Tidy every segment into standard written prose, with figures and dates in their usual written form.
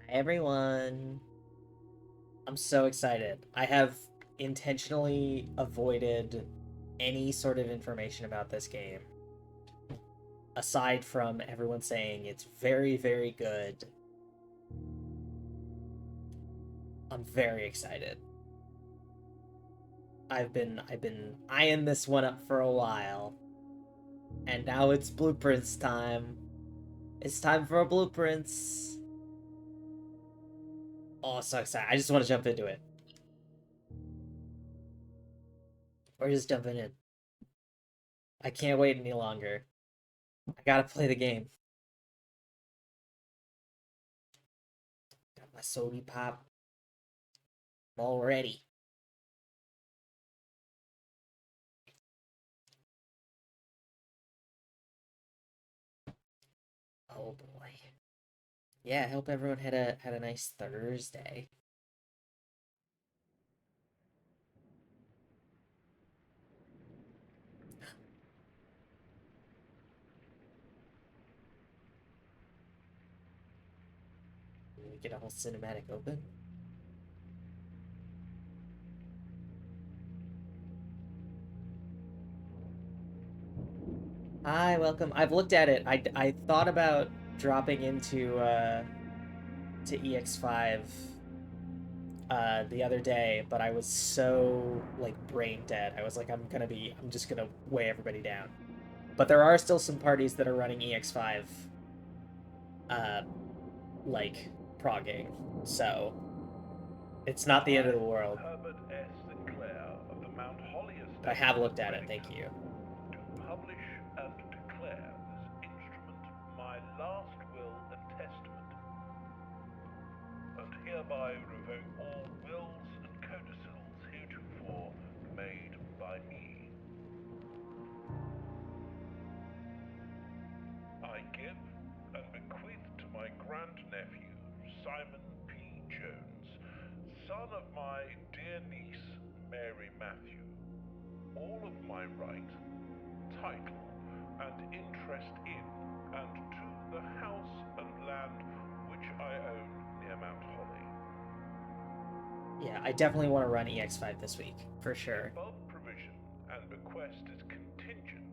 Hi everyone. I'm so excited. I have intentionally avoided any sort of information about this game aside from everyone saying it's very, very good. I'm very excited. I've been eyeing this one up for a while, and now it's blueprints time. It's time for blueprints. Oh, so excited. I just want to jump into it. We're just jumping in. I can't wait any longer. I gotta play the game. Got my sody pop. I'm all ready. Oh boy. Yeah, I hope everyone had a nice Thursday. We get a whole cinematic open. Hi, welcome. I've looked at it. I thought about dropping into to EX5 the other day, but I was so like brain dead. I was like I'm just gonna weigh everybody down. But there are still some parties that are running EX5 uh like progging. So it's not the end of the world. Herbert S. Sinclair of the Mount Holly But I Estate, have looked at it, thank Bennington, you. do publish and declare this instrument my last will and testament, and hereby revoke all wills and codicils heretofore made by me. I give and bequeath to my grandnephew, Simon P. Jones, son of my dear niece, Mary Matthew, all of my right, title, and interest in and to the house and land which I own near Mount Holly. Yeah, I definitely want to run EX5 this week, for The sure. above provision and bequest is contingent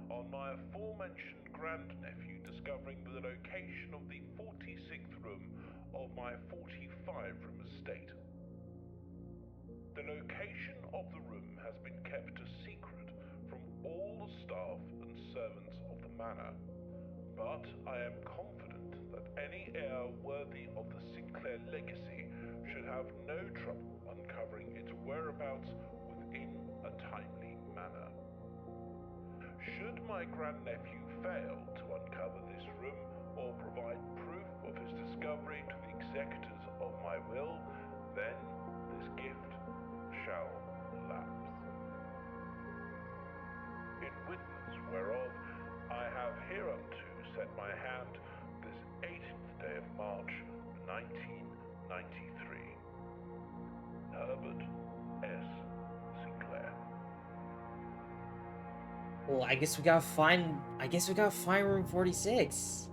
on my aforementioned grandnephew discovering the location of the 46th room of my 45-room estate. The location of the room has been kept a secret from all the staff and servants of the manor, but I am confident that any heir worthy of the Sinclair legacy should have no trouble uncovering its whereabouts within a timely manner. Should my grandnephew fail to uncover this room or provide proof of his discovery to the executors of my will, then this gift shall lapse. In witness whereof I have hereunto set my hand this 18th day of March, 1993. Herbert S. Sinclair. Well, I guess we gotta find room 46.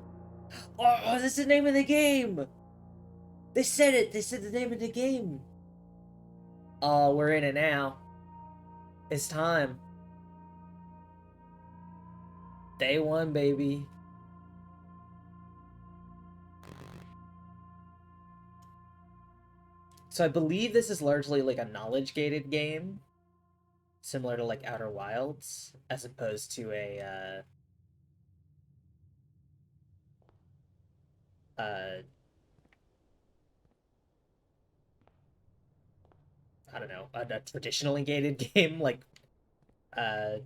Oh, that's the name of the game! They said it! They said the name of the game! Oh, we're in it now. It's time. Day one, baby. So I believe this is largely like a knowledge-gated game, similar to like Outer Wilds, as opposed to a I don't know, a traditionally gated game like uh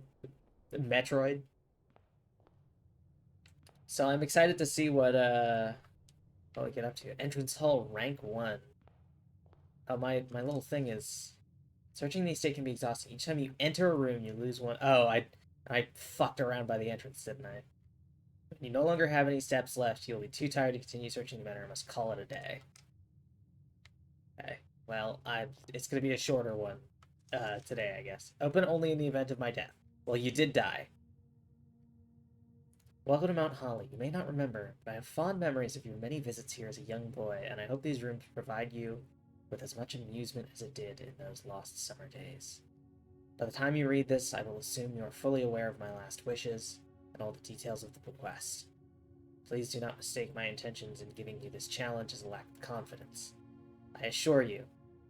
Metroid. So I'm excited to see what we get up to. Entrance hall rank 1. Oh, my little thing is searching the estate can be exhausting. Each time you enter a room, you lose one. Oh, I fucked around by the entrance, didn't I? When you no longer have any steps left, you'll be too tired to continue searching the manor and must call it a day. Okay. Well, it's gonna be a shorter one today, I guess. Open only in the event of my death. Well, you did die. Welcome to Mount Holly. You may not remember, but I have fond memories of your many visits here as a young boy, and I hope these rooms provide you with as much amusement as it did in those lost summer days. By the time you read this, I will assume you are fully aware of my last wishes and all the details of the bequest. Please do not mistake my intentions in giving you this challenge as a lack of confidence. I assure you,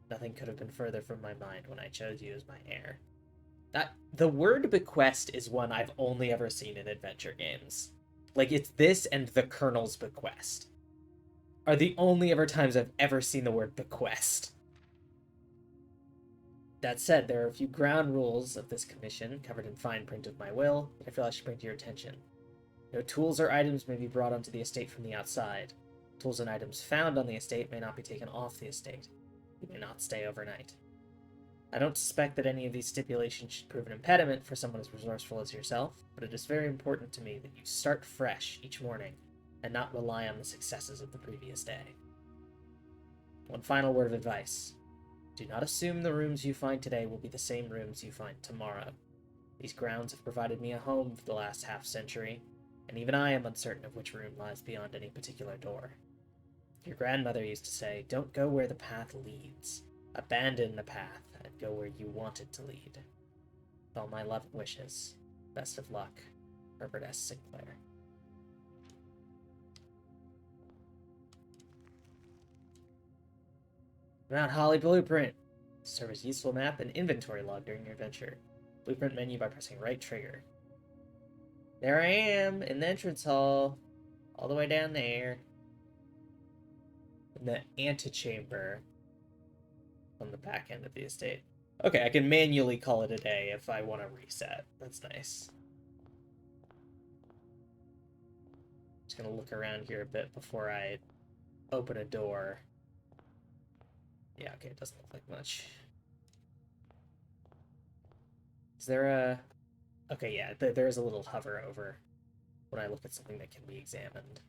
nothing could have been further from my mind when I chose you as my heir. The word bequest is one I've only ever seen in adventure games. Like, it's this and the Colonel's bequest are the only ever times I've ever seen the word bequest. That said, there are a few ground rules of this commission, covered in fine print of my will, that I feel I should bring to your attention. No tools or items may be brought onto the estate from the outside. Tools and items found on the estate may not be taken off the estate. You may not stay overnight. I don't suspect that any of these stipulations should prove an impediment for someone as resourceful as yourself, but it is very important to me that you start fresh each morning and not rely on the successes of the previous day. One final word of advice. Do not assume the rooms you find today will be the same rooms you find tomorrow. These grounds have provided me a home for the last half-century, and even I am uncertain of which room lies beyond any particular door. Your grandmother used to say, don't go where the path leads. Abandon the path and go where you want it to lead. With all my love and wishes, best of luck, Herbert S. Sinclair. Mount Holly Blueprint. Serve as useful map and inventory log during your adventure. Blueprint menu by pressing right trigger. There I am, in the entrance hall. All the way down there. In the antechamber. On the back end of the estate. Okay, I can manually call it a day if I want to reset. That's nice. Just gonna look around here a bit before I open a door. Yeah, okay, it doesn't look like much. Is there a... Okay, yeah, there is a little hover over when I look at something that can be examined.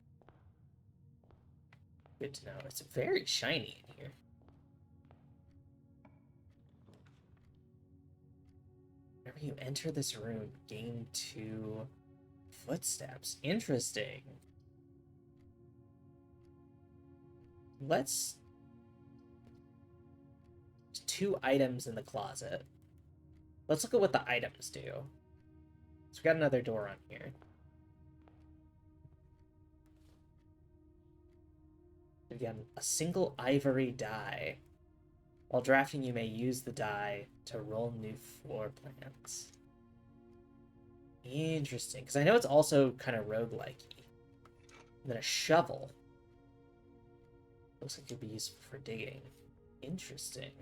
Good to know. It's very shiny in here. Whenever you enter this room, gain 2 footsteps. Interesting. Let's... 2 items in the closet. Let's look at what the items do. So we got another door on here. Again, a single ivory die. While drafting, you may use the die to roll new floor plans. Interesting, because I know it's also kind of roguelike-y. And then a shovel. Looks like it could be useful for digging. Interesting.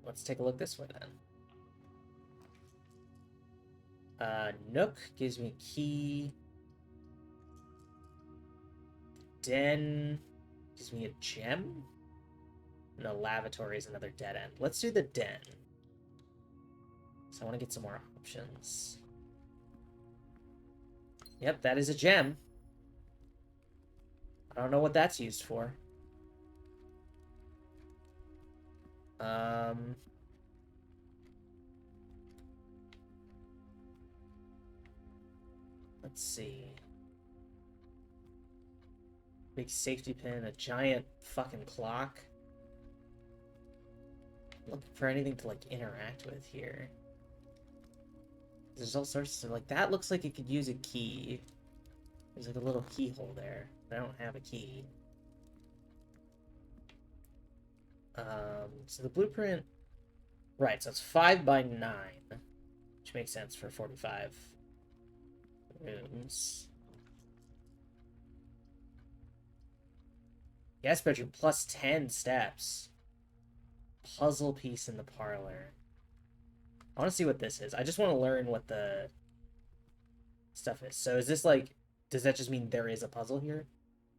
Let's take a look this way then. Nook gives me a key. Den gives me a gem. And the lavatory is another dead end. Let's do the den. So I want to get some more options. Yep, that is a gem. I don't know what that's used for. Let's see. Big safety pin, a giant fucking clock. Looking for anything to, like, interact with here. There's all sorts of, like, that looks like it could use a key. There's, like, a little keyhole there. I don't have a key. So the blueprint... Right, so it's 5 by 9. Which makes sense for 45 rooms. Guest bedroom, plus 10 steps. Puzzle piece in the parlor. I want to see what this is. I just want to learn what the stuff is. So is this like... Does that just mean there is a puzzle here?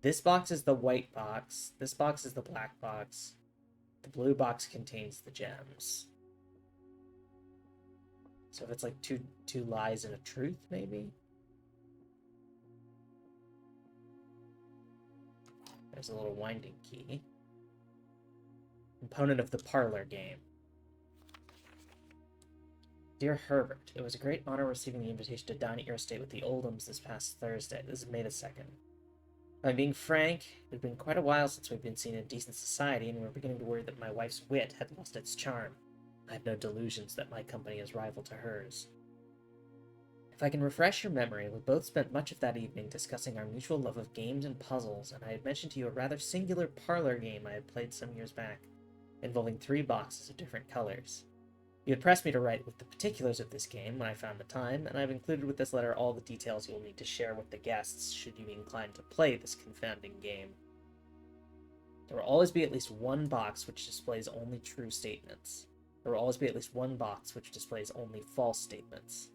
This box is the white box. This box is the black box. The blue box contains the gems. So if it's like two lies and a truth, maybe? There's a little winding key. Component of the parlor game. Dear Herbert, it was a great honor receiving the invitation to dine at your estate with the Oldhams this past Thursday. This is May the 2nd. If I'm being frank, it had been quite a while since we've been seen in decent society, and we're beginning to worry that my wife's wit had lost its charm. I have no delusions that my company is rival to hers. If I can refresh your memory, we both spent much of that evening discussing our mutual love of games and puzzles, and I had mentioned to you a rather singular parlor game I had played some years back, involving 3 boxes of different colors. You had pressed me to write with the particulars of this game when I found the time, and I've included with this letter all the details you will need to share with the guests should you be inclined to play this confounding game. There will always be at least one box which displays only true statements. There will always be at least one box which displays only false statements.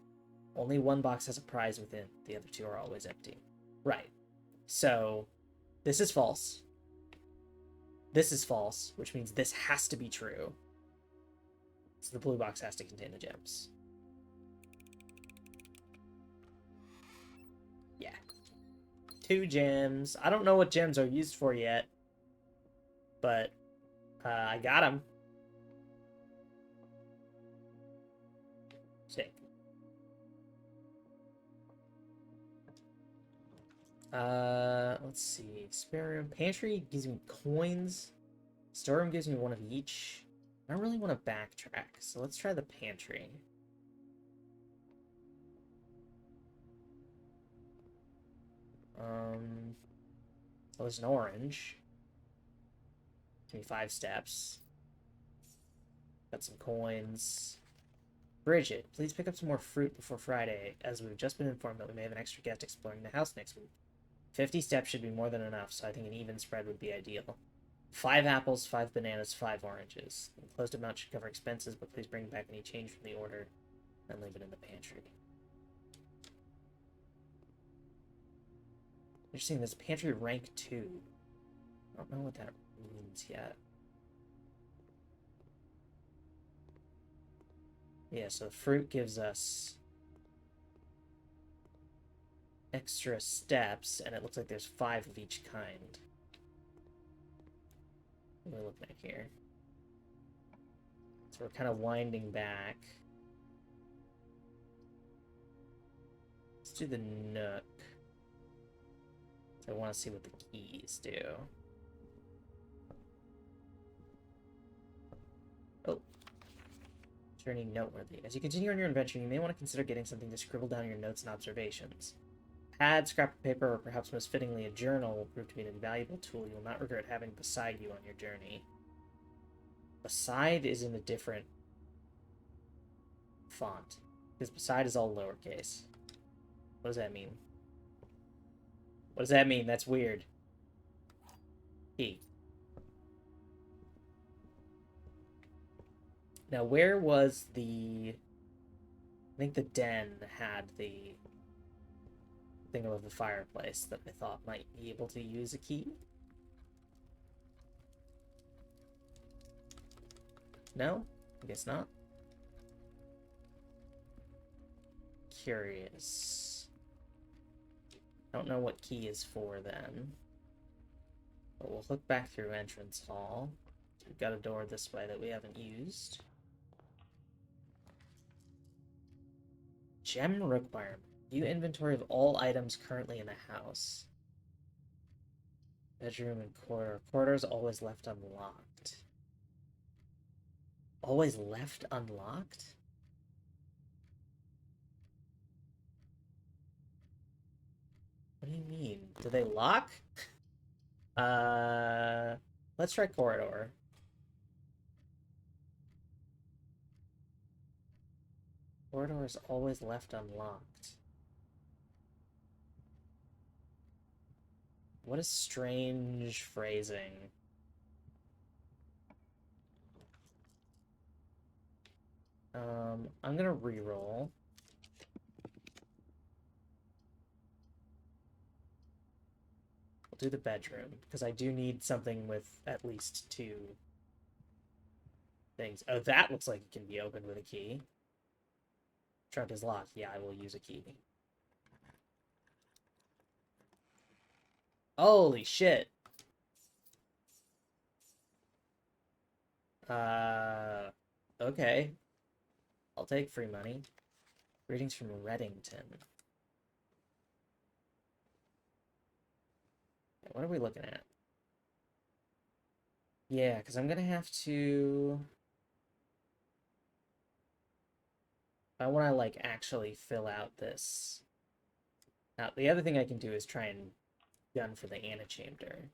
Only one box has a prize within, the other 2 are always empty. Right. So, this is false. This is false, which means this has to be true. So the blue box has to contain the gems. Yeah. 2 gems. I don't know what gems are used for yet, but I got them. Sick. Let's see. Spare room. Pantry gives me coins. Storeroom gives me 1 of each. I don't really want to backtrack, so let's try the pantry. Well, there's an orange. Give me 5 steps. Got some coins. Bridget, please pick up some more fruit before Friday, as we've just been informed that we may have an extra guest exploring the house next week. 50 steps should be more than enough, so I think an even spread would be ideal. 5 apples, 5 bananas, 5 oranges. The enclosed amount should cover expenses, but please bring back any change from the order and leave it in the pantry. Interesting, this pantry rank 2. I don't know what that means yet. Yeah, so fruit gives us extra steps, and it looks like there's 5 of each kind. What are we looking at here? So we're kind of winding back. Let's do the nook. So I want to see what the keys do. Oh. Journey noteworthy. As you continue on your adventure, you may want to consider getting something to scribble down your notes and observations. Pad, scrap of paper, or perhaps most fittingly a journal will prove to be an invaluable tool you will not regret having beside you on your journey. Beside is in a different font, because beside is all lowercase. What does that mean? What does that mean? That's weird. Key. Now, where was the... I think the den had the thing above the fireplace that I thought might be able to use a key. No? I guess not. Curious. Don't know what key is for then. But we'll look back through entrance hall. We've got a door this way that we haven't used. Gem requirement. View inventory of all items currently in the house. Bedroom and corridor. Corridor's always left unlocked. Always left unlocked? What do you mean? Do they lock? Let's try corridor. Corridor is always left unlocked. What a strange phrasing. I'm gonna reroll. We'll do the bedroom, because I do need something with at least 2 things. Oh, that looks like it can be opened with a key. Trunk is locked. Yeah, I will use a key. Holy shit. Okay. I'll take free money. Greetings from Reddington. What are we looking at? Yeah, because I'm gonna have to... I want to, like, actually fill out this. Now, the other thing I can do is try and gun for the antechamber.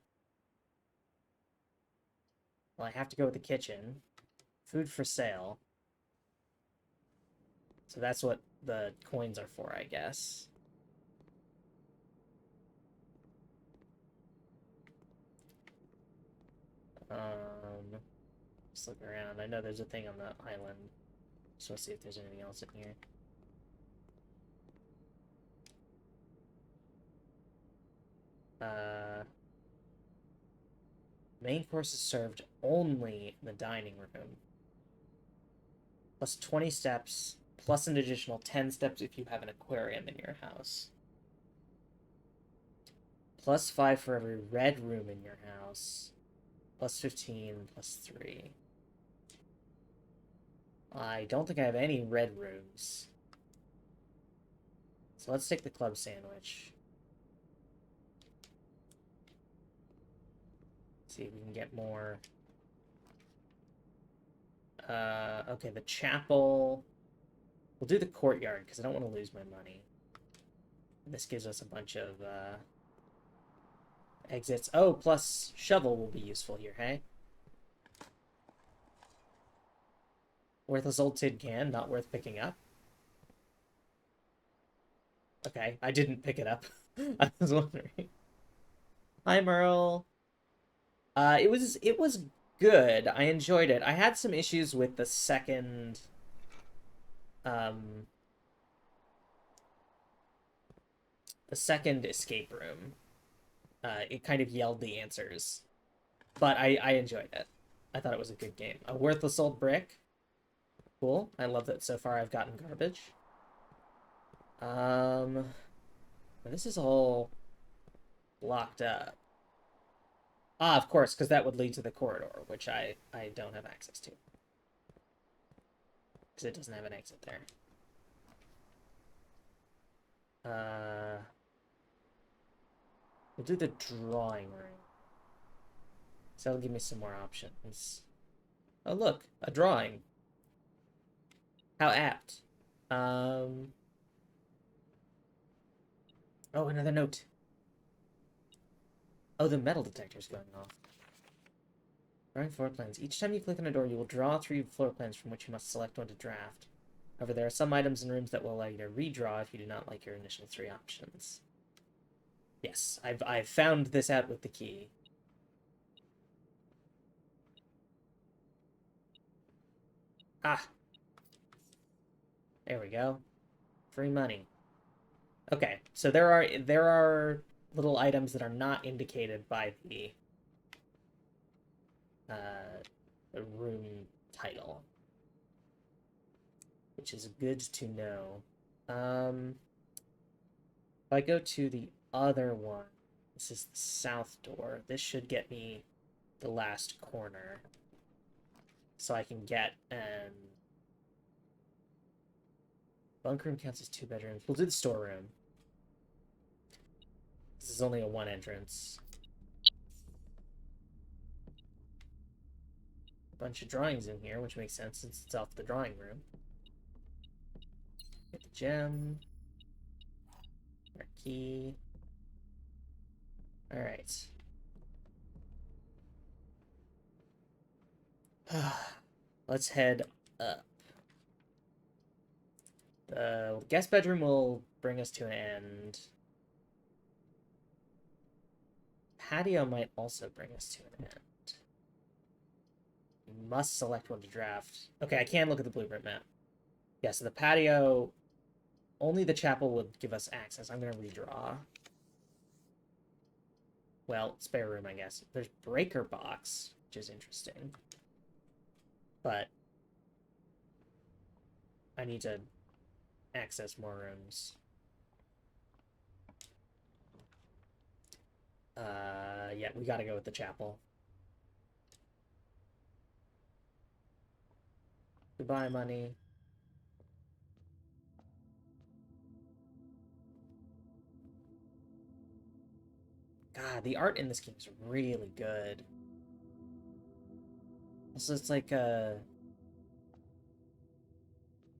Well, I have to go with the kitchen. Food for sale. So that's what the coins are for, I guess. Just look around. I know there's a thing on the island. Just want to see if there's anything else in here. Main course is served only in the dining room. Plus 20 steps, plus an additional 10 steps if you have an aquarium in your house. Plus 5 for every red room in your house. Plus 15, plus 3. I don't think I have any red rooms. So let's take the club sandwich. See if we can get more. Okay, the chapel. We'll do the courtyard because I don't want to lose my money. And this gives us a bunch of exits. Oh, plus shovel will be useful here, hey? Worthless old tin can, not worth picking up. Okay, I didn't pick it up. I was wondering. Hi, Merle. It was good. I enjoyed it. I had some issues with the second escape room. It kind of yelled the answers. But I enjoyed it. I thought it was a good game. A worthless old brick. Cool. I love that so far I've gotten garbage. This is all locked up. Ah, of course, because that would lead to the corridor, which I don't have access to. Because it doesn't have an exit there. We'll do the drawing room. So that'll give me some more options. Oh, look, a drawing. How apt. Oh, another note. Oh, the metal detector's going off. Drawing floor plans. Each time you click on a door, you will draw 3 floor plans from which you must select one to draft. However, there are some items in rooms that will allow you to redraw if you do not like your initial 3 options. Yes, I've found this out with the key. Ah. There we go. Free money. Okay, so there are little items that are not indicated by the room title, which is good to know. If I go to the other one, this is the south door. This should get me the last corner, so I can get an bunk room counts as 2 bedrooms. We'll do the storeroom. This is only a 1 entrance. Bunch of drawings in here, which makes sense since it's off the drawing room. Get the gem. Our key. Alright. Let's head up. The guest bedroom will bring us to an end. Patio might also bring us to an end. You must select one to draft. Okay, I can look at the blueprint map. Yeah, so the patio, only the chapel would give us access. I'm going to redraw. Well, spare room, I guess. There's breaker box, which is interesting. But I need to access more rooms. Yeah, we gotta go with the chapel. Goodbye, money. God, the art in this game is really good. Also, it's like a...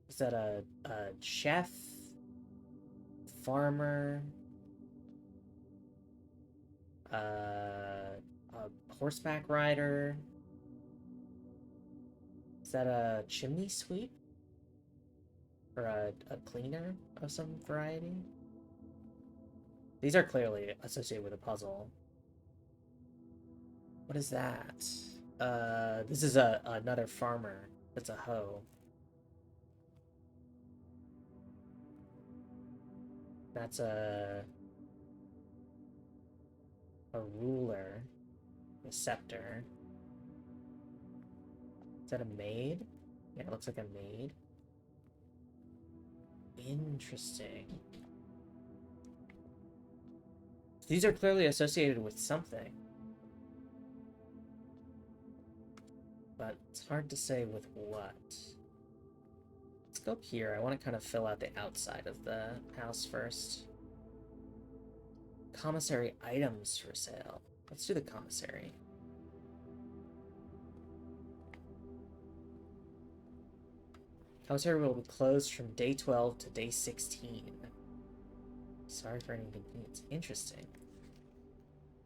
Is that a chef? Farmer? A horseback rider? Is that a chimney sweep? Or a cleaner of some variety? These are clearly associated with a puzzle. What is that? This is another farmer. That's a hoe. That's a ruler. A scepter. Is that a maid? Yeah, it looks like a maid. Interesting. These are clearly associated with something. But it's hard to say with what. Let's go up here. I want to kind of fill out the outside of the house first. Commissary items for sale. Let's do the commissary. Commissary will be closed from day 12 to day 16. Sorry for any inconvenience. Interesting.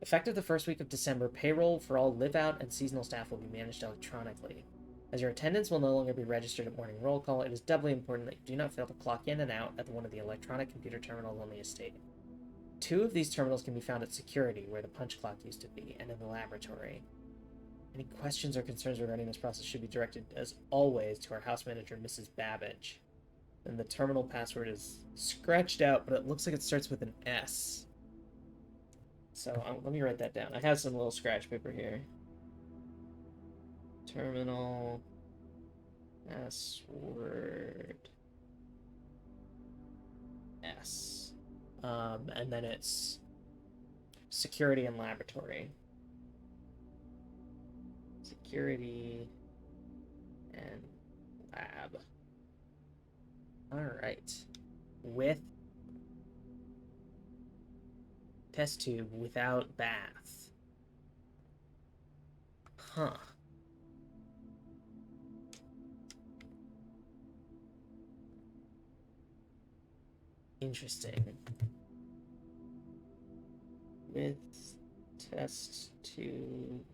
Effective the first week of December, payroll for all live-out and seasonal staff will be managed electronically. As your attendance will no longer be registered at morning roll call, it is doubly important that you do not fail to clock in and out at one of the electronic computer terminals on the estate. 2 of these terminals can be found at security, where the punch clock used to be, and in the laboratory. Any questions or concerns regarding this process should be directed, as always, to our house manager, Mrs. Babbage. And the terminal password is scratched out, but it looks like it starts with an S. So let me write that down. I have some little scratch paper here. Terminal password S. And then it's security and laboratory. Security and lab. All right. With test tube without bath. Huh. Interesting. With test tube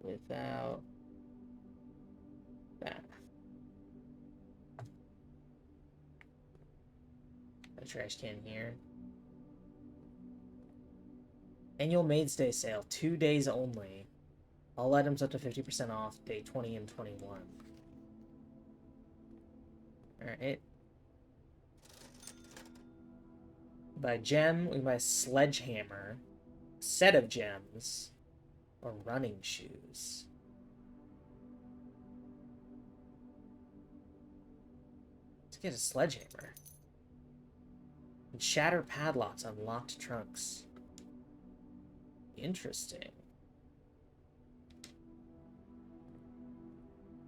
without bath. A trash can here. Annual Maid's Day sale, 2 days only. All items up to 50% off, day 20 and 21. Alright. Buy a gem, we can buy a sledgehammer, a set of gems, or running shoes. Let's get a sledgehammer. And shatter padlocks on locked trunks. Interesting.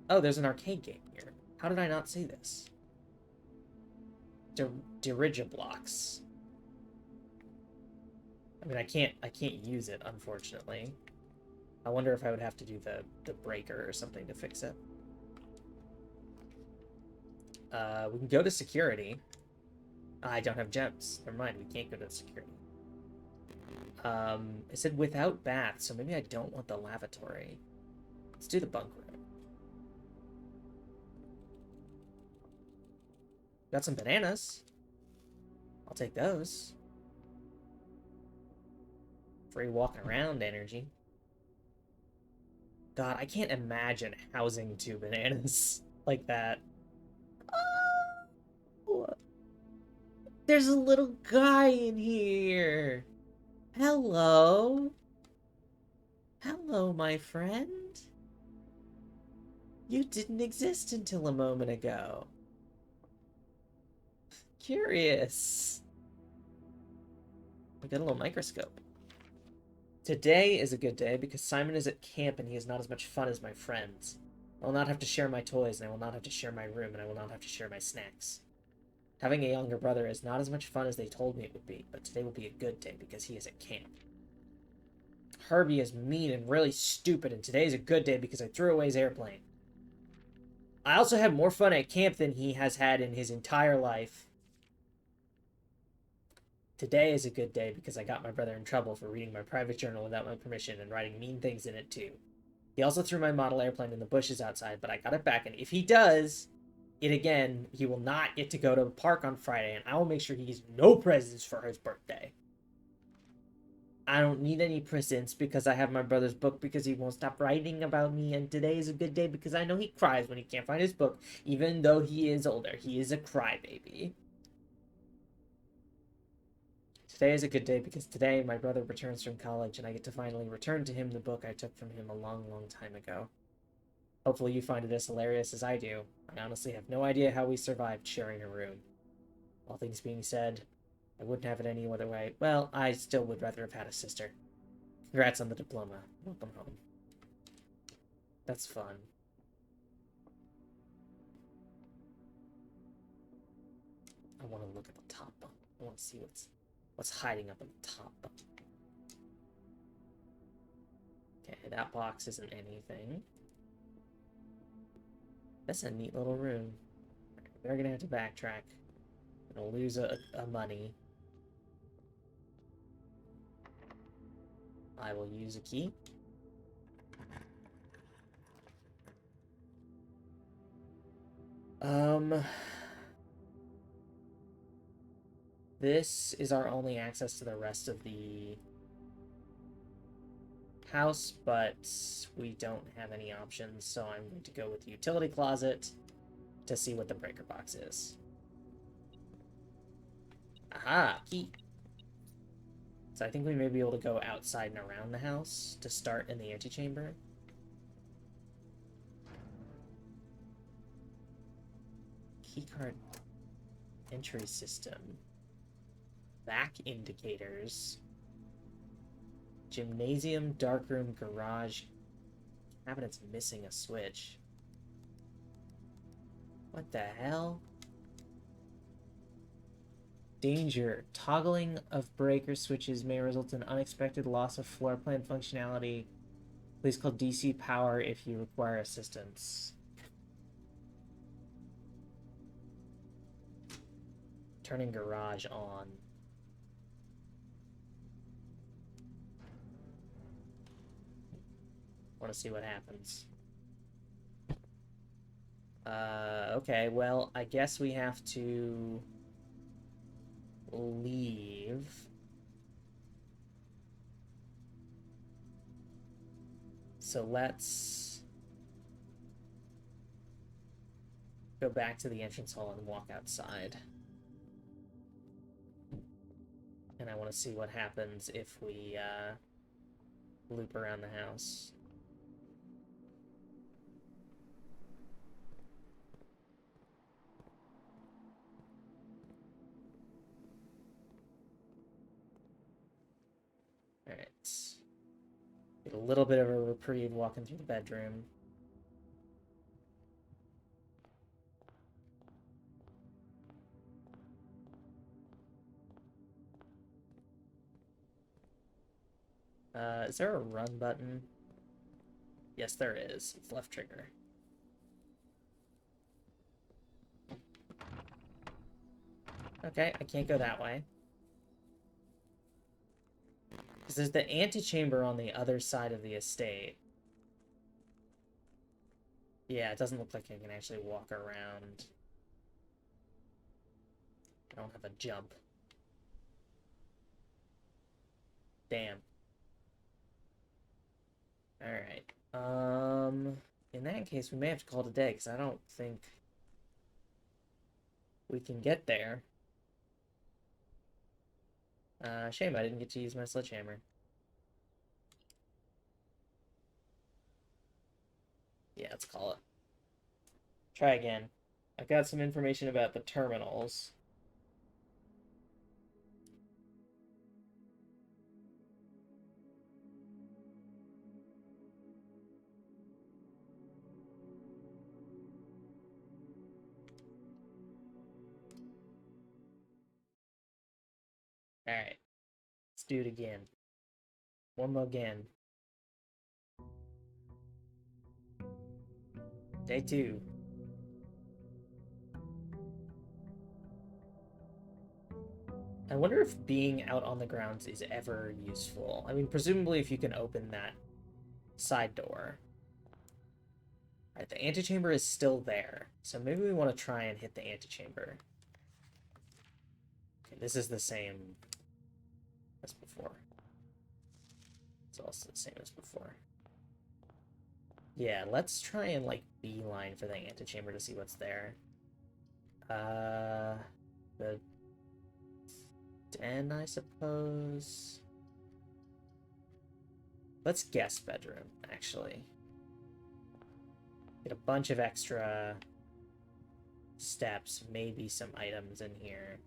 Oh, there's an arcade game here. How did I not see this? Dirigiblocks. I mean, I can't use it, unfortunately. I wonder if I would have to do the breaker or something to fix it. We can go to security. I don't have gems. Never mind, we can't go to security. It said without bath, so maybe I don't want the lavatory. Let's do the bunk room. Got some bananas. I'll take those. Free walking around energy. God, I can't imagine housing 2 bananas like that. Oh, there's a little guy in here. Hello. Hello, my friend. You didn't exist until a moment ago. Curious. We got a little microscope. Today is a good day because Simon is at camp and he has not as much fun as my friends. I will not have to share my toys, and I will not have to share my room, and I will not have to share my snacks. Having a younger brother is not as much fun as they told me it would be, but today will be a good day because he is at camp. Herbie is mean and really stupid, and today is a good day because I threw away his airplane. I also had more fun at camp than he has had in his entire life. Today is a good day because I got my brother in trouble for reading my private journal without my permission and writing mean things in it too. He also threw my model airplane in the bushes outside, but I got it back, and if he does it again, he will not get to go to the park on Friday, and I will make sure he gets no presents for his birthday. I don't need any presents because I have my brother's book because he won't stop writing about me, and today is a good day because I know he cries when he can't find his book, even though he is older. He is a crybaby. Today is a good day because today my brother returns from college and I get to finally return to him the book I took from him a long, long time ago. Hopefully you find it as hilarious as I do. I honestly have no idea how we survived sharing a room. All things being said, I wouldn't have it any other way. Well, I still would rather have had a sister. Congrats on the diploma. Welcome home. That's fun. I want to look at the top bunk. I want to see what's hiding up in the top bunk. Okay, that box isn't anything. That's a neat little room. We're gonna have to backtrack. Gonna lose a money. I will use a key. This is our only access to the rest of the house, but we don't have any options, so I'm going to go with the utility closet to see what the breaker box is. Aha, key. So I think we may be able to go outside and around the house to start in the antechamber. Keycard entry system. Back indicators. Gymnasium, darkroom, garage. Cabinet's missing a switch. What the hell? Danger. Toggling of breaker switches may result in unexpected loss of floor plan functionality. Please call DC Power if you require assistance. Turning garage on. Want to see what happens. Okay, well, I guess we have to leave. So let's go back to the entrance hall and walk outside. And I want to see what happens if we loop around the house. Alright. Get a little bit of a reprieve walking through the bedroom. Is there a run button? Yes, there is. It's left trigger. Okay, I can't go that way. Because there's the antechamber on the other side of the estate. Yeah, it doesn't look like I can actually walk around. I don't have a jump. Damn. Alright. In that case, we may have to call it a day, because I don't think we can get there. Shame I didn't get to use my sledgehammer. Yeah, let's call it. Try again. I've got some information about the terminals. Alright. Let's do it again. One more again. Day 2. I wonder if being out on the grounds is ever useful. I mean, presumably if you can open that side door. Alright, the antechamber is still there. So maybe we want to try and hit the antechamber. Okay, this is the same as before. It's also the same as before. Yeah, let's try and, like, beeline for the antechamber to see what's there. The den, I suppose. Let's guess bedroom, actually. Get a bunch of extra steps, maybe some items in here.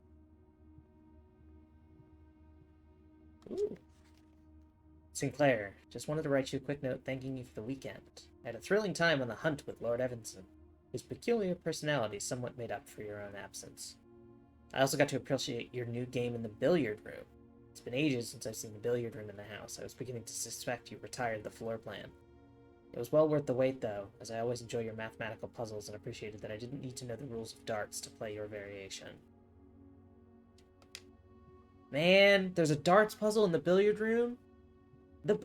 Ooh. Sinclair, just wanted to write you a quick note thanking you for the weekend. I had a thrilling time on the hunt with Lord Evanson. His peculiar personality somewhat made up for your own absence. I also got to appreciate your new game in the billiard room. It's been ages since I've seen the billiard room in the house. I was beginning to suspect you retired the floor plan. It was well worth the wait, though, as I always enjoy your mathematical puzzles and appreciated that I didn't need to know the rules of darts to play your variation. Man, there's a darts puzzle in the billiard room?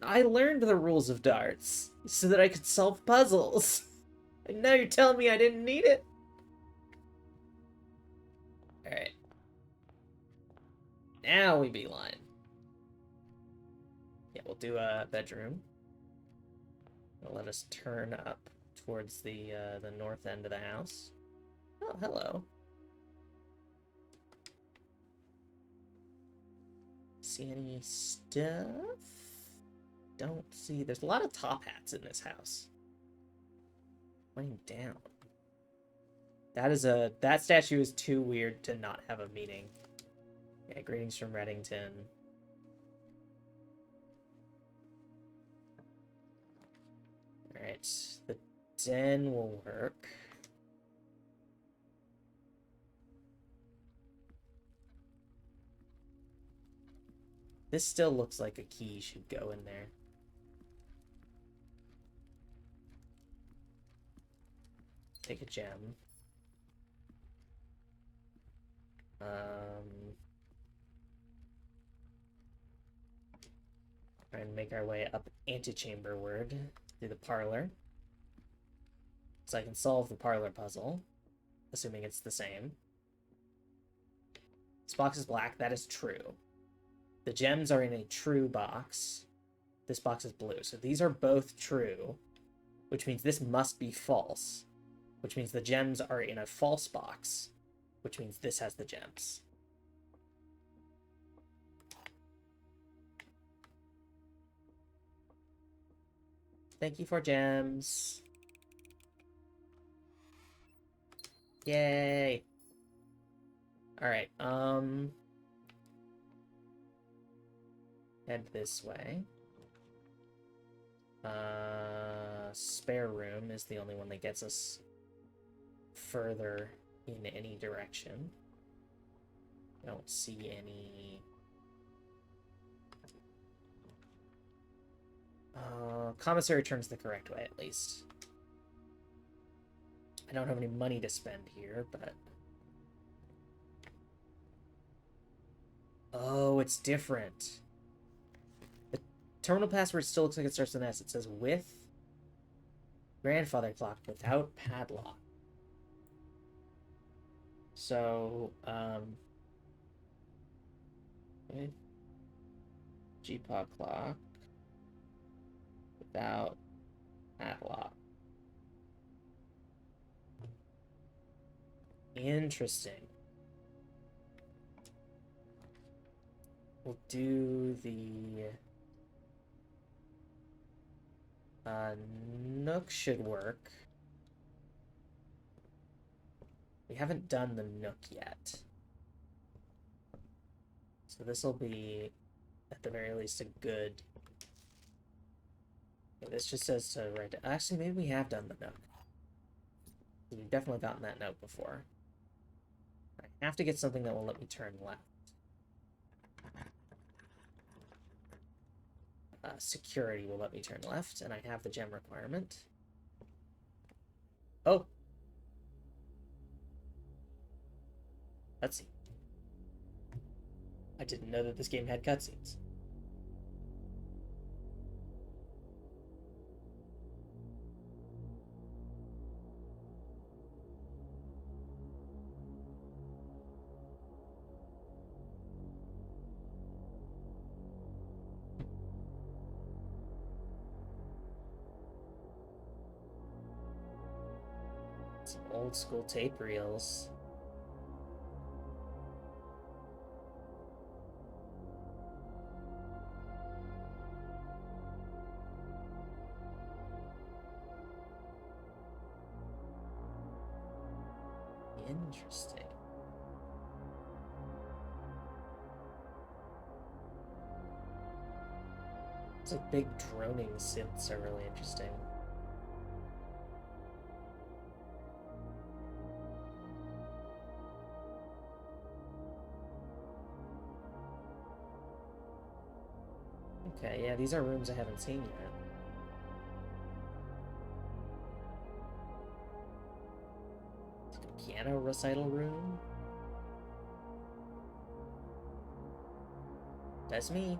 I learned the rules of darts so that I could solve puzzles. And now you're telling me I didn't need it? Alright. Now we beeline. Yeah, we'll do a bedroom. It'll let us turn up towards the north end of the house. Oh, hello. See any stuff? Don't see. There's a lot of top hats in this house. Laying down. That statue is too weird to not have a meaning. Yeah, greetings from Reddington. Alright, the den will work. This still looks like a key should go in there. Take a gem. Try and make our way up antechamberward through the parlor. So I can solve the parlor puzzle, assuming it's the same. This box is black. That is true. The gems are in a true box. This box is blue. So these are both true, which means this must be false, which means the gems are in a false box, which means this has the gems. Thank you for gems. Yay. Alright, head this way. Spare room is the only one that gets us further in any direction. I don't see any... commissary turns the correct way, at least. I don't have any money to spend here, but... Oh, it's different. The terminal password still looks like it starts with an S. It says with grandfather clock without padlock. So, okay. GPOD clock without padlock. Interesting. We'll do the Nook should work. We haven't done the Nook yet. So this will be, at the very least, a good... Okay, this just says to write... Actually, maybe we have done the Nook. We've definitely gotten that note before. I have to get something that will let me turn left. Security will let me turn left, and I have the gem requirement. Oh! Cutscene. I didn't know that this game had cutscenes. Some old school tape reels. Interesting. It's like big droning synths are really interesting. Okay, yeah, these are rooms I haven't seen yet. It's like a piano recital room. That's me.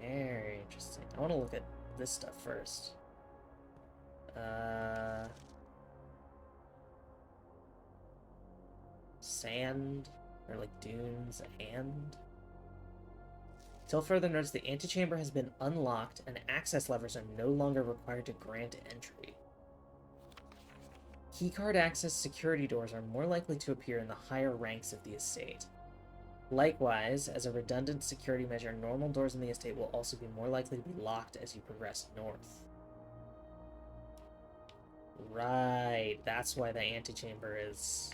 Very interesting. I want to look at this stuff first. Sand, or like dunes, and... Till further notice, the antechamber has been unlocked and access levers are no longer required to grant entry. Keycard access security doors are more likely to appear in the higher ranks of the estate. Likewise, as a redundant security measure, normal doors in the estate will also be more likely to be locked as you progress north. Right, that's why the antechamber is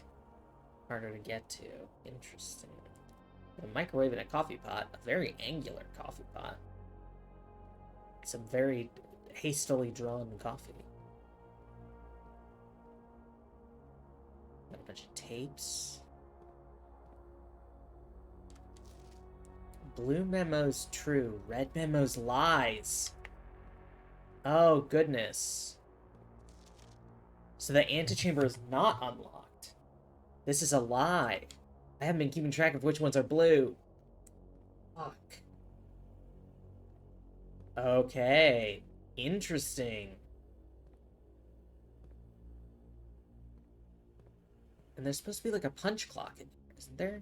harder to get to. Interesting. A microwave and a coffee pot, a very angular coffee pot. Some very hastily drawn coffee. Got a bunch of tapes. Blue memo's true, red memo's lies. Oh, goodness. So the antechamber is not unlocked. This is a lie. I haven't been keeping track of which ones are blue. Fuck. Okay. Interesting. And there's supposed to be like a punch clock in here, isn't there?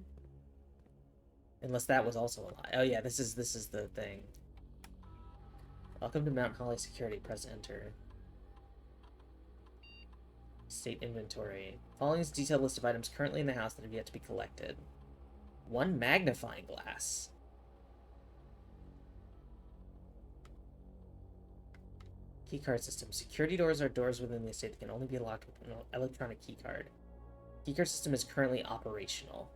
Unless that was also a lie. Oh yeah, this is the thing. Welcome to Mount Holly Security. Press enter. State inventory. Following is a detailed list of items currently in the house that have yet to be collected. 1 magnifying glass. Keycard system. Security doors are doors within the estate that can only be unlocked with an electronic keycard. Keycard system is currently operational.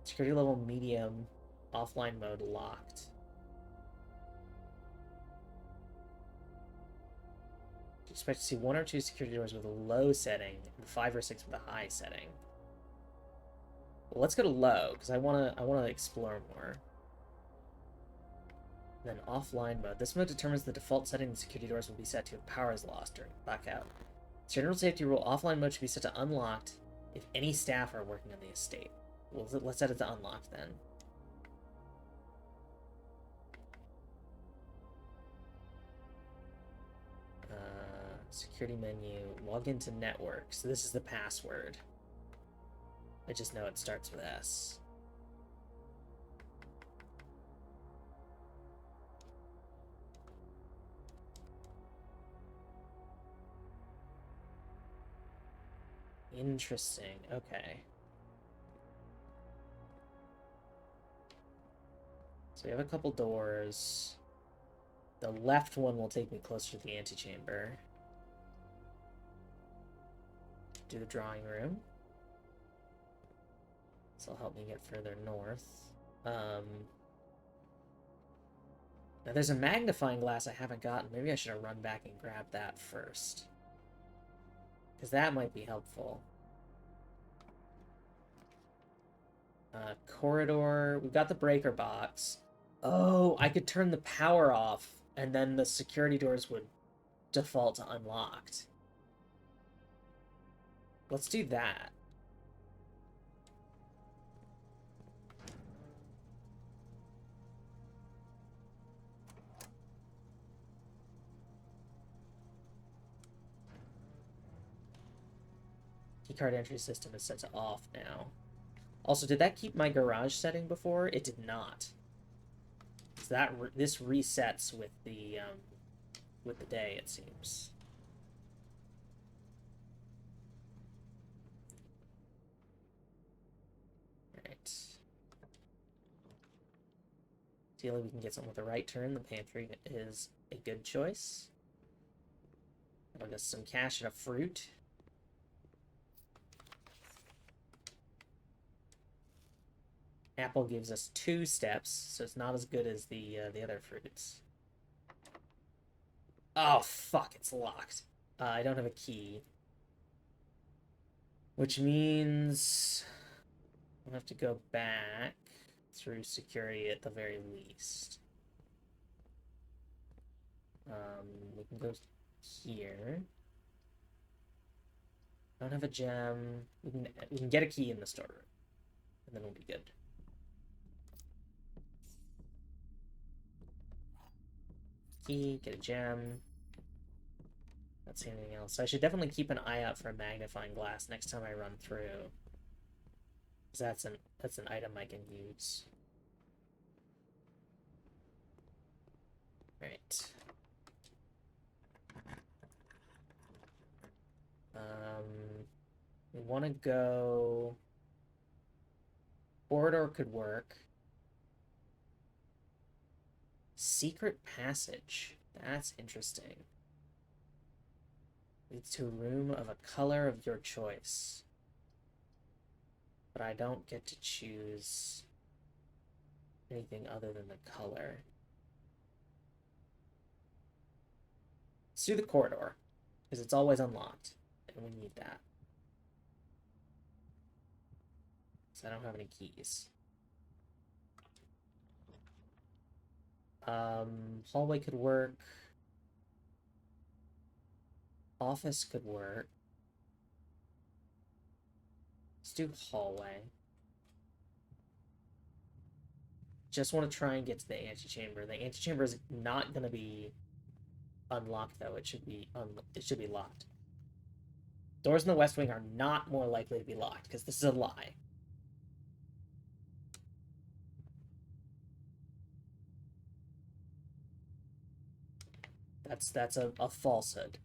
Security level medium. Offline mode locked. You expect to see 1 or 2 security doors with a low setting and 5 or 6 with a high setting. Well, let's go to low because I wanna explore more. Then offline mode. This mode determines the default setting the security doors will be set to if power is lost during blackout. General safety rule: offline mode should be set to unlocked if any staff are working on the estate. Well, let's set it to unlocked then. Security menu, log into network. So this is the password. I just know it starts with S. Interesting. Okay. So we have a couple doors. The left one will take me closer to the antechamber. Do the drawing room. This will help me get further north. Now there's a magnifying glass I haven't gotten. Maybe I should have run back and grabbed that first. Because that might be helpful. Corridor. We've got the breaker box. Oh, I could turn the power off, and then the security doors would default to unlocked. Let's do that. Keycard entry system is set to off now. Also, did that keep my garage setting before? It did not. So this resets with the day, it seems. Alright. Ideally, we can get something with the right turn. The pantry is a good choice. I'll get some cash and a fruit. Apple gives us 2 steps, so it's not as good as the other fruits. Oh, fuck, it's locked. I don't have a key. Which means I'll have to go back through security at the very least. We can go here. Don't have a gem. We can get a key in the storeroom, and then we'll be good. Key, get a gem. Not seeing anything else. So I should definitely keep an eye out for a magnifying glass next time I run through. Because that's an item I can use. Right. We want to go... Corridor could work. Secret passage. That's interesting. Leads to a room of a color of your choice. But I don't get to choose anything other than the color. Let's do the corridor, because it's always unlocked, and we need that. So I don't have any keys. Hallway could work. Office could work. Let's do hallway. Just want to try and get to the antechamber. The antechamber is not going to be unlocked, though. It should be locked. Doors in the West Wing are not more likely to be locked, because this is a lie. That's a falsehood.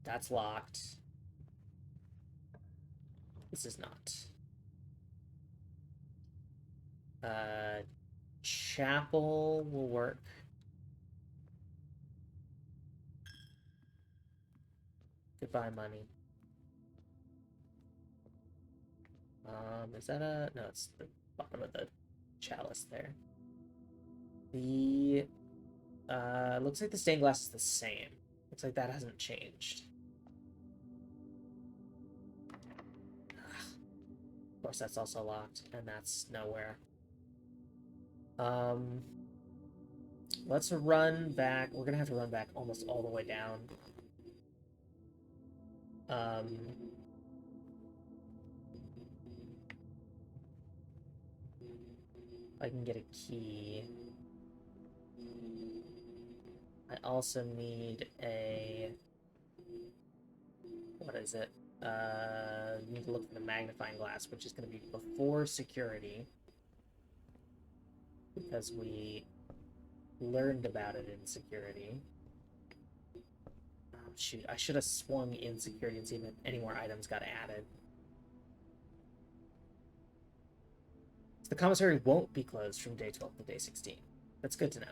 That's locked. This is not. Chapel will work. Goodbye, money. Is that a... No, it's the bottom of the chalice there. The... looks like the stained glass is the same. Looks like that hasn't changed. Of course, that's also locked, and that's nowhere. Let's run back. We're gonna have to run back almost all the way down. I can get a key. I also need a... What is it? Need to look for the magnifying glass, which is going to be before security. Because we learned about it in security. Oh, shoot. I should have swung in security and seen if any more items got added. So the commissary won't be closed from day 12 to day 16. That's good to know.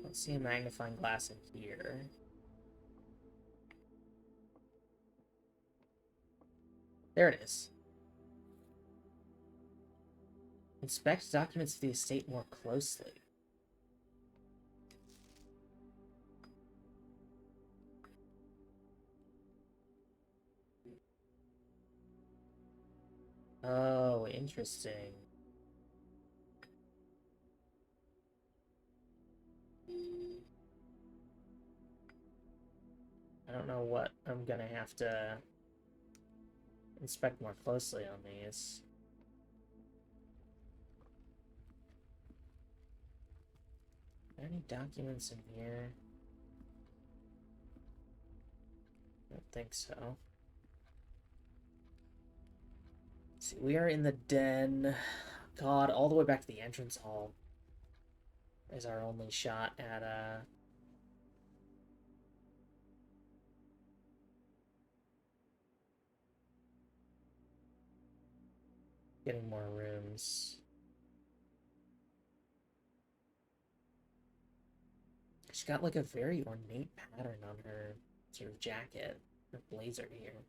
Let's see a magnifying glass in here. There it is. Inspect documents of the estate more closely. Oh, interesting. I don't know what I'm gonna have to inspect more closely on these. Are there any documents in here? I don't think so. Let's see, we are in the den. God, all the way back to the entrance hall is our only shot at getting more rooms. She's got like a very ornate pattern on her sort of jacket, her blazer here,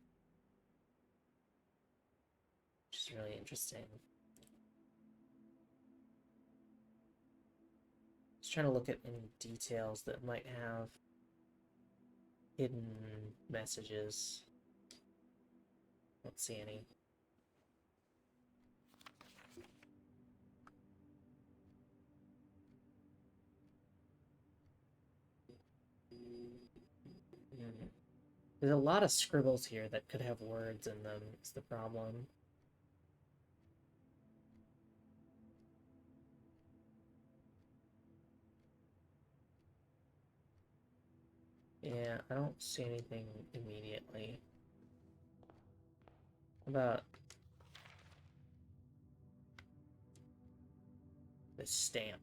which is really interesting. Just trying to look at any details that might have hidden messages. Don't see any. There's a lot of scribbles here that could have words in them, is the problem. Yeah, I don't see anything immediately. How about this stamp?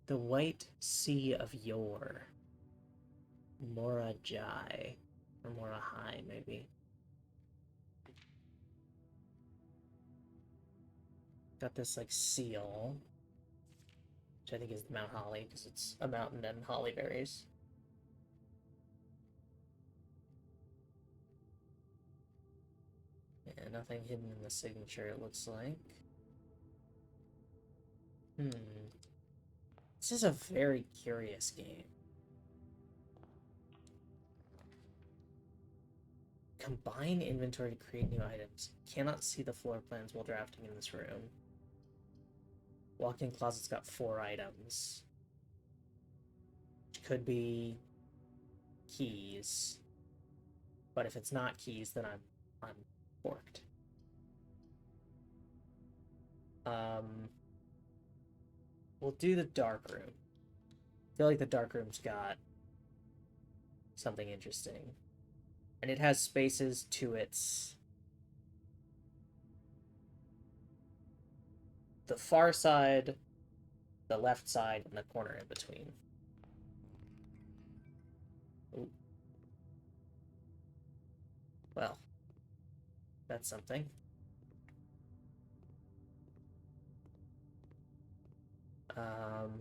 The White Sea of Yore. Morajai. Or Morahai, maybe. Got this, like, seal. Which I think is Mount Holly, because it's a mountain and holly berries. Yeah, nothing hidden in the signature, it looks like. This is a very curious game. Combine inventory to create new items. Cannot see the floor plans while drafting in this room. Walk-in closet's got 4 items. Which could be keys. But if it's not keys, then I'm forked. We'll do the dark room. I feel like the dark room's got something interesting. And it has spaces to its the far side, the left side, and the corner in between. Ooh. Well, that's something. Um,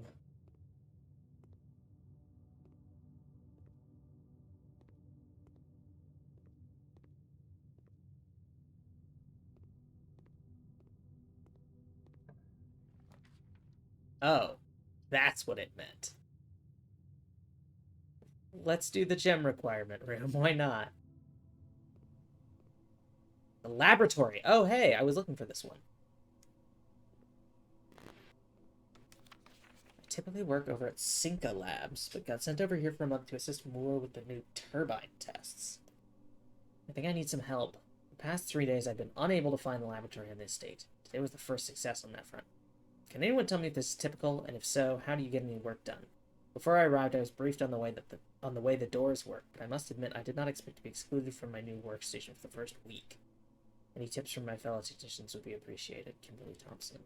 oh, that's what it meant. Let's do the gem requirement room. Why not? The laboratory. Oh, hey, I was looking for this one. I typically work over at Cinca Labs, but got sent over here for a month to assist more with the new turbine tests. I think I need some help. The past 3 days, I've been unable to find the laboratory in this state. Today was the first success on that front. Can anyone tell me if this is typical, and if so, how do you get any work done? Before I arrived, I was briefed on the way the doors work, but I must admit I did not expect to be excluded from my new workstation for the first week. Any tips from my fellow technicians would be appreciated. Kimberly Thompson.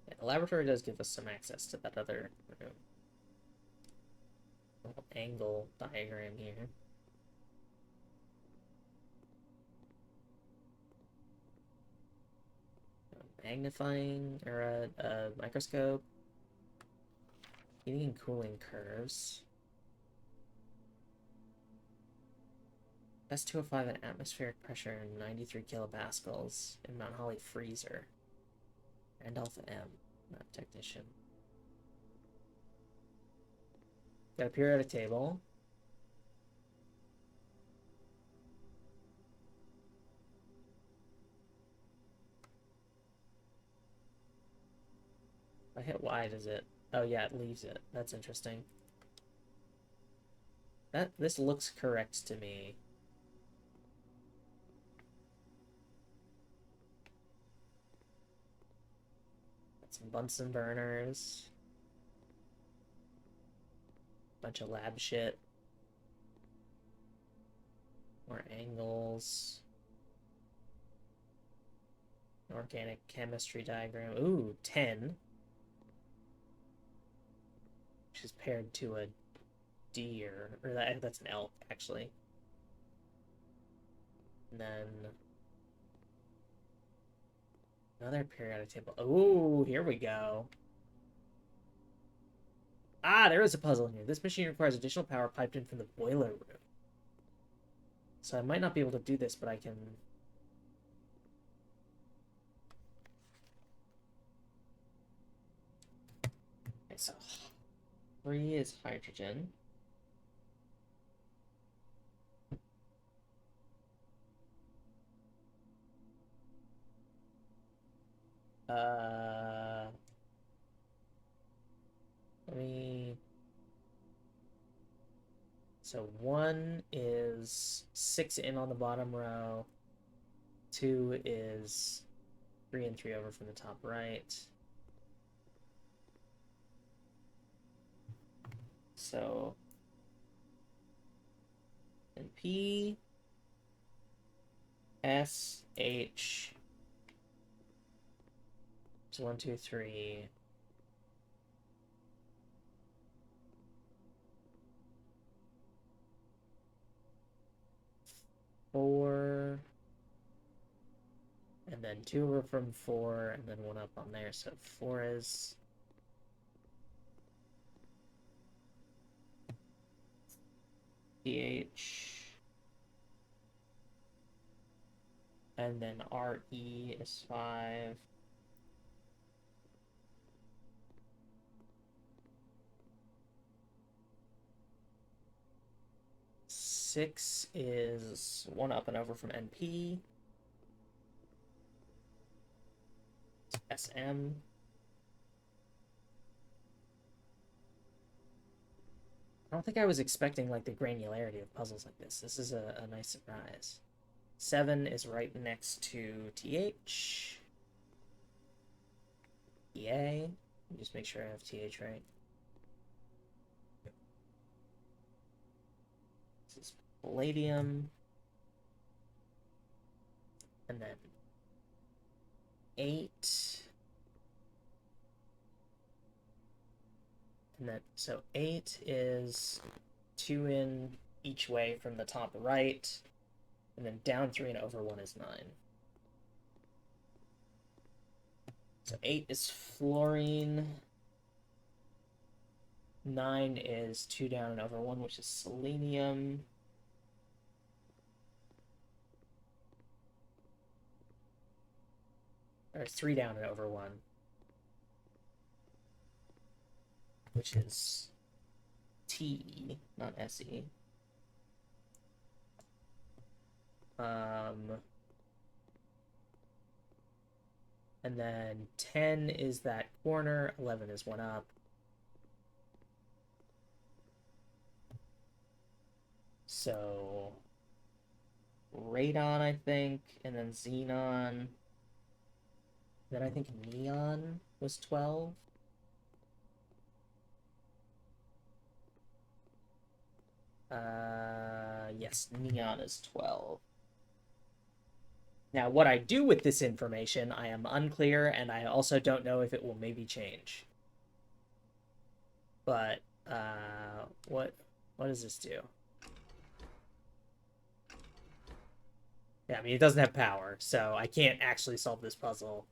Yeah, the laboratory does give us some access to that other room. Little angle diagram here. Magnifying, or a microscope. Heating and cooling curves. S205 at atmospheric pressure, 93 kilopascals in Mount Holly freezer. Randolph M, not technician. Got a periodic table. If I hit Y, does it? Oh yeah, it leaves it. That's interesting. This looks correct to me. Got some Bunsen burners. Bunch of lab shit. More angles. An organic chemistry diagram. Ooh, 10. Which is paired to a deer. Or that's an elk, actually. And then another periodic table. Ooh, here we go. Ah, there is a puzzle here. This machine requires additional power piped in from the boiler room. So I might not be able to do this, but I can... Okay, so 3 is hydrogen. Let me... So 1 is 6 in on the bottom row. 2 is 3 and 3 over from the top right. So and P S H. So 1, 2, 3. Four, and then 2 over from 4, and then 1 up on there. So 4 is PH, and then RE is 5. Six is 1 up and over from NP. SM. I don't think I was expecting like the granularity of puzzles like this. This is a nice surprise. 7 is right next to TH. EA. Just make sure I have TH right. This is palladium. And then 8. And then, so 8 is 2 in each way from the top right. And then down 3 and over 1 is 9. So 8 is fluorine. 9 is 2 down and over 1, which is selenium. Or 3 down and over 1, which is T, not SE. And then 10 is that corner, 11 is 1 up. So radon, I think, and then xenon. Then I think neon was 12. Yes, neon is 12. Now, what I do with this information, I am unclear, and I also don't know if it will maybe change. But, what does this do? Yeah, I mean, it doesn't have power, so I can't actually solve this puzzle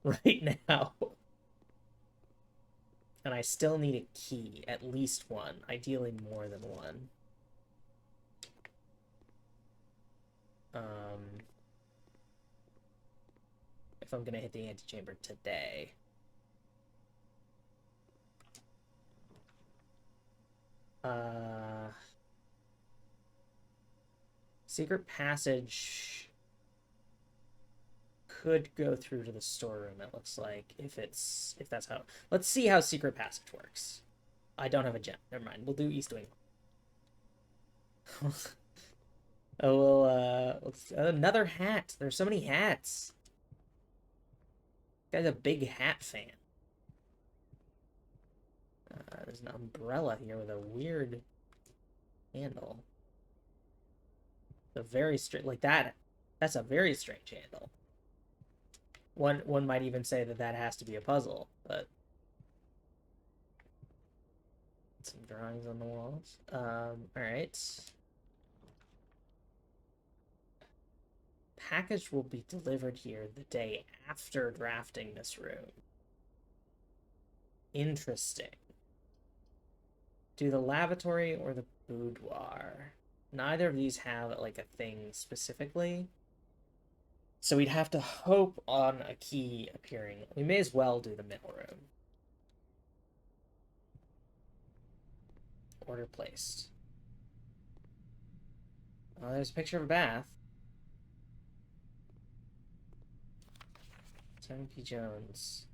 right now. And I still need a key, at least 1, ideally more than 1. If I'm gonna hit the antechamber today. Uh, secret passage could go through to the storeroom, it looks like, if that's how. Let's see how secret passage works. I don't have a gem. Never mind. We'll do East Wing. Oh, well, another hat. There's so many hats. This guy's a big hat fan. There's an umbrella here with a weird handle. A very straight, like that. That's a very strange handle. One might even say that has to be a puzzle, but some drawings on the walls. All right. Package will be delivered here the day after drafting this room. Interesting. Do the lavatory or the boudoir? Neither of these have like a thing specifically. So we'd have to hope on a key appearing. We may as well do the middle room. Order placed. Oh, there's a picture of a bath. 7P Jones.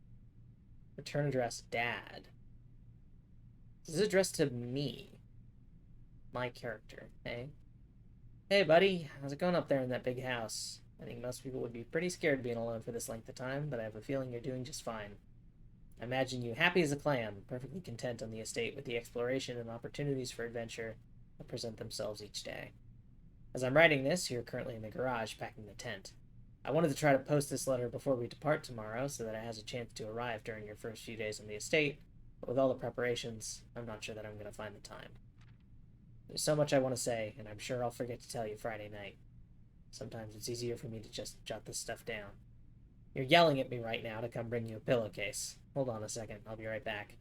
Return address, Dad. This is addressed to me. My character, hey? Hey, buddy. How's it going up there in that big house? I think most people would be pretty scared being alone for this length of time, but I have a feeling you're doing just fine. I imagine you happy as a clam, perfectly content on the estate with the exploration and opportunities for adventure that present themselves each day. As I'm writing this, you're currently in the garage packing the tent. I wanted to try to post this letter before we depart tomorrow so that it has a chance to arrive during your first few days on the estate, but with all the preparations, I'm not sure that I'm going to find the time. There's so much I want to say, and I'm sure I'll forget to tell you Friday night. Sometimes it's easier for me to just jot this stuff down. You're yelling at me right now to come bring you a pillowcase. Hold on a second, I'll be right back.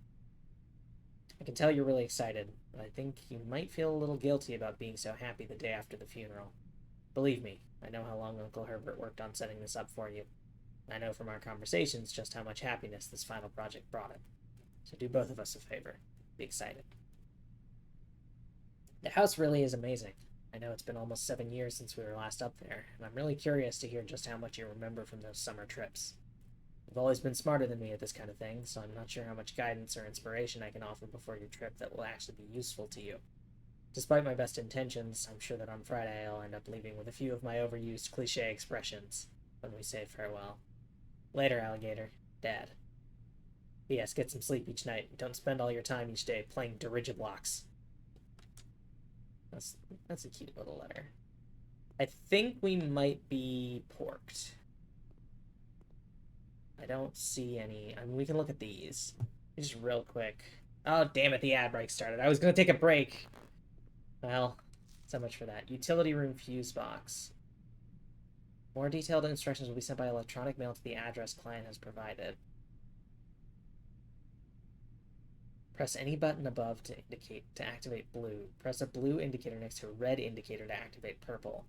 I can tell you're really excited, but I think you might feel a little guilty about being so happy the day after the funeral. Believe me, I know how long Uncle Herbert worked on setting this up for you. I know from our conversations just how much happiness this final project brought him. So do both of us a favor. Be excited. The house really is amazing. I know it's been almost 7 years since we were last up there, and I'm really curious to hear just how much you remember from those summer trips. You've always been smarter than me at this kind of thing, so I'm not sure how much guidance or inspiration I can offer before your trip that will actually be useful to you. Despite my best intentions, I'm sure that on Friday I'll end up leaving with a few of my overused cliche expressions when we say farewell. Later, alligator. Dad. P.S. Get some sleep each night. Don't spend all your time each day playing dirigiblocks. That's a cute little letter. I think we might be porked. I don't see any. I mean, we can look at these. Just real quick. Oh, damn it, the ad break started. I was going to take a break. Well, so much for that. Utility room fuse box. More detailed instructions will be sent by electronic mail to the address client has provided. Press any button above to activate blue. Press a blue indicator next to a red indicator to activate purple.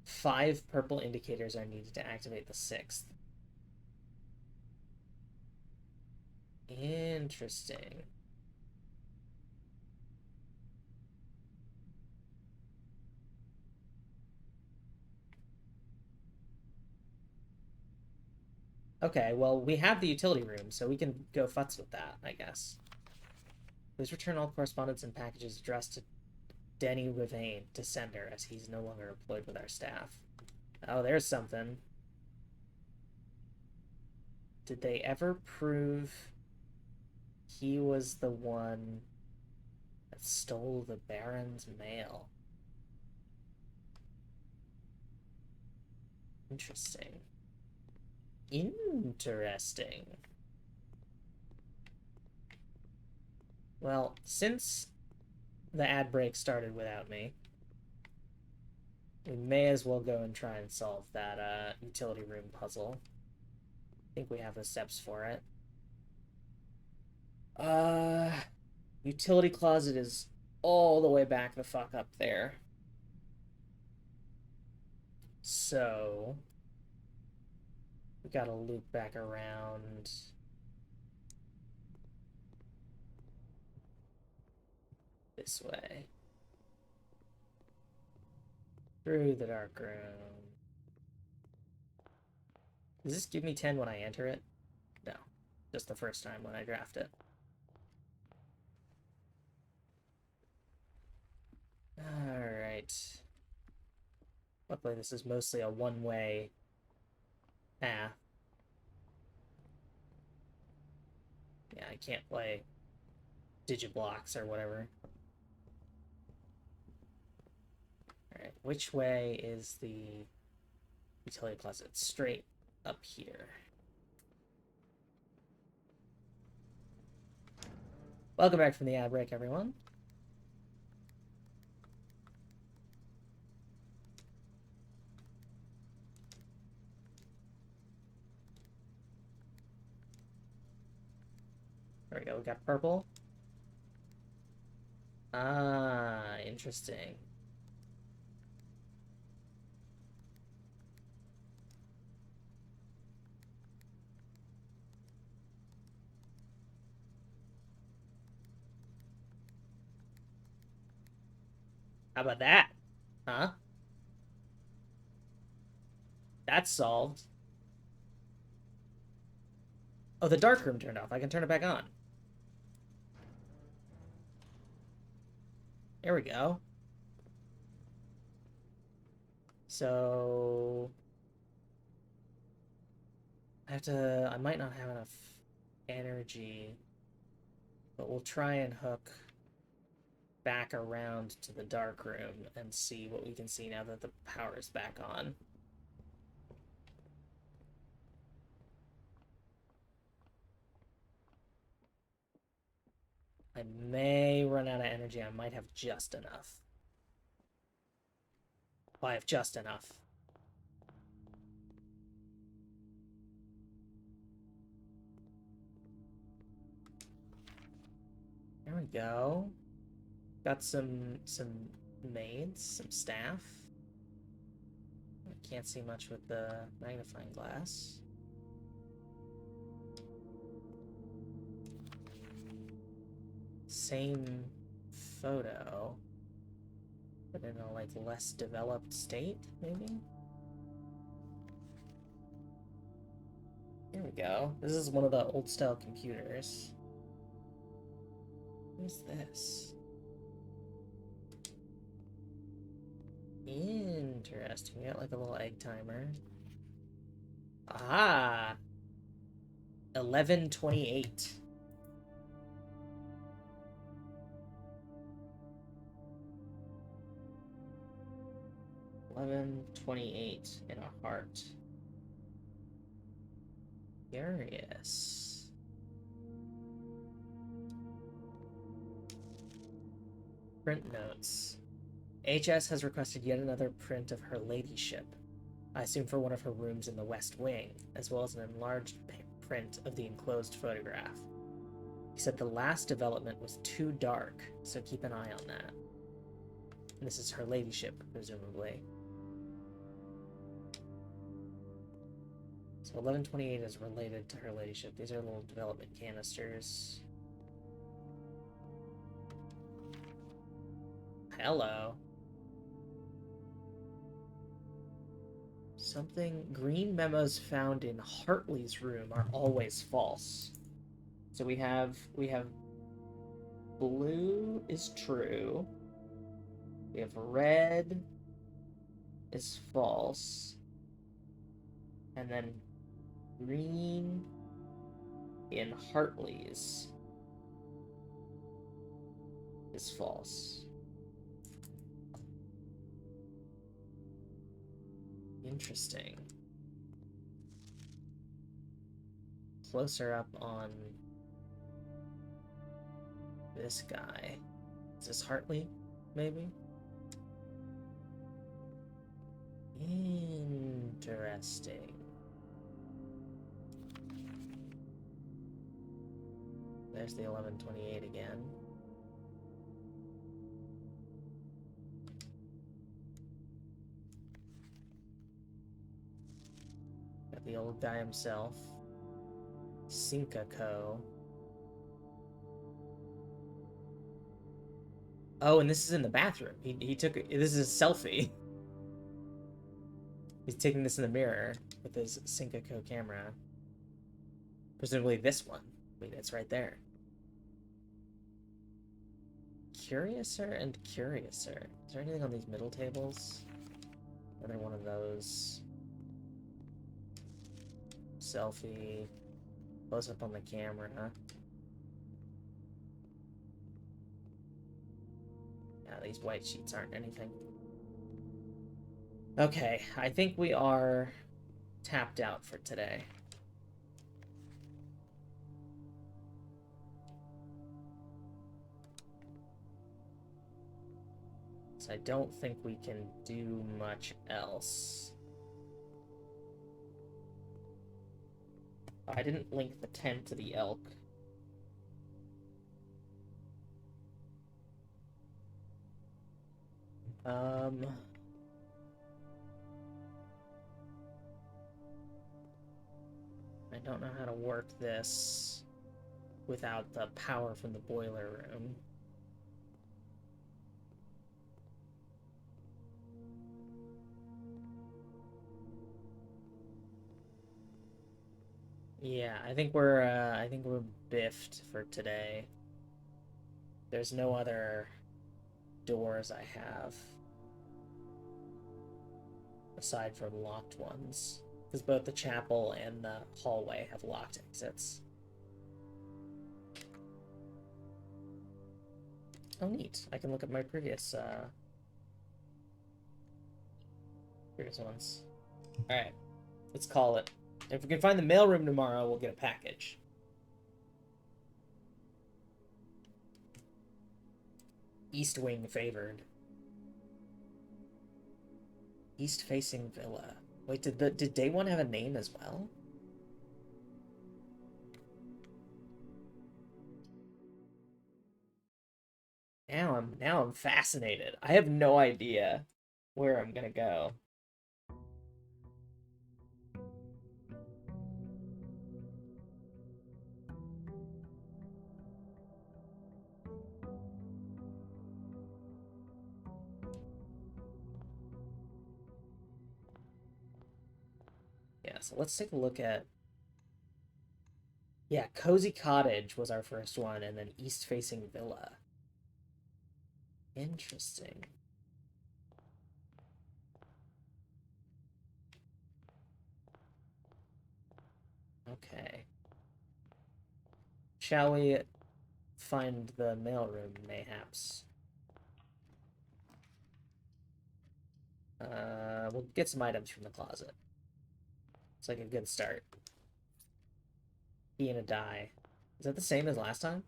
5 purple indicators are needed to activate the 6th. Interesting. Okay, well, we have the utility room, so we can go futz with that, I guess. Please return all correspondence and packages addressed to Denny Rivane to sender, as he's no longer employed with our staff. Oh, there's something. Did they ever prove he was the one that stole the Baron's mail? Interesting. Interesting. Well, since the ad break started without me, we may as well go and try and solve that utility room puzzle. I think we have the steps for it. Utility closet is all the way back the fuck up there. So we gotta loop back around. This way. Through the dark room. Does this give me 10 when I enter it? No. Just the first time when I draft it. Alright. Luckily this is mostly a one-way path. Yeah, I can't play Digiblocks or whatever. Alright, which way is the utility closet? Straight up here. Welcome back from the ad break, everyone. There we go, we got purple. Ah, interesting. How about that? Huh? That's solved. Oh, the dark room turned off. I can turn it back on. There we go. So I might not have enough energy, but we'll try and hook back around to the dark room and see what we can see now that the power is back on. I may run out of energy. I might have just enough. Well, I have just enough. There we go. Got some maids, some staff. I can't see much with the magnifying glass. Same photo, but in a like less developed state, maybe? Here we go. This is one of the old style computers. What is this? Interesting. We got like a little egg timer. Ah! 11:28. $11.28 in a heart. Curious. Print notes. HS has requested yet another print of her ladyship. I assume for one of her rooms in the West Wing, as well as an enlarged print of the enclosed photograph. He said the last development was too dark, so keep an eye on that. And this is her ladyship, presumably. So 11:28 is related to her ladyship. These are little development canisters. Hello. Something. Green memos found in Hartley's room are always false. So we have blue is true. We have red is false. And then green in Hartley's is false. Interesting. Closer up on this guy. Is this Hartley, maybe? Interesting. There's the 11:28 again. Got the old guy himself. Sinca Co. Oh, and this is in the bathroom. He took this is a selfie. He's taking this in the mirror with his Syncoco camera. Presumably this one. I mean, it's right there. Curiouser and curiouser. Is there anything on these middle tables? Another one of those. Selfie. Close up on the camera. Yeah, these white sheets aren't anything. Okay, I think we are tapped out for today. So I don't think we can do much else. I didn't link the tent to the elk. I don't know how to work this without the power from the boiler room. Yeah, I think we're biffed for today. There's no other doors I have aside from locked ones, because both the chapel and the hallway have locked exits. Oh, neat. I can look at my previous ones. Alright, let's call it. If we can find the mailroom tomorrow, we'll get a package. East wing favored. East facing villa. Wait, did day one have a name as well? Now I'm fascinated. I have no idea where I'm gonna go. Yeah, so let's take a look at. Yeah, Cozy Cottage was our first one, and then East Facing Villa. Interesting. Okay. Shall we find the mailroom, mayhaps? We'll get some items from the closet. It's like a good start. Key and a die. Is that the same as last time?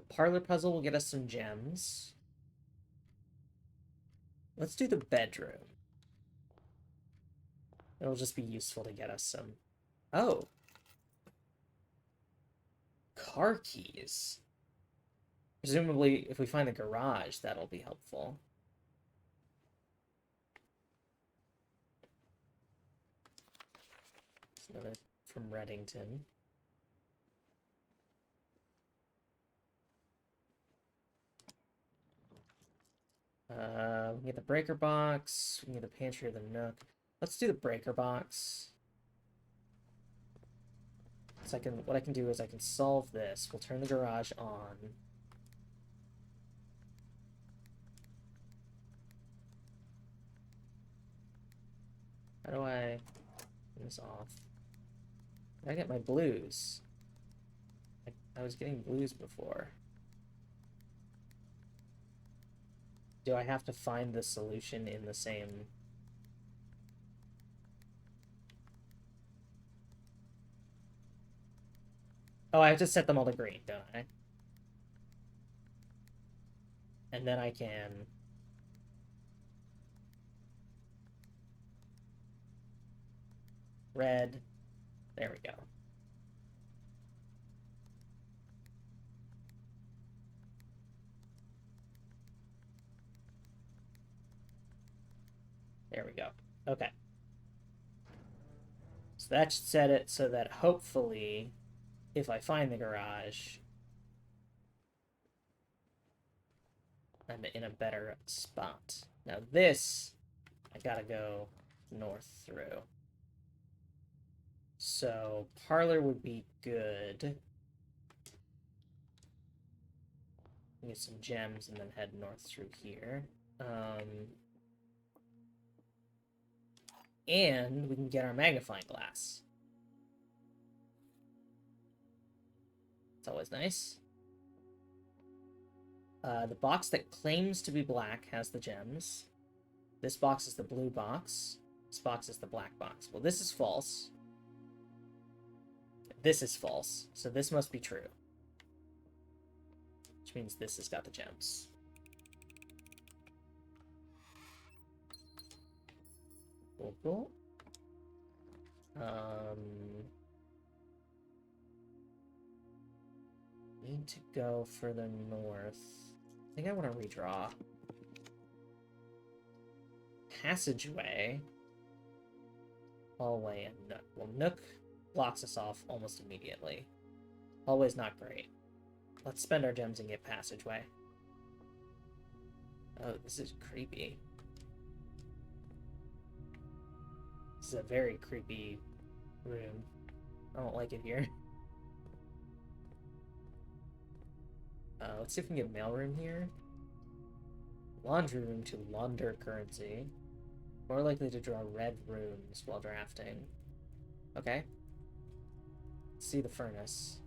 Parlor puzzle will get us some gems. Let's do the bedroom. It'll just be useful to get us some. Oh. Car keys. Presumably, if we find the garage, that'll be helpful. It's another from Reddington. We can get the breaker box. We can get the pantry or the nook. Let's do the breaker box. So what I can do is I can solve this. We'll turn the garage on. How do I turn this off? I get my blues. I was getting blues before. Do I have to find the solution in the same... Oh, I have to set them all to green, don't I? And then I can... Red. There we go. There we go. Okay. So that should set it so that hopefully, if I find the garage, I'm in a better spot. Now this, I gotta go north through. So parlor would be good. Get some gems and then head north through here. And we can get our magnifying glass. It's always nice. The box that claims to be black has the gems. This box is the blue box. This box is the black box. Well, this is false. This is false. So this must be true. Which means this has got the gems. Cool, cool. Need to go further north. I think I want to redraw. Passageway. Hallway and Nook. Well, Nook blocks us off almost immediately. Hallway's not great. Let's spend our gems and get passageway. Oh, this is creepy. This is a very creepy room. I don't like it here. Let's see if we can get mailroom here. Laundry room to launder currency. More likely to draw red runes while drafting. Okay. Let's see the furnace.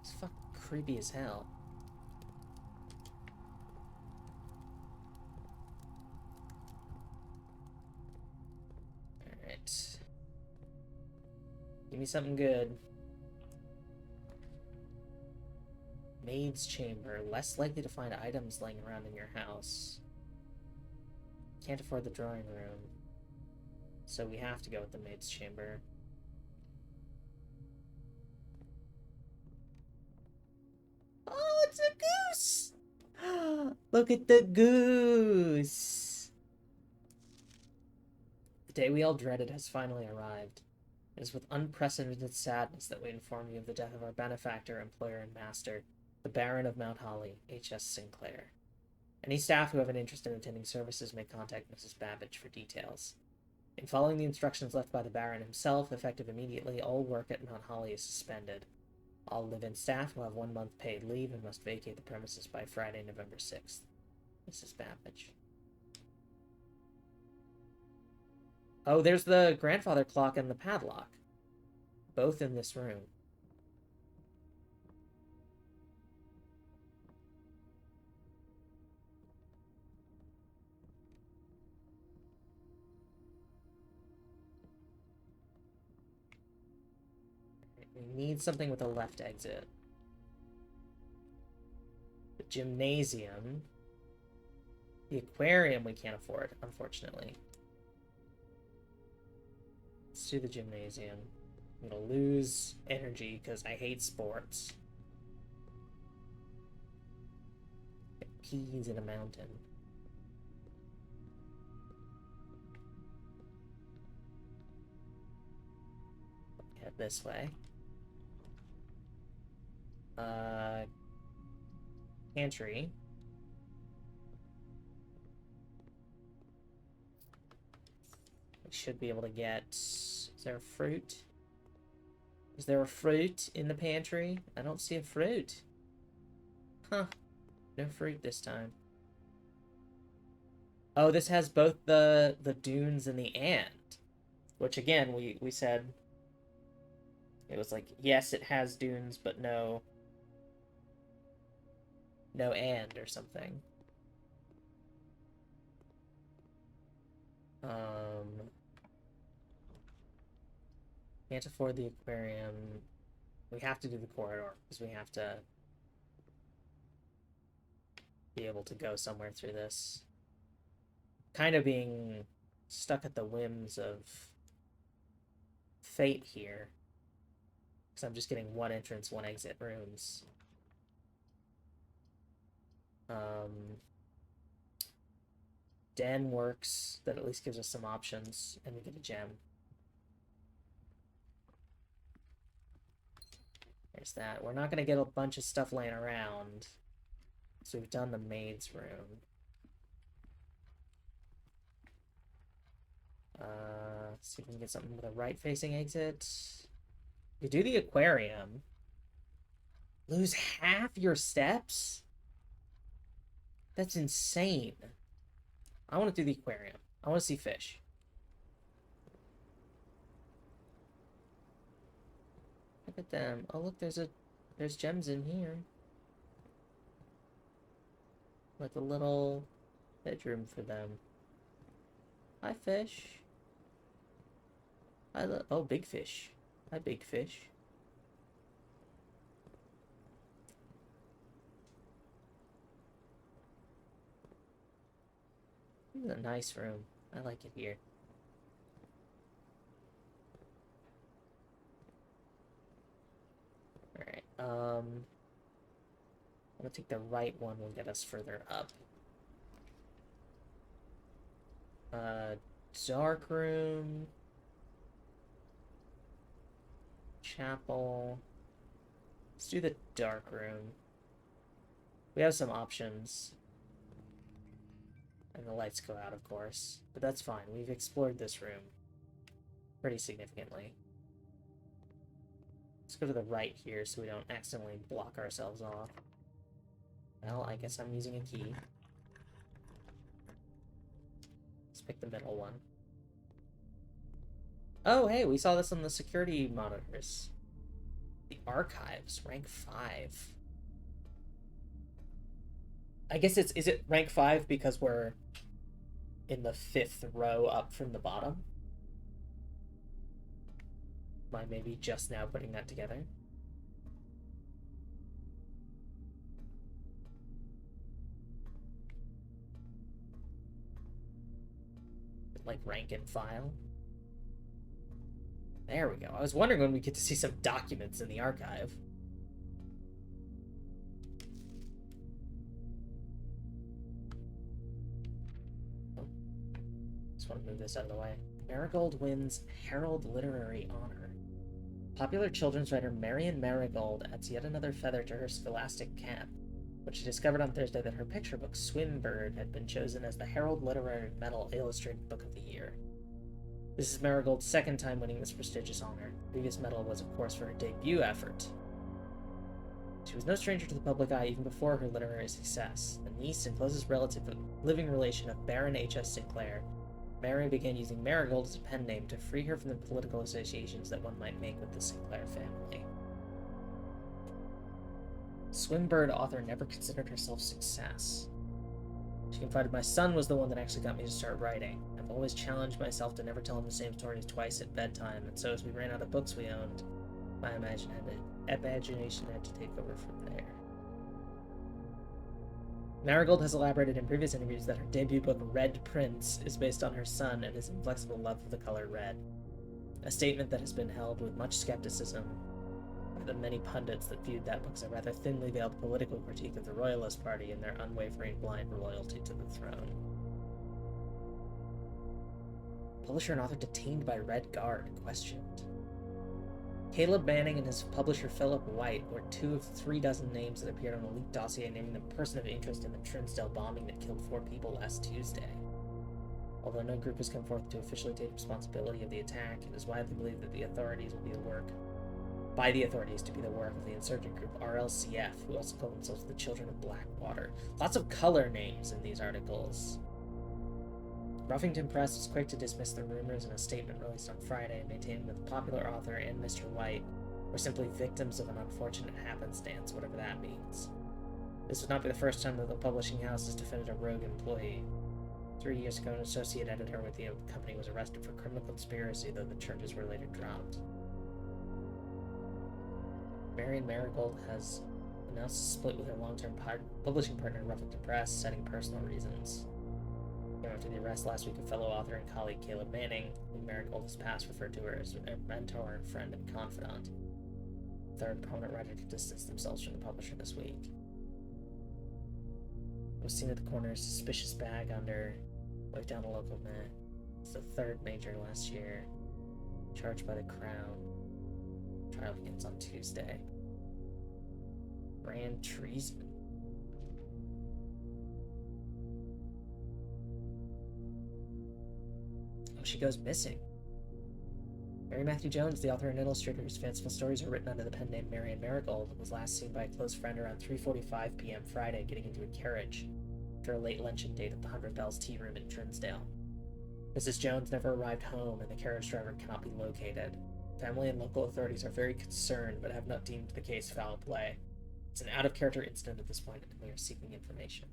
It's fucking creepy as hell. Alright. Give me something good. Maid's chamber. Less likely to find items laying around in your house. Can't afford the drawing room. So we have to go with the maid's chamber. Oh, it's a goose! Look at the goose! The day we all dreaded has finally arrived. It is with unprecedented sadness that we inform you of the death of our benefactor, employer, and master, the Baron of Mount Holly, H.S. Sinclair. Any staff who have an interest in attending services may contact Mrs. Babbage for details. In following the instructions left by the Baron himself, effective immediately, all work at Mount Holly is suspended. All live-in staff will have 1 month paid leave and must vacate the premises by Friday, November 6th. Mrs. Babbage. Oh, there's the grandfather clock and the padlock. Both in this room. We need something with a left exit. The gymnasium. The aquarium we can't afford, unfortunately. Let's do the gymnasium. I'm gonna lose energy because I hate sports. Get peas in a mountain. Head this way. Pantry. We should be able to get... Is there a fruit? Is there a fruit in the pantry? I don't see a fruit. Huh. No fruit this time. Oh, this has both the dunes and the and. Which, again, we said... It was like, yes, it has dunes, but no... No and or something. Can't afford the aquarium. We have to do the corridor, because we have to be able to go somewhere through this. Kind of being stuck at the whims of fate here. Because I'm just getting one entrance, one exit rooms. Den works. That at least gives us some options, and we get a gem. There's that. We're not going to get a bunch of stuff laying around. So we've done the maid's room. See if we can get something with a right-facing exit. You do the aquarium. Lose half your steps? That's insane. I want to do the aquarium. I want to see fish. Look at them. Oh, look, there's gems in here. Like a little bedroom for them. Hi, fish. Oh, big fish. Hi, big fish. This is a nice room. I like it here. Alright, I'm gonna take the right one, will get us further up. Dark room. Chapel. Let's do the dark room. We have some options. And the lights go out, of course. But that's fine. We've explored this room pretty significantly. Let's go to the right here so we don't accidentally block ourselves off. Well, I guess I'm using a key. Let's pick the middle one. Oh, hey, we saw this on the security monitors. The archives, rank 5. I guess is it rank 5 because we're in the 5th row up from the bottom? Am I maybe just now putting that together? Like rank and file? There we go. I was wondering when we get to see some documents in the archive. Oh. Just want to move this out of the way. Marigold wins Herald Literary Honor. Popular children's writer Marion Marigold adds yet another feather to her scholastic cap when she discovered on Thursday that her picture book, Swimbird, had been chosen as the Herald Literary Medal Illustrated Book of the Year. This is Marigold's second time winning this prestigious honor. The previous medal was, of course, for her debut effort. She was no stranger to the public eye even before her literary success. The niece and closest relative and living relation of Baron H.S. Sinclair, Mary began using Marigold as a pen name to free her from the political associations that one might make with the Sinclair family. Swimbird author never considered herself success. She confided, my son was the one that actually got me to start writing. I've always challenged myself to never tell him the same stories twice at bedtime, and so as we ran out of books we owned, my imagination had to take over from there. Marigold has elaborated in previous interviews that her debut book, Red Prince, is based on her son and his inflexible love of the color red. A statement that has been held with much skepticism by the many pundits that viewed that book as a rather thinly veiled political critique of the Royalist Party and their unwavering blind loyalty to the throne. Publisher and author detained by Red Guard, questioned. Caleb Manning and his publisher Philip White were 2 of 3 dozen names that appeared on a leaked dossier naming them person of interest in the Trinsdale bombing that killed 4 people last Tuesday. Although no group has come forth to officially take responsibility of the attack, it is widely believed that the authorities will be the work of the insurgent group RLCF, who also call themselves the Children of Blackwater. Lots of color names in these articles. Ruffington Press was quick to dismiss the rumors in a statement released on Friday, maintaining that the popular author and Mr. White were simply victims of an unfortunate happenstance, whatever that means. This would not be the first time that the publishing house has defended a rogue employee. 3 years ago, an associate editor with the company was arrested for criminal conspiracy, though the charges were later dropped. Marion Marigold has announced a split with her long-term publishing partner, Ruffington Press, citing personal reasons. After the arrest last week of fellow author and colleague Caleb Manning, whom Marigold has past referred to her as a mentor and friend and confidant. Third prominent writer to distance themselves from the publisher this week. Was seen at the corner, a suspicious bag under, waved down a local man. It's the 3rd major last year. Charged by the Crown. Trial begins on Tuesday. Grand treason. Oh, she goes missing. Mary Matthew Jones, the author and illustrator whose fanciful stories are written under the pen name Marian Marigold, was last seen by a close friend around 3:45 p.m. Friday getting into a carriage after a late luncheon date at the 100 Bells Tea Room in Trinsdale. Mrs. Jones never arrived home, and the carriage driver cannot be located. Family and local authorities are very concerned, but have not deemed the case foul play. It's an out-of-character incident at this point, and we are seeking information.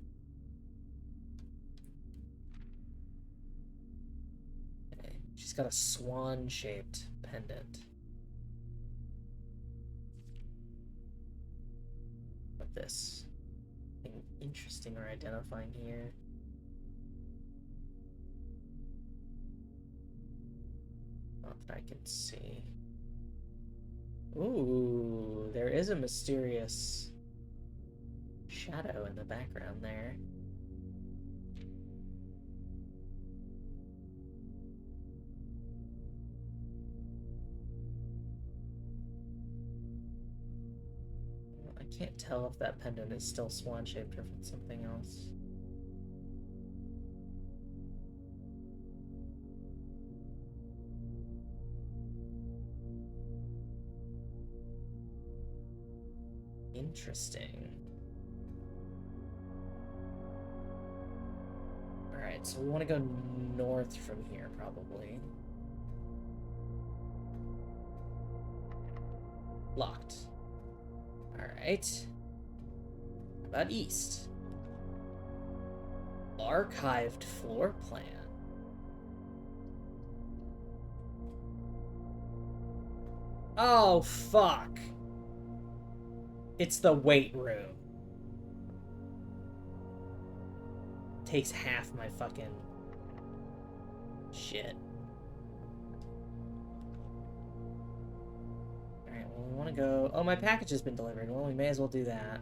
Okay. She's got a swan-shaped pendant. What this? Anything interesting or identifying here? Not that I can see. Ooh, there is a mysterious shadow in the background there. I can't tell if that pendant is still swan-shaped or if it's something else. Interesting. Alright, so we want to go north from here, probably. Locked. Alright. How about east? Archived floor plan. Oh, fuck. It's the weight room. Takes half my fucking shit. Alright, well, we want to go... Oh, my package has been delivered. Well, we may as well do that.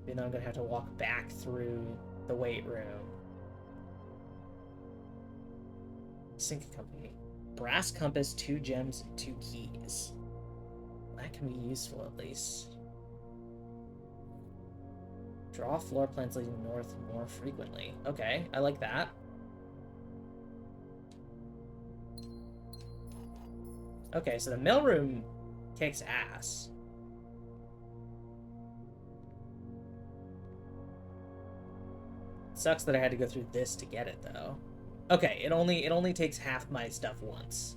Even though I'm going to have to walk back through the weight room. Sync company. Brass compass, 2 gems, and 2 keys. That can be useful, at least. Draw floor plans leading north more frequently. Okay, I like that. Okay, so the mailroom kicks ass. Sucks that I had to go through this to get it, though. Okay, it only takes half my stuff once.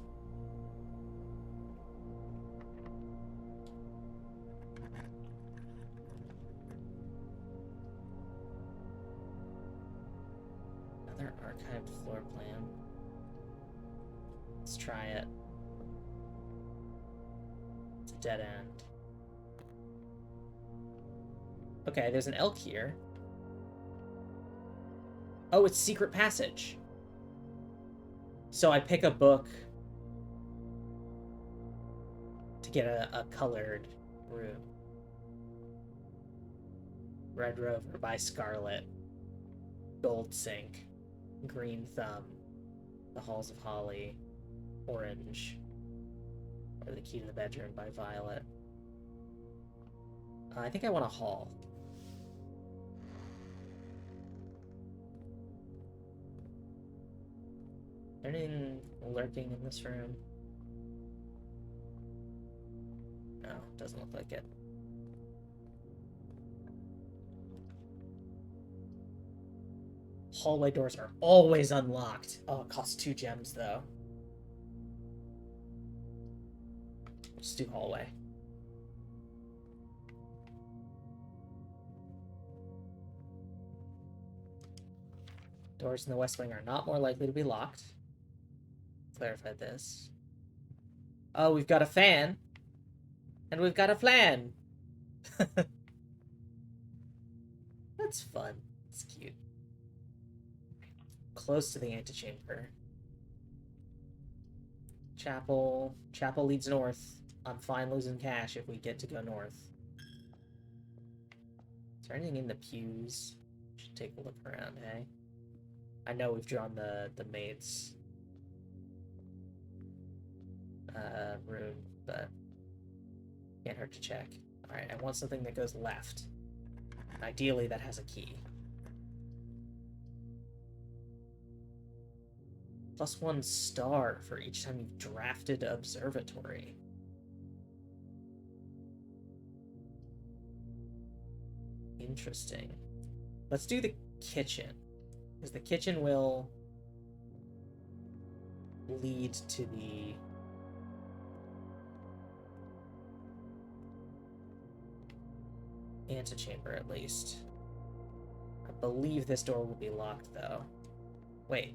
Archived floor plan. Let's try it. It's a dead end. Okay, there's an elk here. Oh, it's secret passage. So I pick a book to get a colored room. Red Rover by Scarlet. Gold Sink. Green Thumb, The Halls of Holly, Orange, or The Key to the Bedroom by Violet. I think I want a hall. Is there anything lurking in this room? No, doesn't look like it. Hallway doors are always unlocked. Oh, it costs 2 gems, though. Just do hallway. Doors in the west wing are not more likely to be locked. Clarified this. Oh, we've got a fan. And we've got a flan. That's fun. It's cute. Close to the antechamber. Chapel. Chapel leads north. I'm fine losing cash if we get to go north. Is there anything in the pews? Should take a look around, hey? I know we've drawn the maid's room, but can't hurt to check. Alright, I want something that goes left. Ideally, that has a key. +1 star for each time you've drafted observatory. Interesting. Let's do the kitchen, because the kitchen will lead to the antechamber, at least. I believe this door will be locked, though. Wait.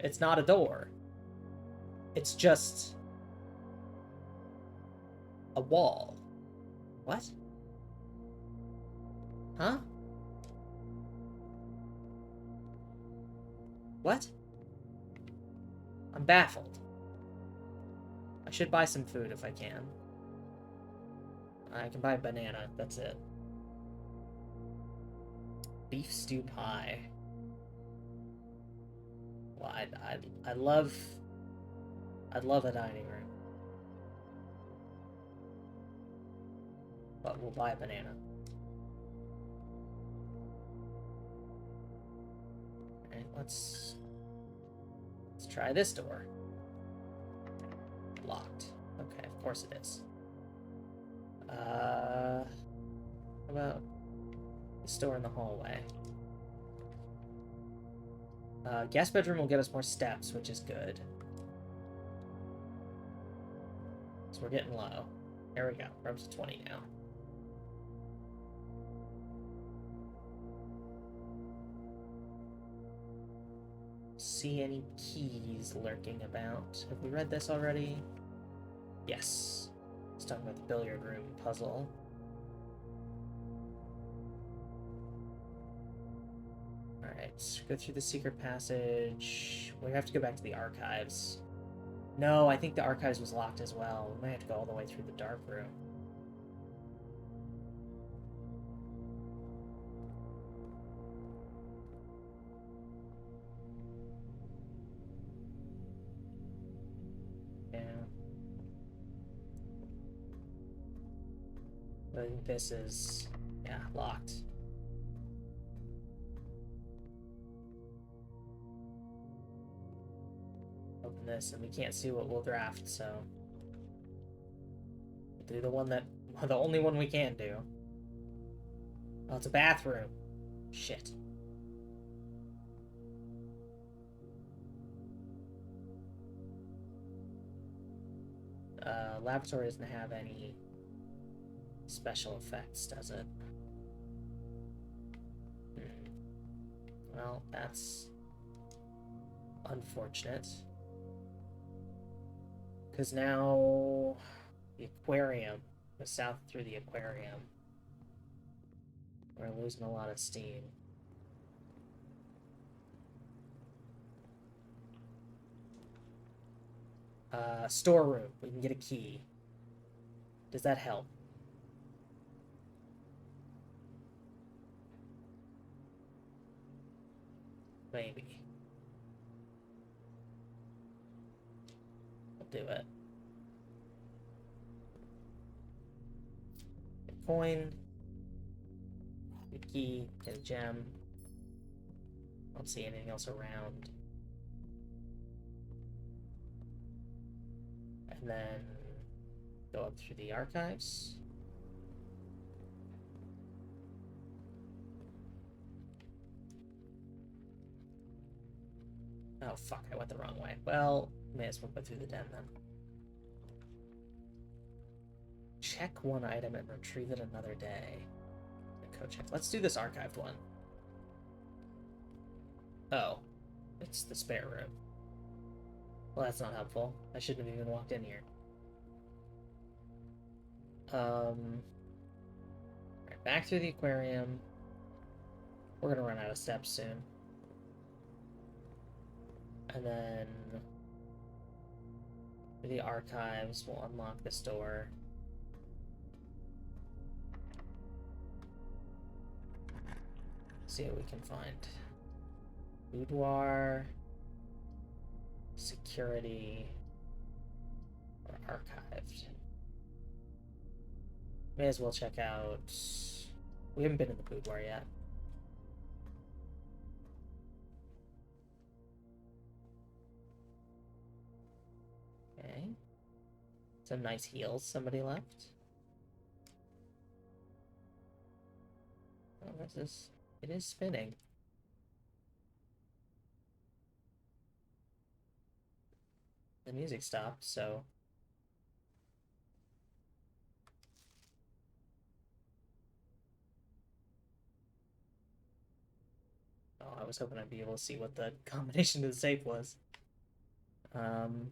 It's not a door. It's just a wall. What? Huh? What? I'm baffled. I should buy some food if I can. I can buy a banana, that's it. Beef stew pie. Well, I'd love a dining room. But we'll buy a banana. Alright, let's try this door. Locked. Okay, of course it is. How about this door in the hallway? Guest bedroom will get us more steps, which is good. So we're getting low. There we go. We're up to 20 now. See any keys lurking about? Have we read this already? Yes. Let's talk about the billiard room puzzle. Alright, go through the secret passage. We have to go back to the archives. No, I think the archives was locked as well. We might have to go all the way through the dark room. Yeah. I think this is, yeah, locked. Open this, and we can't see what we'll draft, so we'll do the only one we can do. Oh, it's a bathroom. Shit. Laboratory doesn't have any special effects, does it? Well, that's unfortunate. Because now the aquarium, the south through the aquarium, we're losing a lot of steam. Storeroom, we can get a key. Does that help? Maybe. I'll do it. Get a coin. Get a key. Get a gem. I don't see anything else around. And then go up through the archives. Oh, fuck, I went the wrong way. Well, may as well go through the den then. Check one item and retrieve it another day. Code check. Let's do this archived one. Oh, it's the spare room. Well, that's not helpful. I shouldn't have even walked in here. Right, back through the aquarium. We're gonna run out of steps soon. And then the archives will unlock this door. See what we can find. Boudoir, security, or archived. May as well check out... We haven't been in the boudoir yet. Okay. Some nice heels somebody left. Oh, what's this? It is spinning. The music stopped, so... Oh, I was hoping I'd be able to see what the combination to the safe was. Um...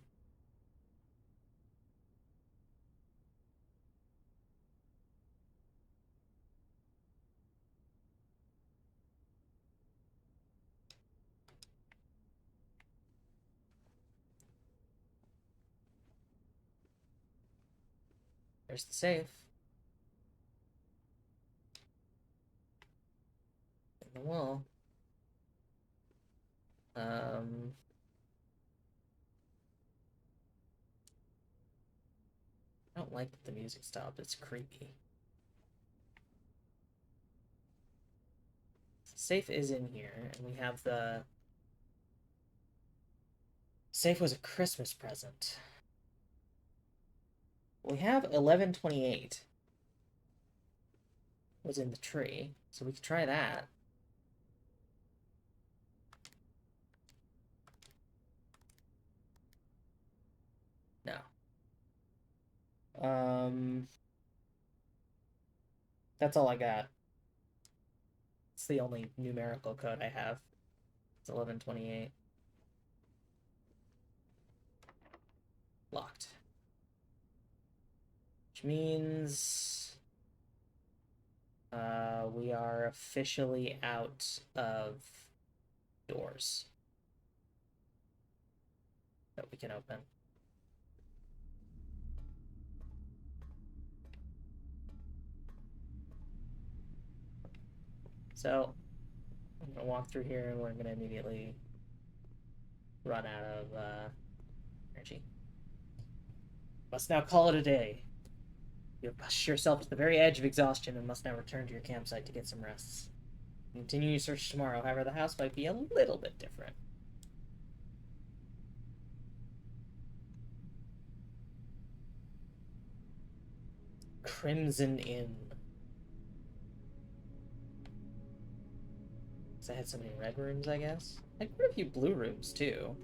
There's the safe. In the wall. Um... I don't like that the music stopped. It's creepy. The safe is in here, and we have the... Safe was a Christmas present. We have 1128 was in the tree, so we could try that. No. That's all I got. It's the only numerical code I have. It's 1128. Locked. Which means we are officially out of doors that we can open. So I'm gonna walk through here and we're gonna immediately run out of energy. Must now call it a day. You have pushed yourself to the very edge of exhaustion and must now return to your campsite to get some rest. Continue your search tomorrow, however, the house might be a little bit different. Crimson Inn. Because I had so many red rooms, I guess. I had quite a few blue rooms, too.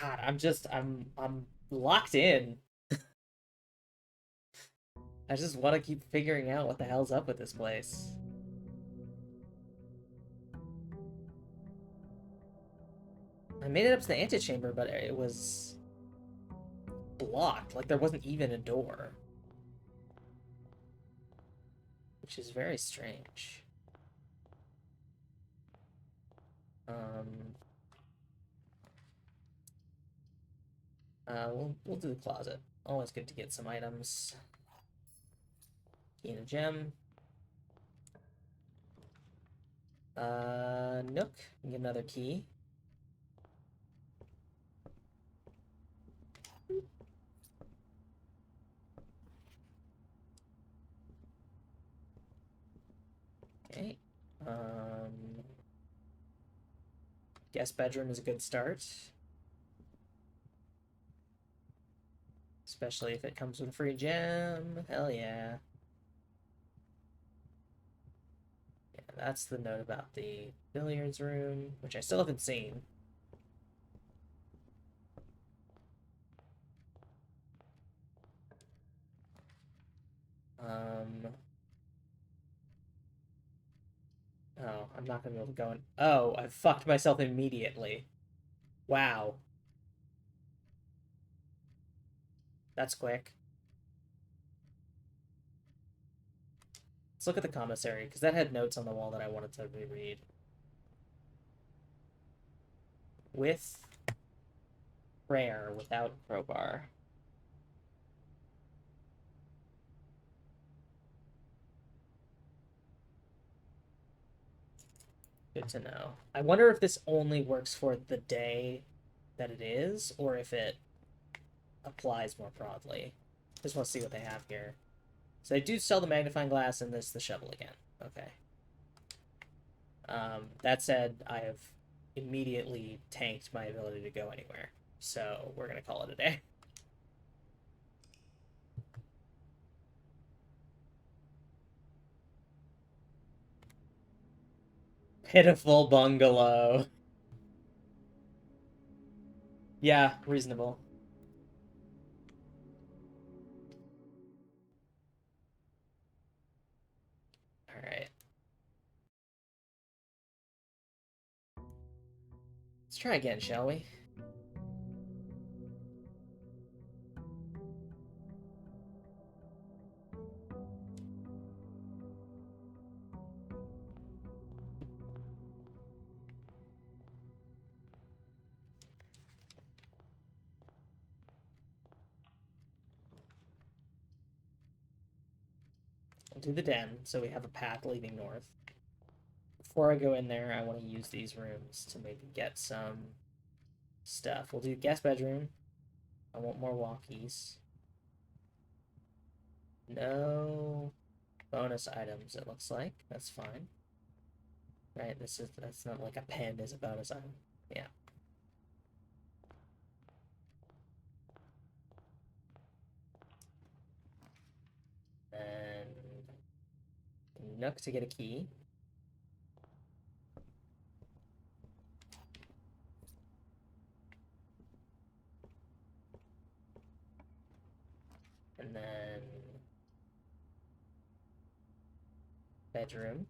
God, I'm locked in. I just want to keep figuring out what the hell's up with this place. I made it up to the antechamber, but it was blocked. Like, there wasn't even a door. Which is very strange. Um... we'll do the closet. Always good to get some items. Key and a gem. Nook. Get another key. Okay. Guest bedroom is a good start. Especially if it comes with a free gem. Hell yeah. Yeah, that's the note about the billiards room, which I still haven't seen. Oh, I'm not gonna be able to go in. Oh, I fucked myself immediately. Wow. That's quick. Let's look at the commissary, because that had notes on the wall that I wanted to reread. With prayer, without crowbar. Good to know. I wonder if this only works for the day that it is, or if it applies more broadly. Just want to see what they have here. So they do sell the magnifying glass and this the shovel again. Okay. That said, I have immediately tanked my ability to go anywhere. So we're going to call it a day. Pitiful bungalow. Yeah, reasonable. All right. Let's try again, shall we? We'll do the den, so we have a path leading north. Before I go in there, I want to use these rooms to maybe get some stuff. We'll do guest bedroom. I want more walkies. No bonus items, it looks like. That's fine. Right, that's not like a pen is a bonus item. Yeah. And Nook to get a key. And then bedroom.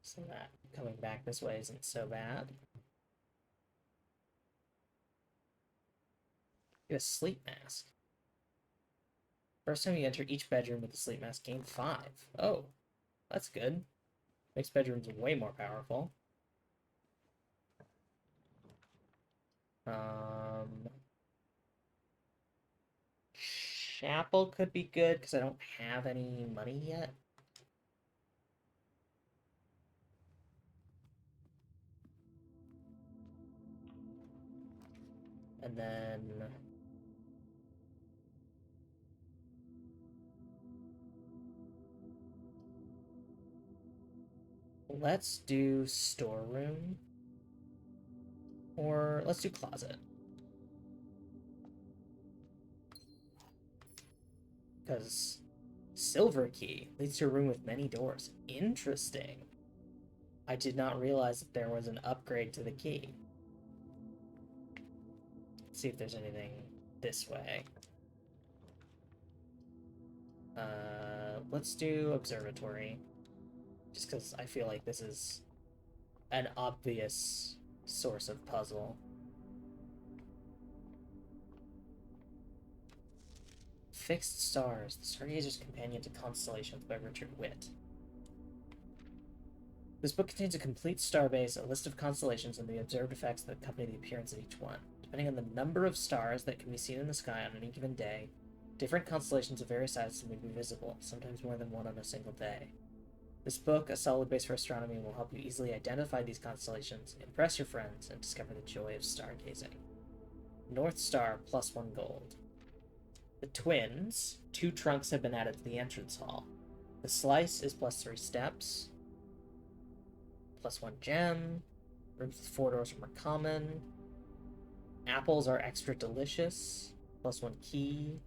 So that coming back this way isn't so bad. Get a sleep mask. First time you enter each bedroom with the sleep mask, gain 5. Oh, that's good. Makes bedrooms way more powerful. Chapel could be good because I don't have any money yet. And then let's do storeroom. Or let's do closet. Because silver key leads to a room with many doors. Interesting. I did not realize that there was an upgrade to the key. Let's see if there's anything this way. Let's do observatory. Just because I feel like this is an obvious source of puzzle. Fixed Stars, the Stargazer's Companion to Constellations by Richard Witt. This book contains a complete starbase, a list of constellations, and the observed effects that accompany the appearance of each one. Depending on the number of stars that can be seen in the sky on any given day, different constellations of various sizes may be visible, sometimes more than one on a single day. This book, a solid base for astronomy, will help you easily identify these constellations, impress your friends, and discover the joy of stargazing. North Star, +1 gold. The twins, 2 trunks have been added to the entrance hall. The slice is +3 steps. +1 gem. Rooms with 4 doors are more common. Apples are extra delicious. +1 key.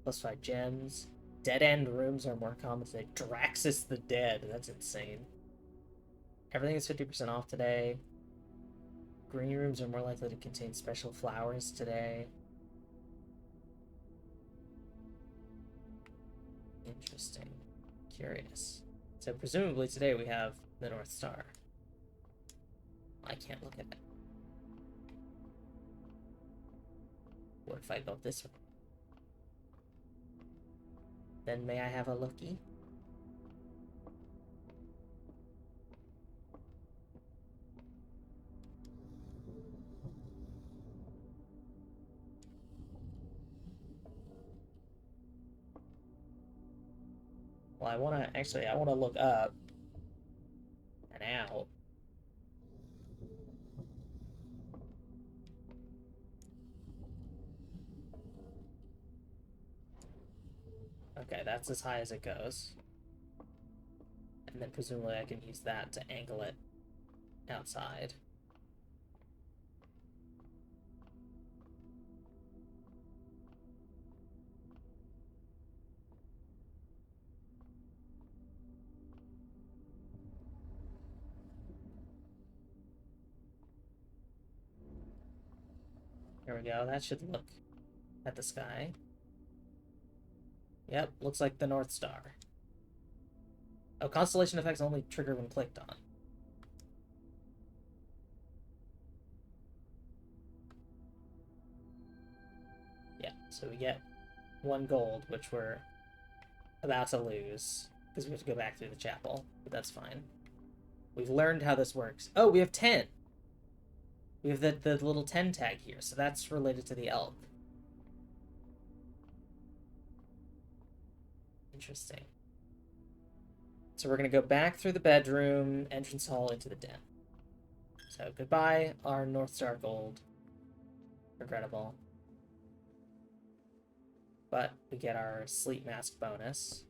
+5 gems. Dead end rooms are more common today. Draxus the Dead. That's insane. Everything is 50% off today. Green rooms are more likely to contain special flowers today. Interesting. Curious. So presumably today we have the North Star. I can't look at it. What if I go this way? Then may I have a lookie? Well, I want to look up and out. Okay, that's as high as it goes. And then presumably I can use that to angle it outside. There we go. That should look at the sky. Yep, looks like the North Star. Oh, constellation effects only trigger when clicked on. Yeah, so we get 1 gold, which we're about to lose because we have to go back through the chapel, but that's fine. We've learned how this works. Oh, we have 10. We have the little 10 tag here, so that's related to the elk. Interesting. So we're going to go back through the bedroom, entrance hall, into the den. So goodbye, our North Star gold. Regrettable. But we get our sleep mask bonus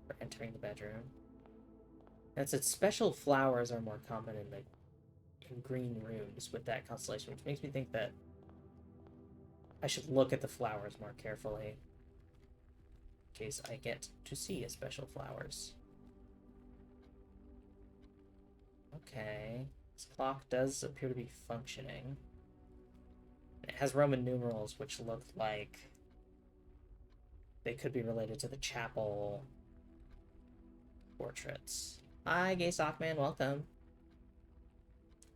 for entering the bedroom. And it said special flowers are more common in green rooms with that constellation, which makes me think that I should look at the flowers more carefully in case I get to see a special flowers. Okay, this clock does appear to be functioning. It has Roman numerals, which look like they could be related to the chapel portraits. Hi, Gay Sockman, welcome.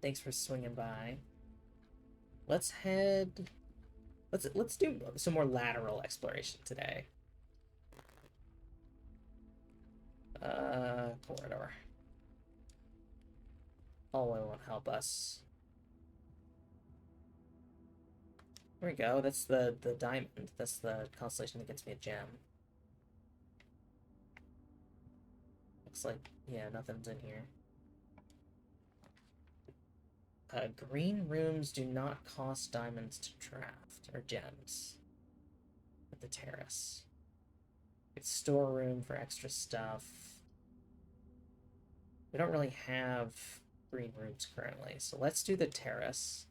Thanks for swinging by. Let's head. Let's do some more lateral exploration today. Corridor. Hallway won't help us. There we go. That's the diamond. That's the constellation that gets me a gem. Looks like, yeah, nothing's in here. Green rooms do not cost diamonds to draft, or gems. At the terrace. It's storeroom for extra stuff. We don't really have green rooms currently, so let's do the terrace.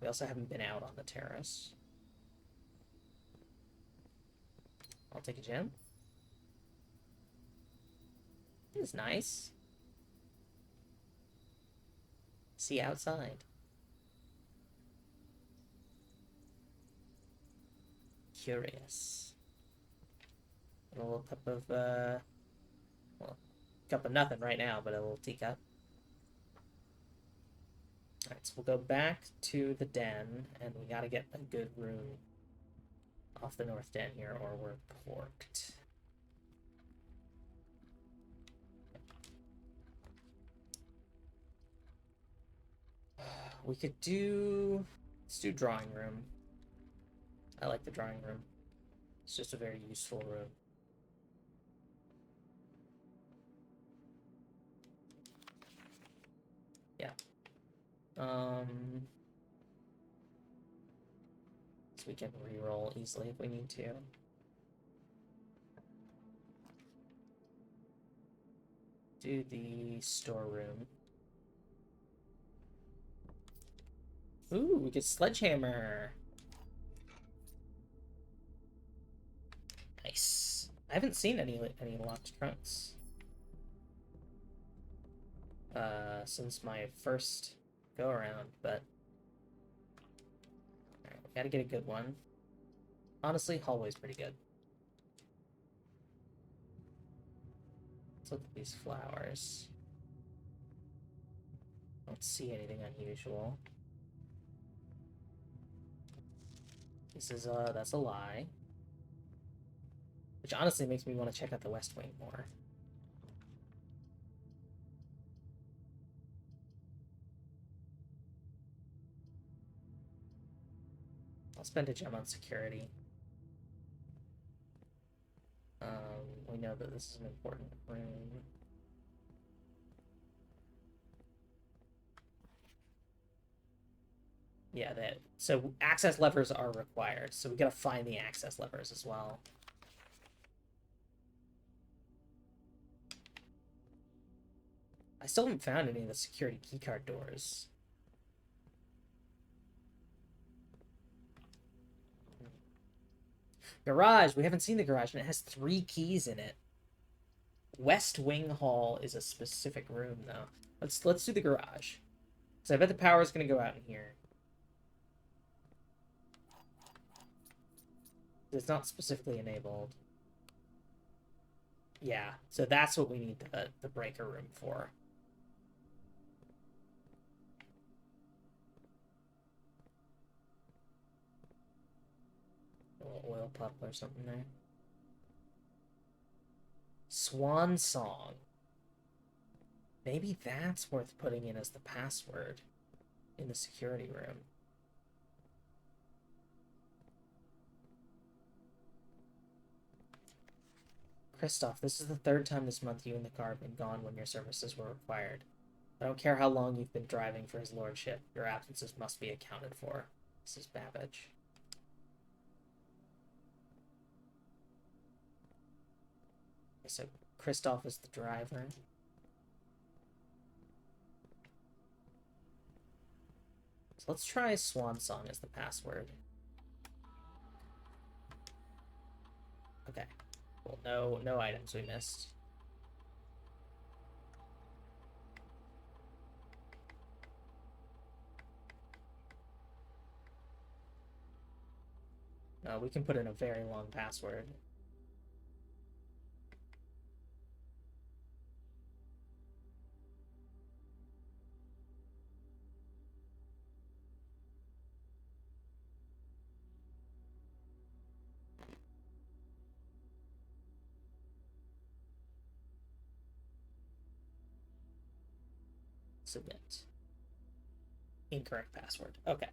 We also haven't been out on the terrace. I'll take a gem. This is nice. See outside. Curious. A little cup of, well, cup of nothing right now, but a little teacup. Alright, so we'll go back to the den, and we gotta get a good room off the north den here, or we're porked. We could do... Let's do drawing room. I like the drawing room. It's just a very useful room. Yeah. So we can re-roll easily if we need to. Do the storeroom. Ooh, we get sledgehammer. Nice. I haven't seen any locked trunks since my first go around, but alright, we gotta get a good one. Honestly, hallway's pretty good. Let's look at these flowers. Don't see anything unusual. This is that's a lie. Which honestly makes me want to check out the West Wing more. I'll spend a gem on security. know that this is an important room. Yeah, that. So access levers are required. So we gotta find the access levers as well. I still haven't found any of the security keycard doors. Garage. We haven't seen the garage, and it has 3 keys in it. West Wing Hall is a specific room, though. Let's do the garage. So I bet the power is gonna go out in here. It's not specifically enabled. Yeah, so that's what we need the breaker room for. A little oil pup or something there. Swan Song. Maybe that's worth putting in as the password in the security room. Christoph, this is the 3rd time this month you and the car have been gone when your services were required. I don't care how long you've been driving for his lordship. Your absences must be accounted for. This is Babbage. So Christoph is the driver. So let's try Swan Song as the password. Okay. Cool. No items we missed. We can put in a very long password. Submit. Incorrect password. Okay.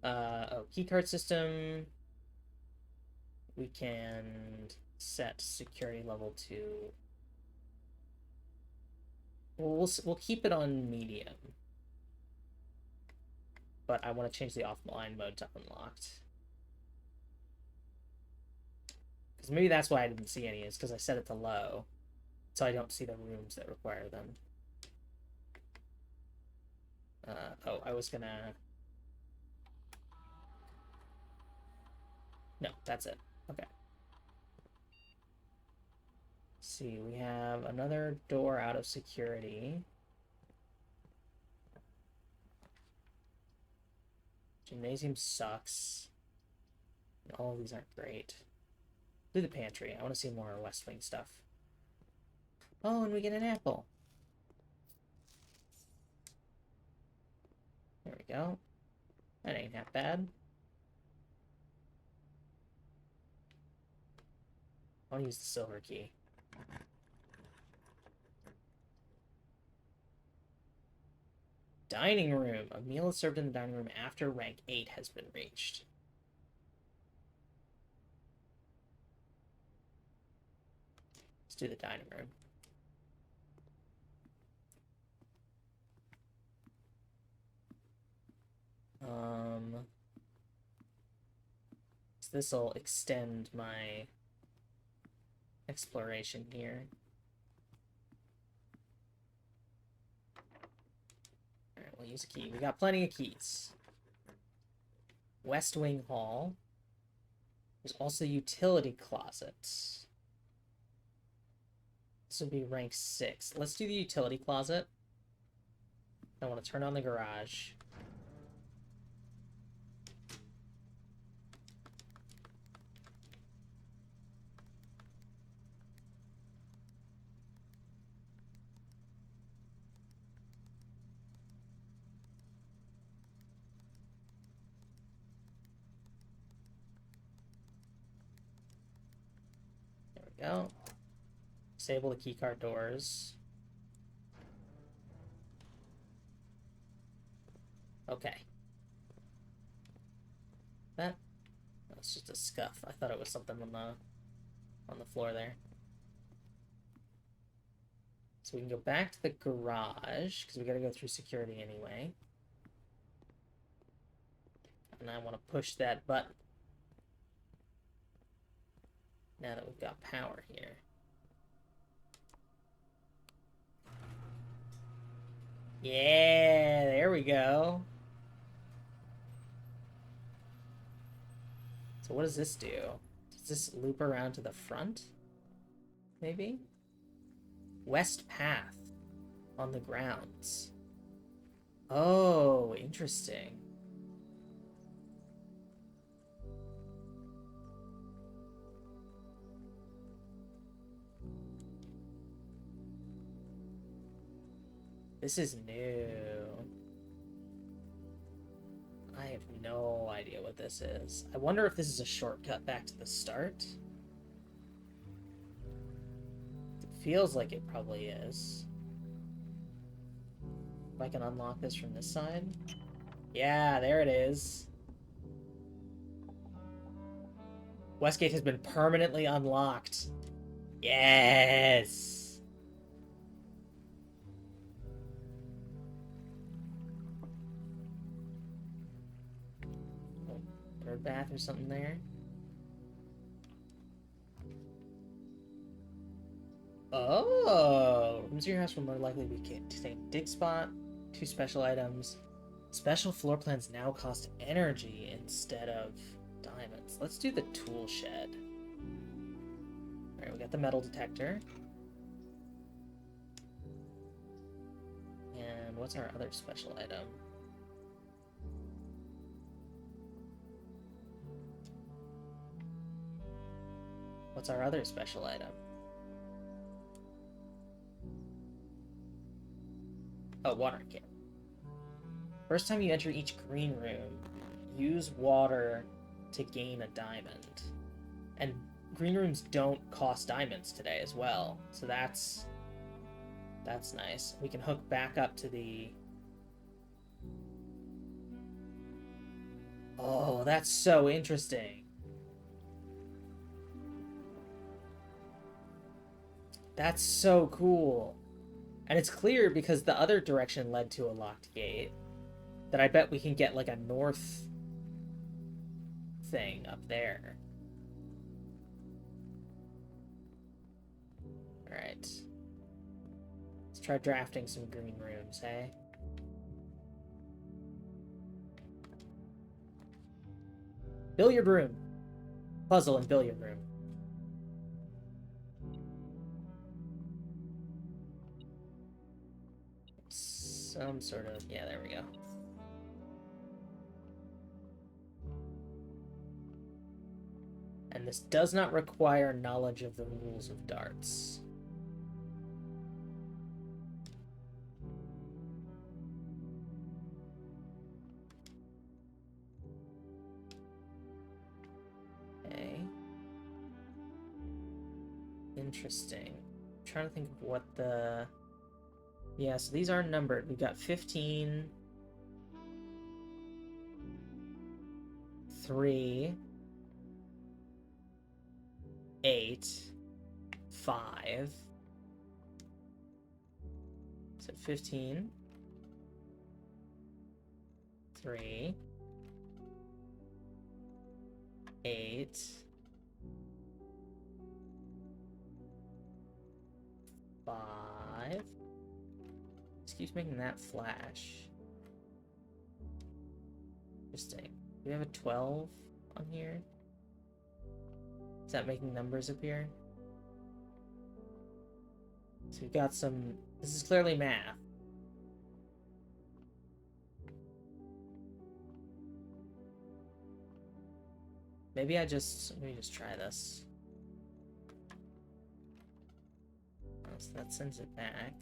Oh, keycard system. We can set security level to. We'll keep it on medium, but I want to change the offline mode to unlocked. Because maybe that's why I didn't see any, is because I set it to low, so I don't see the rooms that require them. Oh, I was gonna. No, that's it. Okay. Let's see, we have another door out of security. Gymnasium sucks. All of these aren't great. Do the pantry. I want to see more West Wing stuff. Oh, and we get an apple. There we go. That ain't half bad. I want to use the silver key. Dining room. A meal is served in the dining room after rank 8 has been reached. Let's do the dining room. So this will extend my exploration here. Alright, we'll use a key. We got plenty of keys. West Wing Hall. There's also utility closets. This would be rank 6. Let's do the utility closet. I want to turn on the garage. There we go. Disable the keycard doors. Okay. That. it's just a scuff. I thought it was something on the floor there. So we can go back to the garage, because we gotta go through security anyway. And I want to push that button. Now that we've got power here. Yeah, there we go. So what does this do? Does this loop around to the front? Maybe? West path on the grounds. Oh, interesting. This is new. I have no idea what this is. I wonder if this is a shortcut back to the start. It feels like it probably is. If I can unlock this from this side. Yeah, there it is. Westgate has been permanently unlocked. Yes! Third bath or something there. Oh! Rooms in your house will more likely be contain dig spot, 2 special items. Special floor plans now cost energy instead of diamonds. Let's do the tool shed. Alright, we got the metal detector. And what's our other special item? What's our other special item? Oh, water can. First time you enter each green room, use water to gain a diamond. And green rooms don't cost diamonds today as well, so that's nice. We can hook back up to the... Oh, that's so interesting. That's so cool. And it's clear because the other direction led to a locked gate that I bet we can get like a north thing up there. Alright. Let's try drafting some green rooms, hey? Billiard room. Puzzle and billiard room. Some sort of... Yeah, there we go. And this does not require knowledge of the rules of darts. Okay. Interesting. I'm trying to think of what the... Yeah, so these are numbered. We've got 15, 3, 8, 5. So 15, 3, 8, 5. Just keeps making that flash. Interesting. Do we have a 12 on here? Is that making numbers appear? So we've got some... This is clearly math. Maybe let me just try this. Oh, so that sends it back.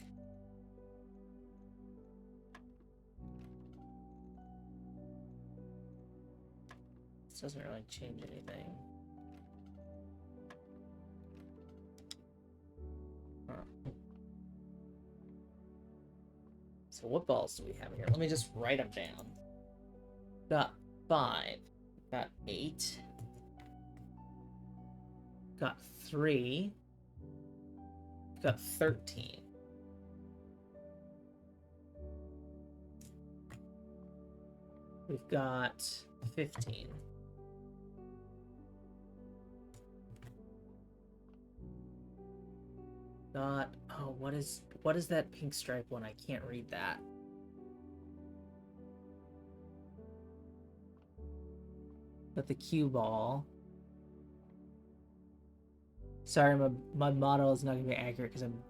This doesn't really change anything. Huh. So what balls do we have here? Let me just write them down. Got 5. Got 8. Got 3. Got 13. We've got 15. Got, oh, what is that pink stripe one? I can't read that. Got the cue ball. Sorry, my model is not gonna be accurate because I'm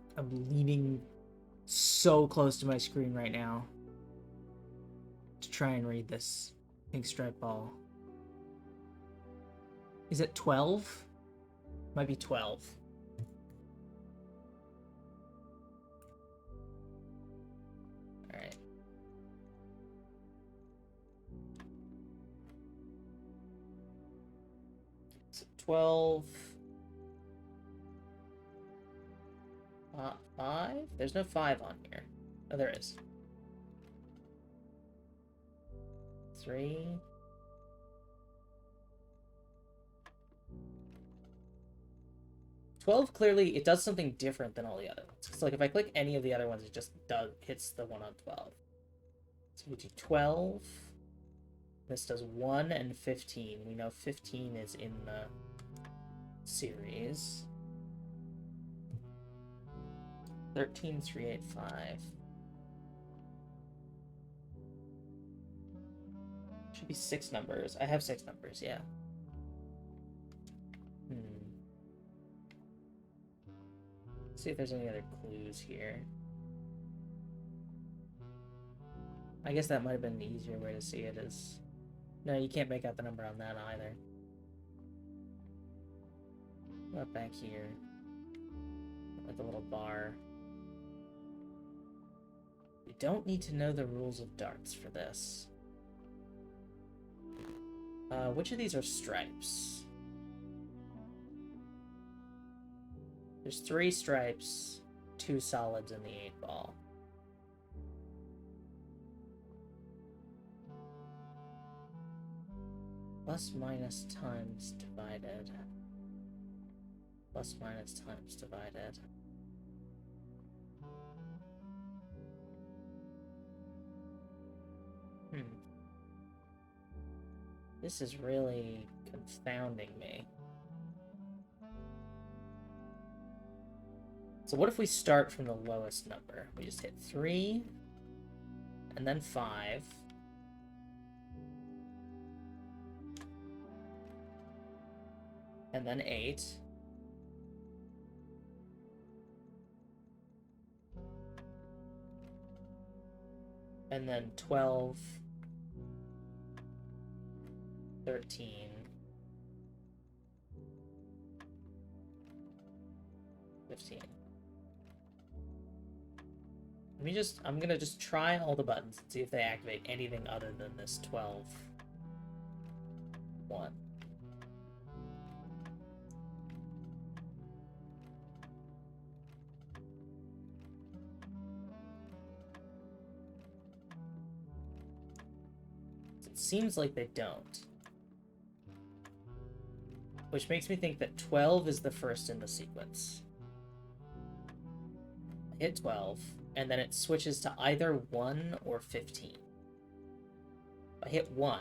leaning so close to my screen right now to try and read this pink stripe ball. Is it 12? Might be 12. All right. So 12. 5? There's no 5 on here. Oh, there is. 3. "12" clearly, it does something different than all the other ones. So like if I click any of the other ones, it just hits the one on 12. So we do 12. This does 1 and 15. We know 15 is in the series. 13, 3, 8, 5. Should be 6 numbers. I have 6 numbers, yeah. Let's see if there's any other clues here. I guess that might have been the easier way to see it is... No, you can't make out the number on that either. What back here? With the little bar. We don't need to know the rules of darts for this. Which of these are stripes? There's 3 stripes, 2 solids in the 8-ball. Plus minus times divided. Plus minus times divided. This is really confounding me. So what if we start from the lowest number? We just hit 3, and then 5. And then 8. And then 12. 13. 15. I'm gonna just try all the buttons and see if they activate anything other than this 12. 1. It seems like they don't. Which makes me think that 12 is the first in the sequence. I hit 12, and then it switches to either 1 or 15. If I hit 1,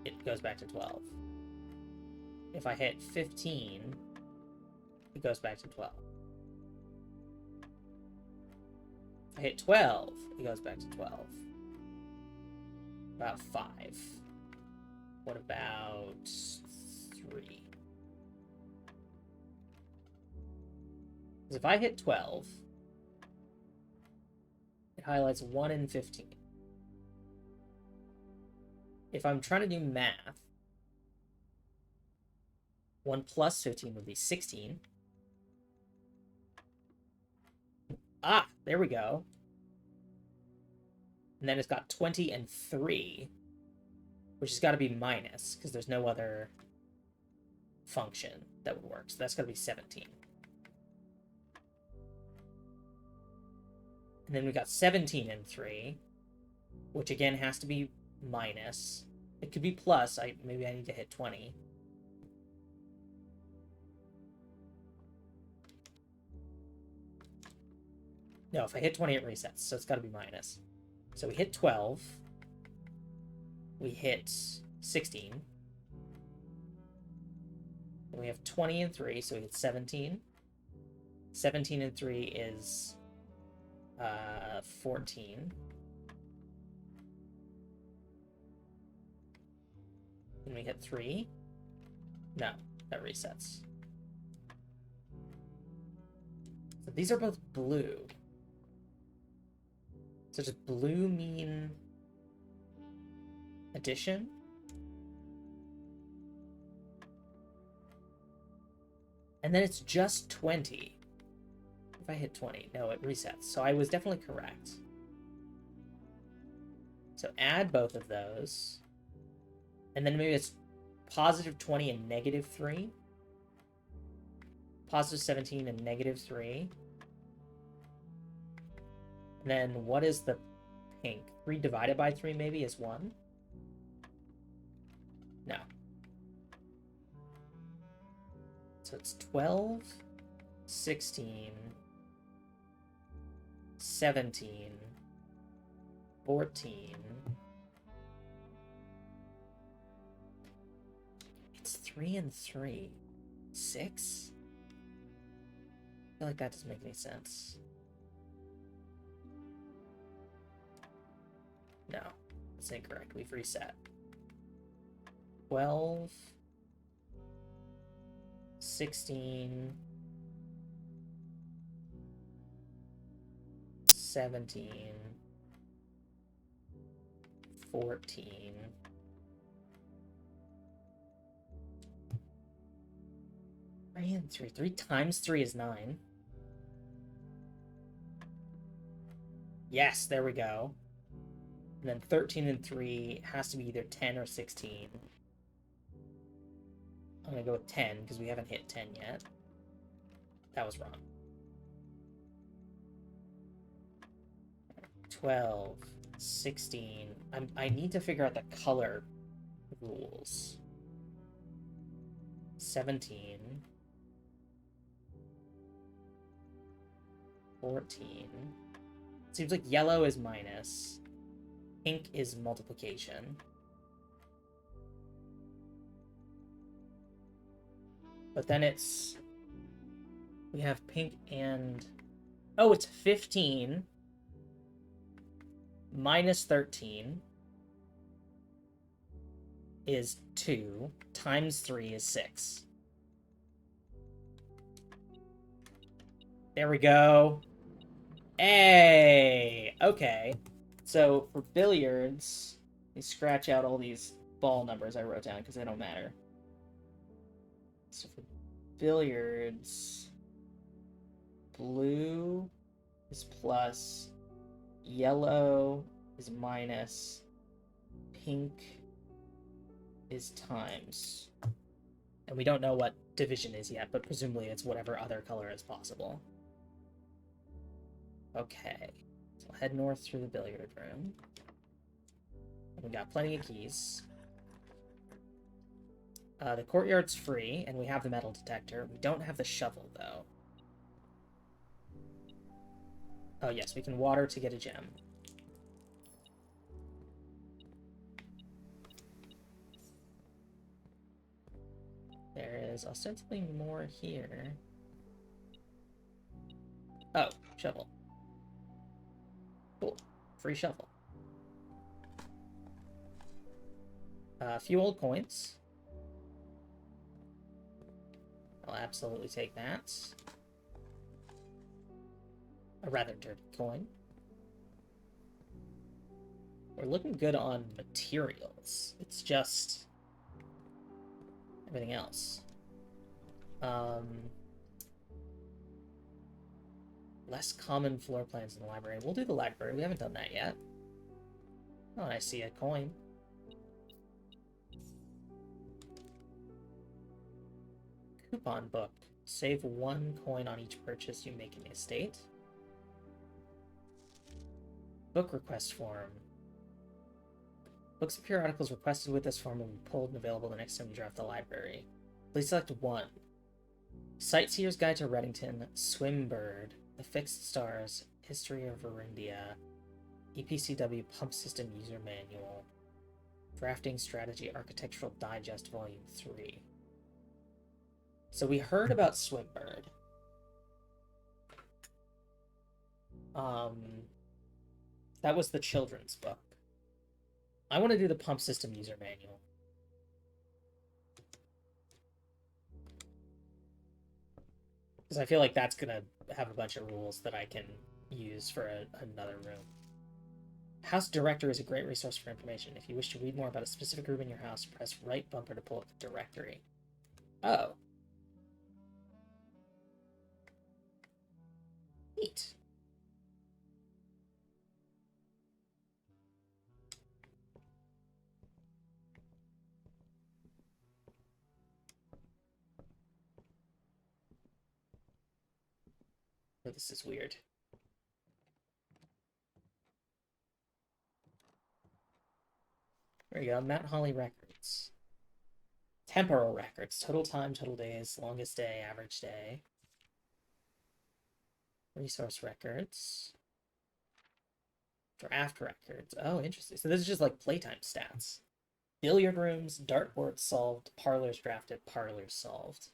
it goes back to 12. If I hit 15, it goes back to 12. If I hit 12, it goes back to 12. About 5. What about 3? Because if I hit 12, it highlights 1 and 15. If I'm trying to do math, 1 plus 15 would be 16. Ah, there we go. And then it's got 20 and 3, which has got to be minus, because there's no other function that would work. So that's got to be 17. And then we got 17 and 3, which again has to be minus. It could be plus. Maybe I need to hit 20. No, if I hit 20, it resets, so it's got to be minus. So we hit 12. We hit 16. And we have 20 and 3, so we hit 17. 17 and 3 is 14. And we hit 3. No, that resets. So these are both blue. So does blue mean addition? And then it's just 20. If I hit 20, no, it resets. So I was definitely correct. So add both of those. And then maybe it's positive 20 and negative 3. Positive 17 and negative 3. And then what is the pink? 3 divided by 3 maybe is 1? No. So it's 12, 16, 17, 14. It's 3 and 3. 6? I feel like that doesn't make any sense. No, that's incorrect. We've reset. 12, 16, 17, 14. Three and 3. 3 times 3 is 9. Yes, there we go. And then 13 and 3 has to be either 10 or 16. I'm going to go with 10 because we haven't hit 10 yet. That was wrong. 12, 16. I need to figure out the color rules. 17. 14. Seems like yellow is minus. Pink is multiplication. But then it's... We have pink and... Oh, it's 15. Minus 13 is 2. Times 3 is 6. There we go. Hey! Okay. So, for billiards, we scratch out all these ball numbers I wrote down because they don't matter. So for billiards, blue is plus, yellow is minus, pink is times. And we don't know what division is yet, but presumably it's whatever other color is possible. Okay, so I'll head north through the billiard room. We got plenty of keys. The courtyard's free, and we have the metal detector. We don't have the shovel, though. Oh, yes, we can water to get a gem. There is ostensibly more here. Oh, shovel. Cool. Free shovel. A few old coins. I'll absolutely take that. A rather dirty coin. We're looking good on materials. It's just everything else. Less common floor plans in the library. We'll do the library. We haven't done that yet. Oh, and I see a coin. Coupon book. Save 1 coin on each purchase you make in the estate. Book request form. Books and periodicals requested with this form will be pulled and available the next time you draft the library. Please select 1. Sightseer's Guide to Reddington, Swimbird, The Fixed Stars, History of Verindia, EPCW Pump System User Manual, Drafting Strategy Architectural Digest Volume 3. So we heard about Swimbird. That was the children's book. I want to do the Pump System User Manual. Because I feel like that's going to have a bunch of rules that I can use for another room. House Directory is a great resource for information. If you wish to read more about a specific room in your house, press right bumper to pull up the directory. Oh. Neat. Oh, this is weird. There you go, Mount Holly records. Temporal records, total time, total days, longest day, average day. Resource records. Draft records. Oh, interesting. So this is just like playtime stats. Billiard rooms, dartboards solved, parlors drafted, parlors solved.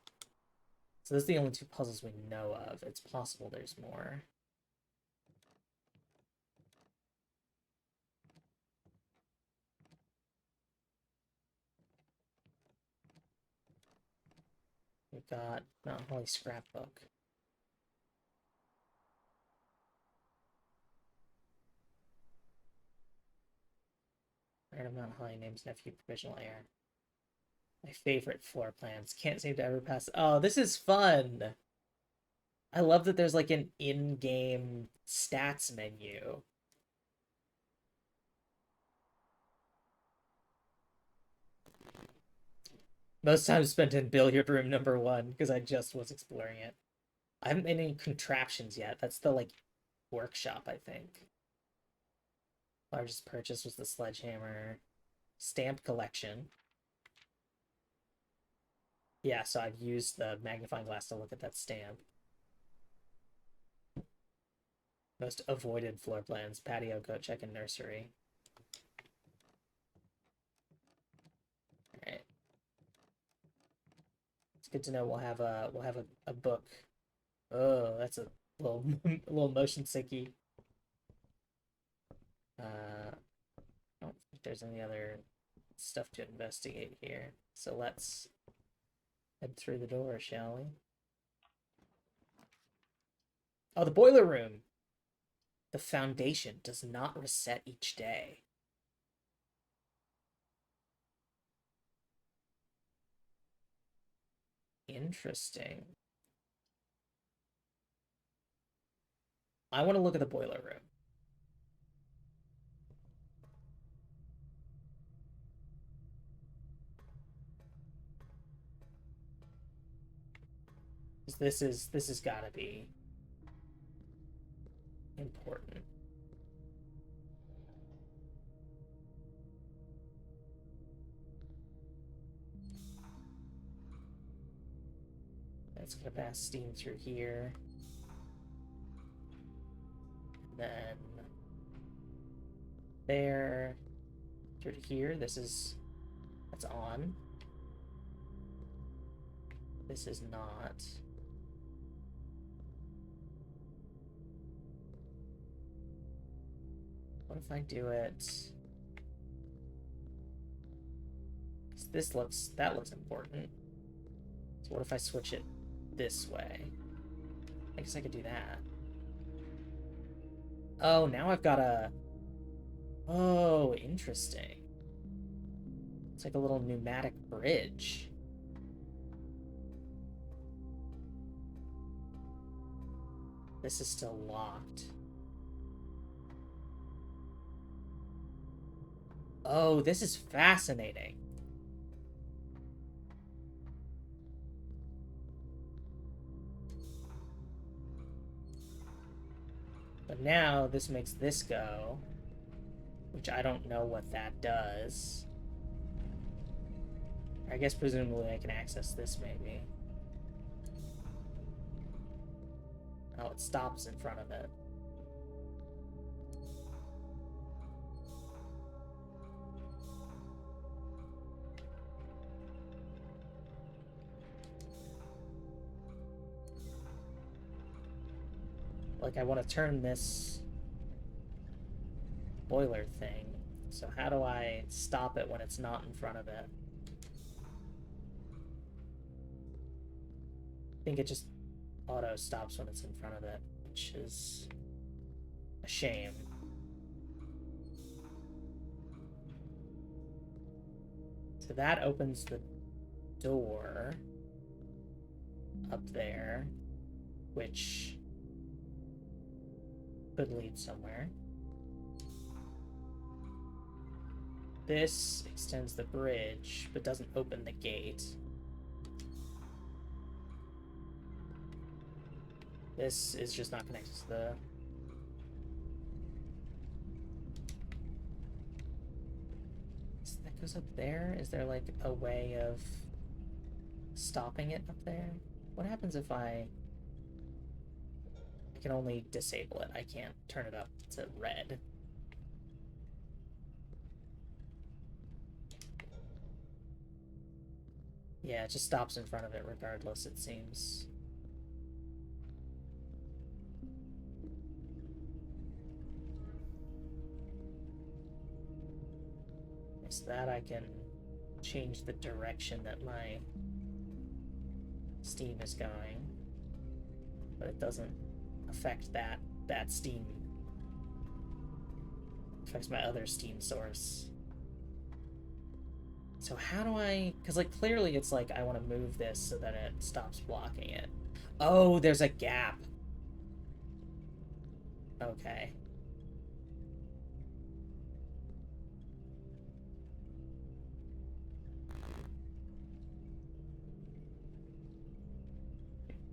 So this is the only two puzzles we know of. It's possible there's more. We've got Mount Holly scrapbook. Random Mount Holly names nephew provisional heir. My favorite floor plans. Can't seem to ever pass. Oh, this is fun. I love that there's like an in-game stats menu. Most time spent in billiard room number 1 because I just was exploring it. I haven't made any contraptions yet. That's the like workshop, I think. Largest purchase was the sledgehammer. Stamp collection. Yeah, so I've used the magnifying glass to look at that stamp. Most avoided floor plans, patio, goat check, and nursery. Alright. It's good to know we'll have a book. Oh, that's a little a little motion sicky. I don't think there's any other stuff to investigate here. So let's head through the door, shall we? Oh, the boiler room! The foundation does not reset each day. Interesting. I want to look at the boiler room. This has got to be important. That's gonna pass steam through here. And then there through to here. That's on. This is not. What if I do it? That looks important. So what if I switch it this way? I guess I could do that. Oh, now I've got a... Oh, interesting. It's like a little pneumatic bridge. This is still locked. Oh, this is fascinating. But now this makes this go, which I don't know what that does. I guess presumably I can access this maybe. Oh, it stops in front of it. Like, I want to turn this boiler thing. So how do I stop it when it's not in front of it? I think it just auto stops when it's in front of it, which is a shame. So that opens the door up there, which could lead somewhere. This extends the bridge, but doesn't open the gate. This is just not connected to the... So that goes up there? Is there, like, a way of stopping it up there? What happens if I can only disable it? I can't turn it up to red. Yeah, it just stops in front of it regardless, it seems. So that I can change the direction that my steam is going, but it doesn't affect that steam. It affects my other steam source. So how do I... Because, like, clearly it's like I want to move this so that it stops blocking it. Oh, there's a gap. Okay.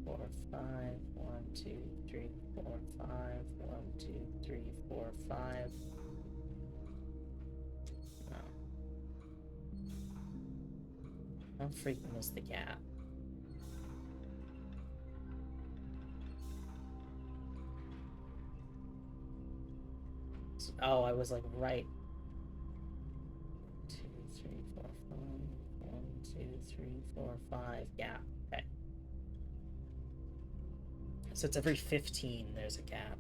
Four, five, 1, 2, 3, 4, 5, 1, 2, 3, 4, 5. Oh. How frequent is the gap? Oh, I was like right. 2, 3, 4, 5. 1, 2, 3, 4, 5. Gap. Okay. So it's every 15 there's a gap.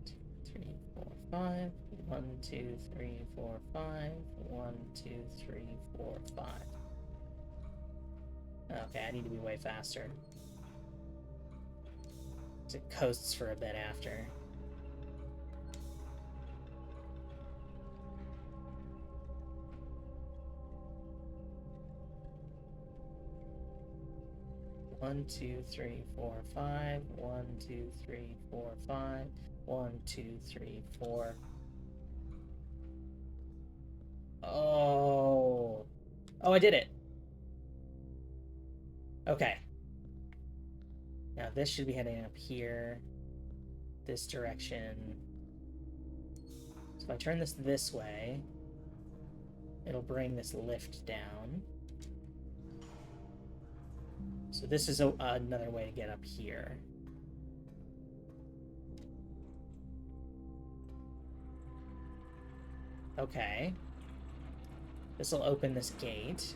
2, 3, 4, 5. 1, 2, 3, 4, 5. 1, 2, 3, 4, 5. Okay, I need to be way faster. It coasts for a bit after. One, 2, 3, 4, 5. 1, 2, 3, 4, 5. 1, 2, 3, 4. Oh. Oh, I did it. Okay. Now this should be heading up here. This direction. So if I turn this way, it'll bring this lift down. So this is another way to get up here. Okay. This will open this gate.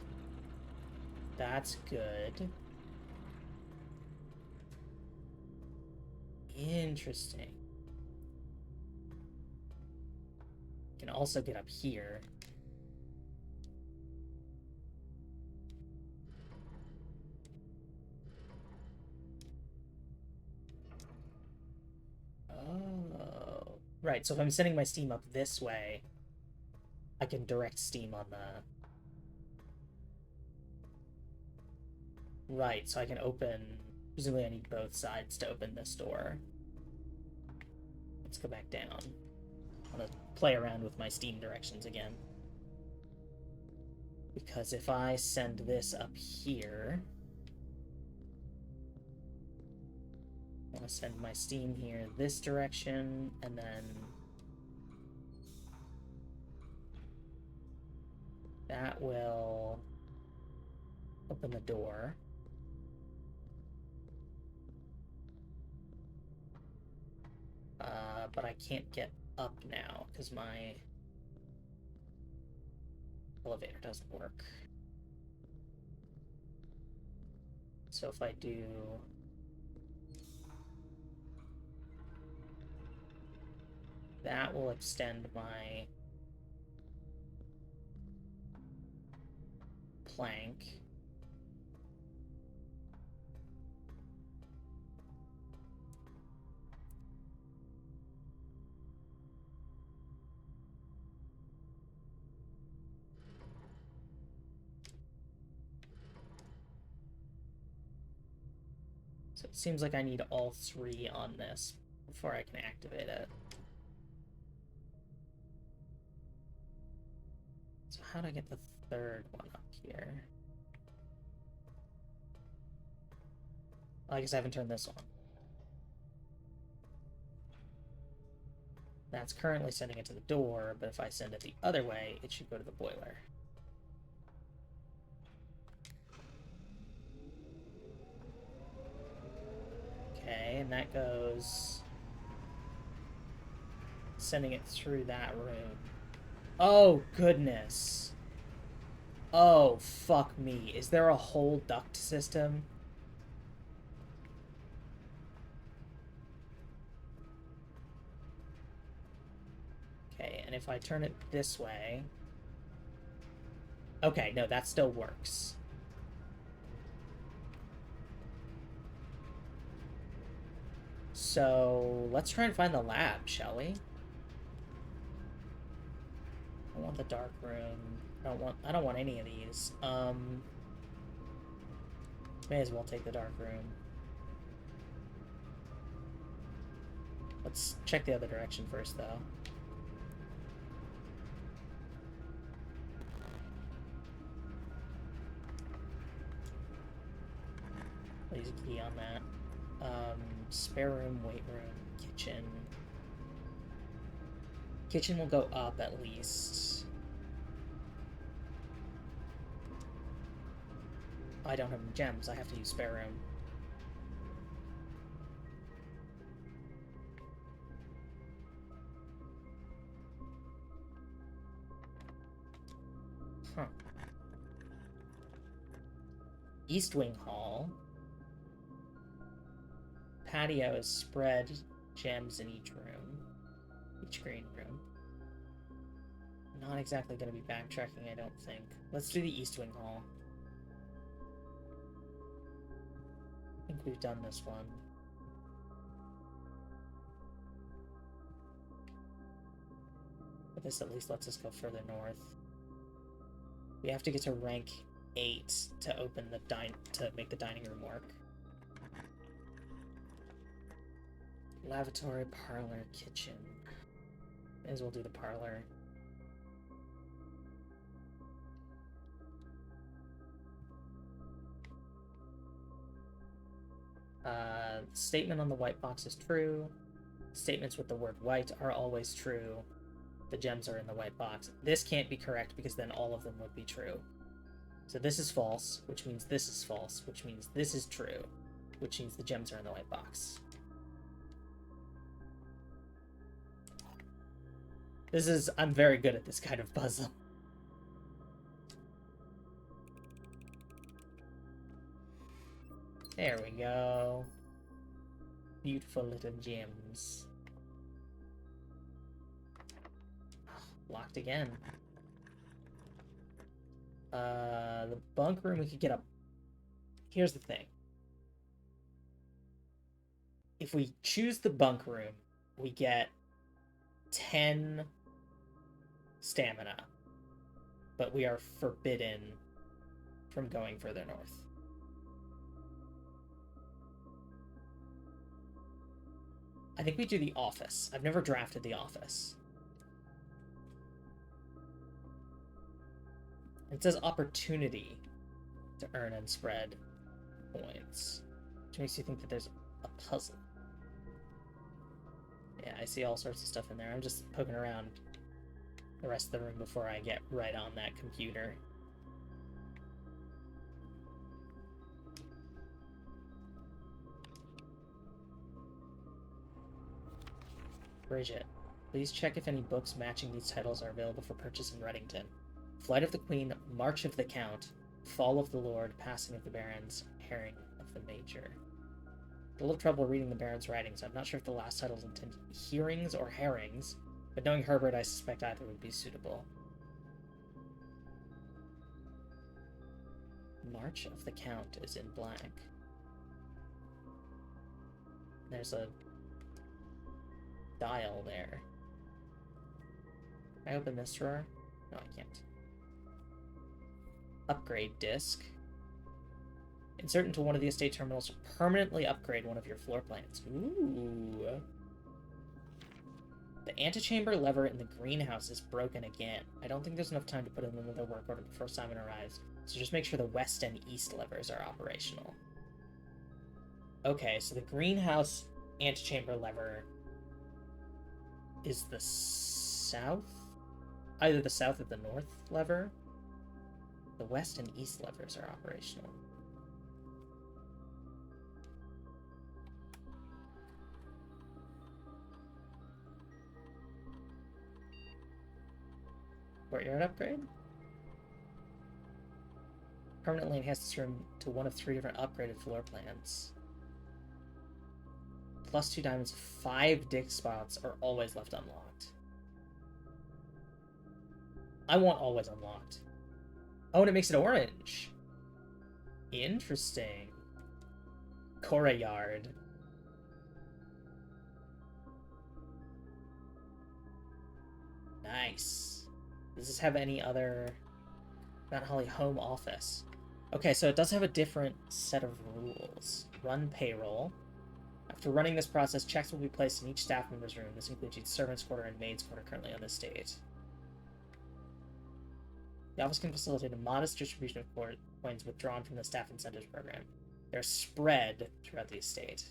That's good. Interesting. Can also get up here. Oh. Right, so if I'm sending my steam up this way, I can direct steam on the... Right, so I can open... Presumably I need both sides to open this door. Let's go back down. I want to play around with my steam directions again. Because if I send this up here... I want to send my steam here this direction, and then... That will open the door. but I can't get up now because my elevator doesn't work. So if I do that, will extend my plank. So it seems like I need all 3 on this before I can activate it. So how do I get the 3rd one up here? I guess I haven't turned this on. That's currently sending it to the door, but if I send it the other way, it should go to the boiler. Okay, and that goes... sending it through that room. Oh, goodness. Oh, fuck me. Is there a whole duct system? Okay, and if I turn it this way... Okay, no, that still works. So, let's try and find the lab, shall we? I want the dark room. I don't want any of these. May as well take the dark room. Let's check the other direction first, though. I'll use a key on that. Spare room, weight room, kitchen. Kitchen will go up at least. I don't have any gems. I have to use spare room. Huh. East Wing Hall. Patio is spread gems in each room. Each green room. Not exactly going to be backtracking, I don't think. Let's do the East Wing Hall. I think we've done this one. But this at least lets us go further north. We have to get to rank 8 to open the to make the dining room work. Lavatory, parlor, kitchen. May as well do the parlor. Statement on the white box is true. Statements with the word white are always true. The gems are in the white box. This can't be correct because then all of them would be true. So this is false, which means this is false, which means this is true, which means the gems are in the white box. I'm very good at this kind of puzzle. There we go. Beautiful little gems. Locked again. The bunk room we could get up. Here's the thing. If we choose the bunk room, we get 10 stamina, but we are forbidden from going further north. I think we do the office. I've never drafted the office. It says opportunity to earn and spread points, which makes you think that there's a puzzle. Yeah, I see all sorts of stuff in there. I'm just poking around the rest of the room before I get right on that computer. Bridget, please check if any books matching these titles are available for purchase in Reddington. Flight of the Queen, March of the Count, Fall of the Lord, Passing of the Barons, Herring of the Major. A little trouble reading the Baron's writings. I'm not sure if the last title is intended to be hearings or herrings, but knowing Herbert, I suspect either would be suitable. March of the Count is in blank. There's a dial there. Can I open this drawer? No, I can't. Upgrade disc. Insert into one of the estate terminals to permanently upgrade one of your floor plans. Ooh. The antechamber lever in the greenhouse is broken again. I don't think there's enough time to put in another work order before Simon arrives, so just make sure the west and east levers are operational. Okay, so the greenhouse antechamber lever is the south? Either the south or the north lever. The west and east levers are operational. Courtyard upgrade? Permanently enhance this room to one of 3 different upgraded floor plans. +2 diamonds, 5 dick spots are always left unlocked. I want always unlocked. Oh, and it makes it orange. Interesting. Courtyard. Nice. Does this have any other... Mount Holly home office. Okay, so it does have a different set of rules. Run payroll. After running this process, checks will be placed in each staff member's room. This includes each servant's quarter and maid's quarter currently on this estate. The office can facilitate a modest distribution of coins withdrawn from the staff incentives program. They're spread throughout the estate.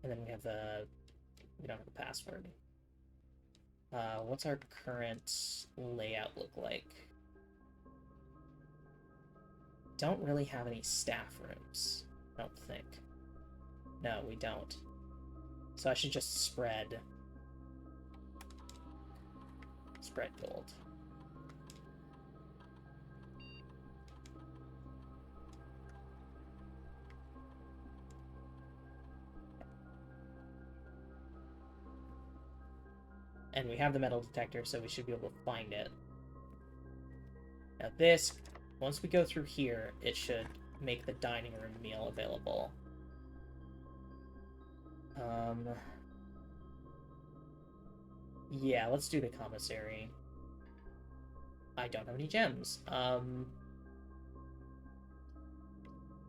And then we have the... We don't have the password. What's our current layout look like? Don't really have any staff rooms, I don't think. No, we don't. So I should just spread gold. And we have the metal detector, so we should be able to find it. Now this, once we go through here, it should make the dining room meal available. Yeah, let's do the commissary. I don't have any gems.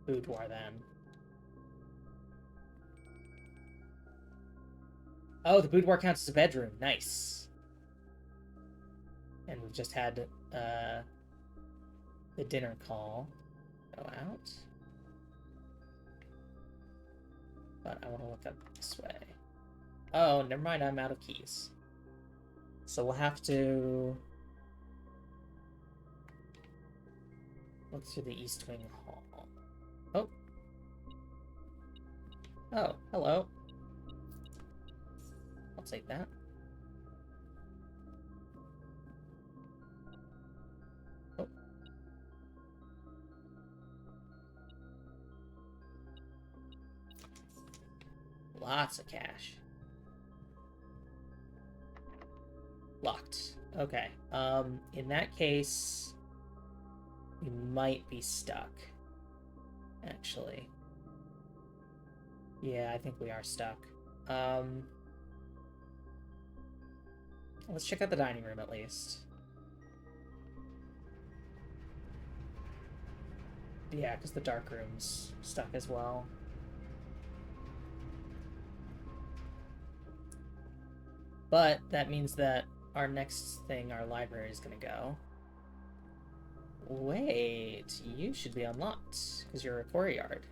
Boudoir then. Oh, the boudoir counts as a bedroom. Nice. And we've just had the dinner call go out. But I want to look up this way. Oh, never mind, I'm out of keys. So we'll have to look through the East Wing Hall. Oh. Oh, hello. I'll take that. Oh. Lots of cash. Locked. Okay. In that case, we might be stuck. Actually. Yeah, I think we are stuck. Let's check out the dining room at least. Yeah, because the dark room's stuck as well. But that means that our next thing, our library, is going to go. Wait, you should be unlocked, because you're a courtyard.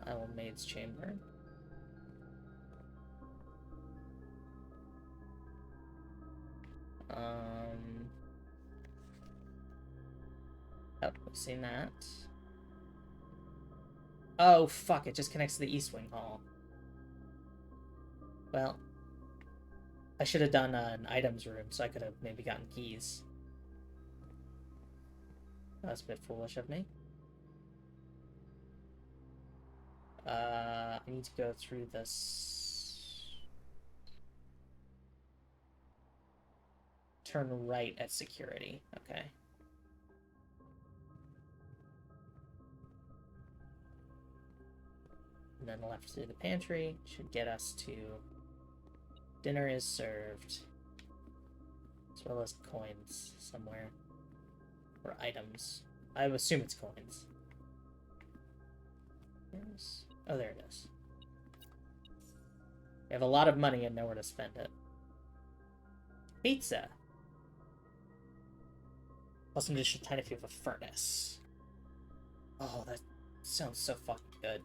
Idle Maid's Chamber. Oh, we've seen that. Oh, fuck, it just connects to the East Wing Hall. Well, I should have done an items room so I could have maybe gotten keys. That was a bit foolish of me. I need to go through this. Turn right at security. Okay. And then left through the pantry should get us to dinner is served. As well as coins somewhere. Or items. I assume it's coins. Oh, there it is. We have a lot of money and nowhere to spend it. Pizza. Plus an additional 10 if you have a furnace. Oh, that sounds so fucking good.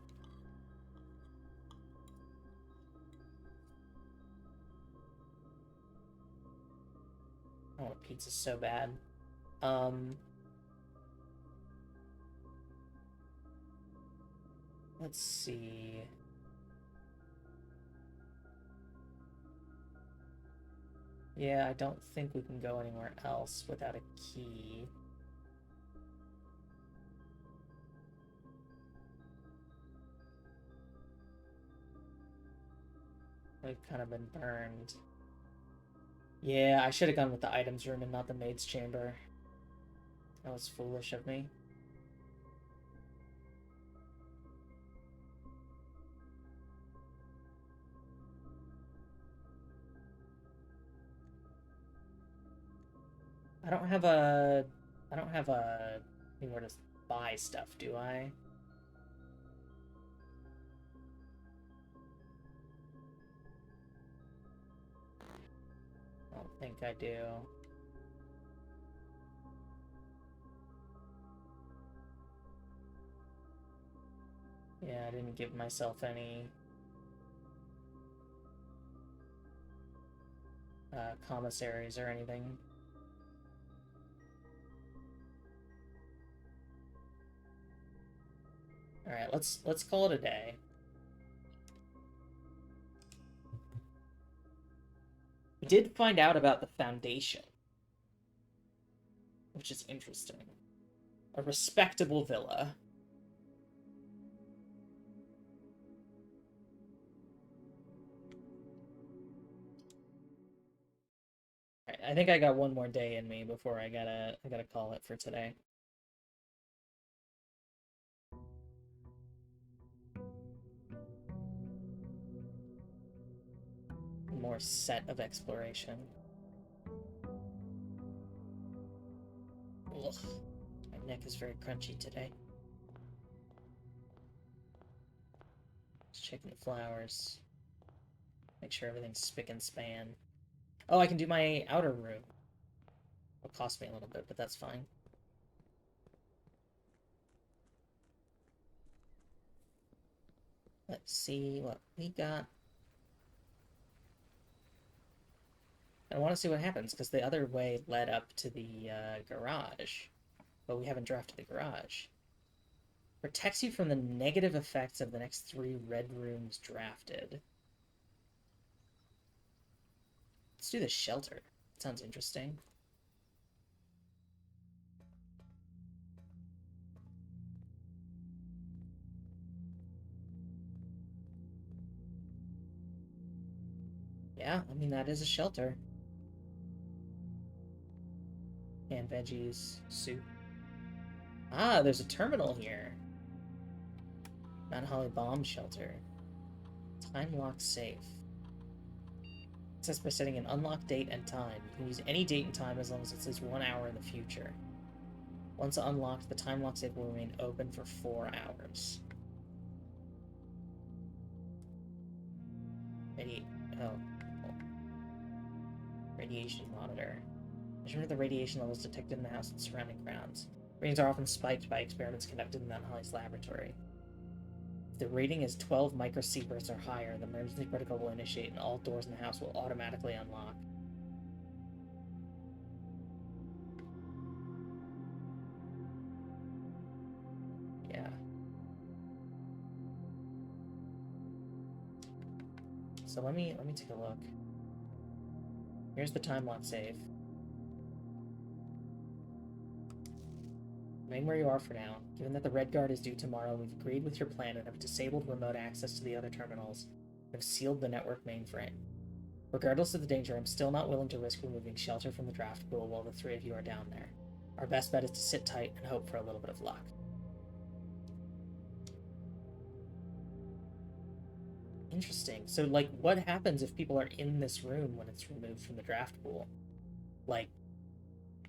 I want pizza so bad. Let's see. Yeah, I don't think we can go anywhere else without a key. We've kind of been burned. Yeah, I should have gone with the items room and not the maid's chamber. That was foolish of me. I don't have anywhere to buy stuff, do I? I don't think I do. Yeah, I didn't give myself any commissaries or anything. All right, let's call it a day. We did find out about the Foundation, which is interesting. A respectable villa. All right, I think I got one more day in me before I gotta call it for today. More set of exploration. Ugh, my neck is very crunchy today. Just checking the flowers. Make sure everything's spick and span. Oh, I can do my outer room. It'll cost me a little bit, but that's fine. Let's see what we got. I want to see what happens, because the other way led up to the garage. But we haven't drafted the garage. Protects you from the negative effects of the next 3 red rooms drafted. Let's do the shelter. That sounds interesting. Yeah, I mean, that is a shelter. And veggies, soup. Ah, there's a terminal here. Mount Holly bomb shelter. Time lock safe. Access by setting an unlocked date and time. You can use any date and time as long as it says 1 hour in the future. Once unlocked, the time lock safe will remain open for 4 hours. Radiation monitor. Measurement of the radiation levels detected in the house and surrounding grounds. Readings are often spiked by experiments conducted in Mount Holly's laboratory. If the rating is 12 microsieverts or higher, the emergency protocol will initiate and all doors in the house will automatically unlock. Yeah. So let me take a look. Here's the time lock save. Remain where you are for now. Given that the Red Guard is due tomorrow, we've agreed with your plan and have disabled remote access to the other terminals and have sealed the network mainframe. Regardless of the danger, I'm still not willing to risk removing shelter from the draft pool while the three of you are down there. Our best bet is to sit tight and hope for a little bit of luck. Interesting. So, like, what happens if people are in this room when it's removed from the draft pool? Like,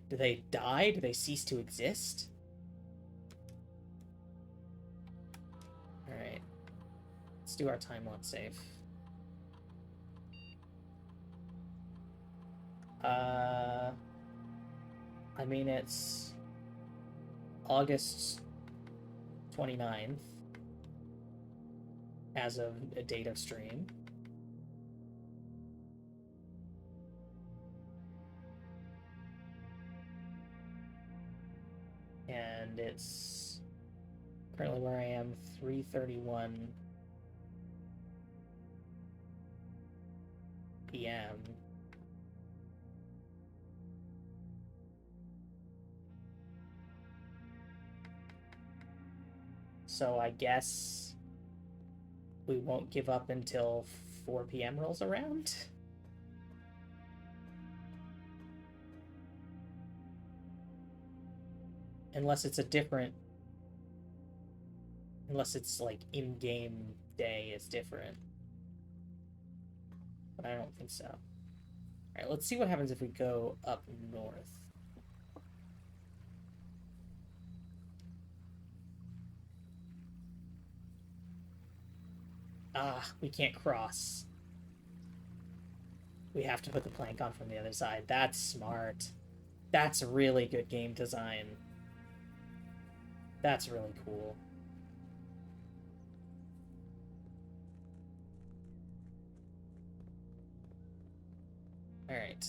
do they die? Do they cease to exist? Alright. Let's do our time lock save. I mean, it's August 29th as of a date of stream. And it's currently where I am, 3:31 p.m. So I guess we won't give up until 4 p.m. rolls around. Unless it's a different... Unless it's like in-game day is different. But I don't think so. Alright, let's see what happens if we go up north. Ah, we can't cross. We have to put the plank on from the other side. That's smart. That's really good game design. That's really cool. Alright.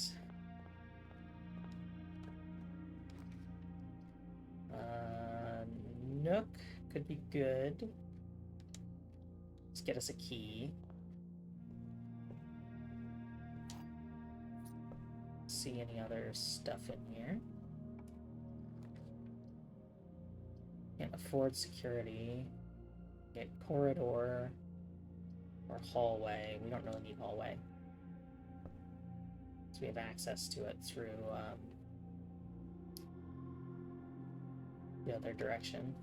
Nook could be good. Let's get us a key. See any other stuff in here. Can't afford security. Get corridor or hallway. We don't really need hallway. So we have access to it through the other direction.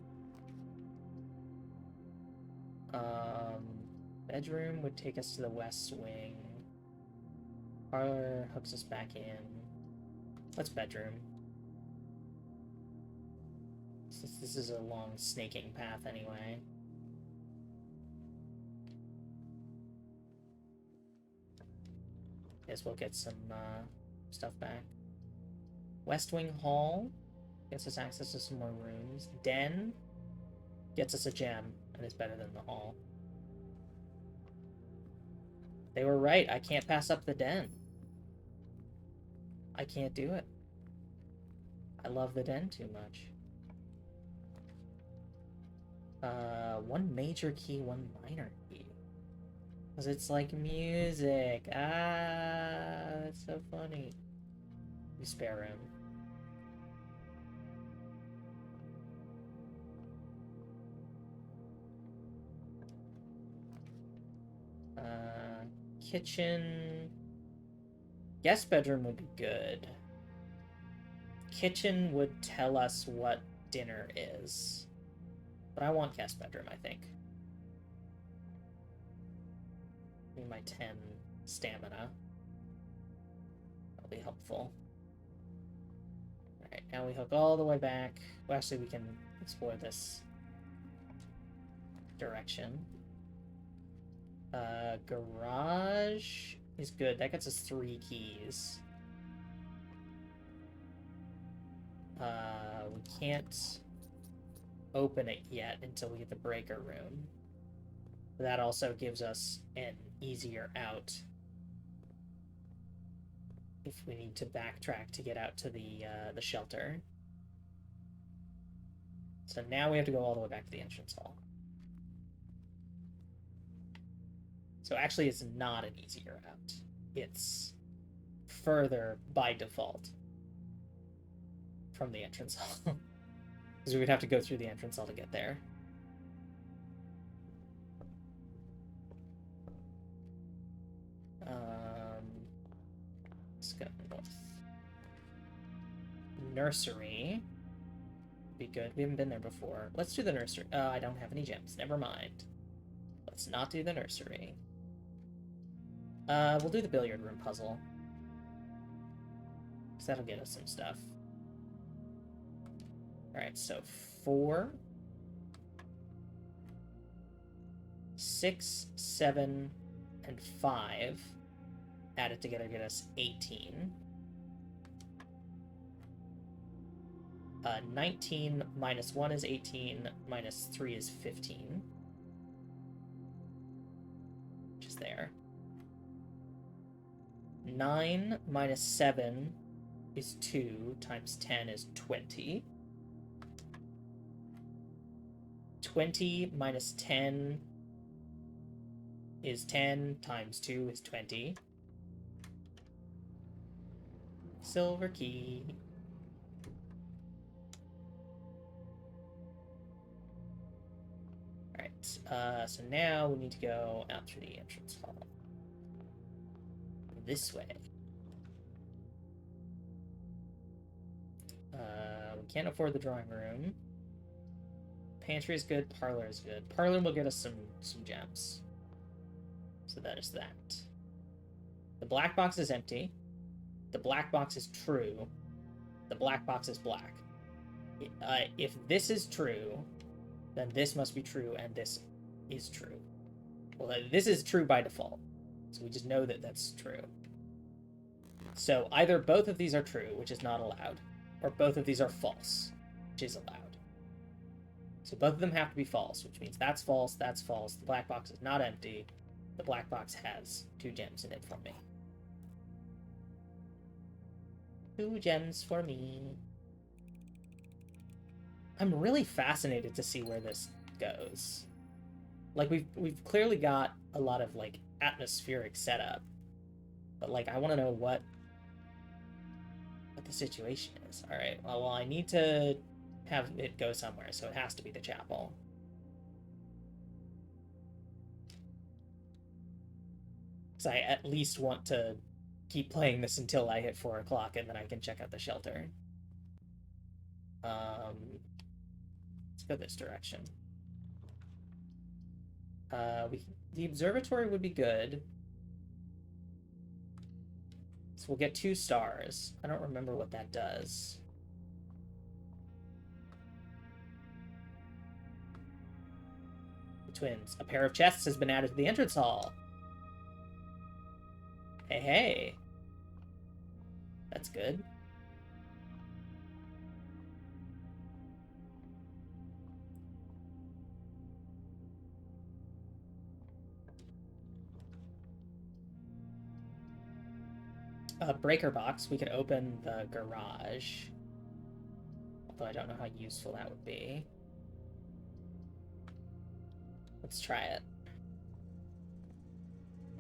Bedroom would take us to the west wing. Parlor hooks us back in. What's bedroom? Since this is a long snaking path anyway. Guess we'll get some stuff back. West Wing Hall gets us access to some more rooms. Den gets us a gem and is better than the hall. They were right. I can't pass up the den. I can't do it. I love the den too much. One major key, one minor key. Because it's like music. Ah, that's so funny. Spare room. Kitchen. Guest bedroom would be good. Kitchen would tell us what dinner is. But I want guest bedroom, I think. Need my 10 stamina. That'll be helpful. Alright, now we hook all the way back. Well, actually, we can explore this direction. Garage is good. That gets us 3 keys. We can't open it yet until we get the breaker room. That also gives us an easier out if we need to backtrack to get out to the shelter. So now we have to go all the way back to the entrance hall. So actually, it's not an easier route. It's further by default from the entrance hall. Because we would have to go through the entrance hall to get there. Let's go north. Nursery. Be good. We haven't been there before. Let's do the nursery. I don't have any gems. Never mind. Let's not do the nursery. We'll do the billiard room puzzle. Because that'll get us some stuff. Alright, so 4, 6, 7, and 5 added together get us 18. 19 minus 1 is 18, minus 3 is 15. Which is there. 9 minus 7 is 2, times 10 is 20. 20 minus 10 is 10, times 2 is 20. Silver key. Alright, so now we need to go out through the entrance hall. This way. We can't afford the drawing room. Pantry is good, parlor is good. Parlor will get us some gems. So that is that. The black box is empty. The black box is true. The black box is black. If this is true, then this must be true, and this is true. Well, this is true by default. So we just know that that's true. So either both of these are true, which is not allowed, or both of these are false, which is allowed. So both of them have to be false, which means that's false, that's false. The black box is not empty. The black box has 2 gems in it for me. 2 gems for me. I'm really fascinated to see where this goes. Like, we've clearly got a lot of, like, atmospheric setup. But, like, I want to know what the situation is. Alright, well, I need to have it go somewhere, so it has to be the chapel. Because I at least want to keep playing this until I hit 4 o'clock, and then I can check out the shelter. Let's go this direction. The observatory would be good. So we'll get 2 stars. I don't remember what that does. The twins. A pair of chests has been added to the entrance hall. Hey, hey. That's good. Breaker box. We could open the garage. Although I don't know how useful that would be. Let's try it.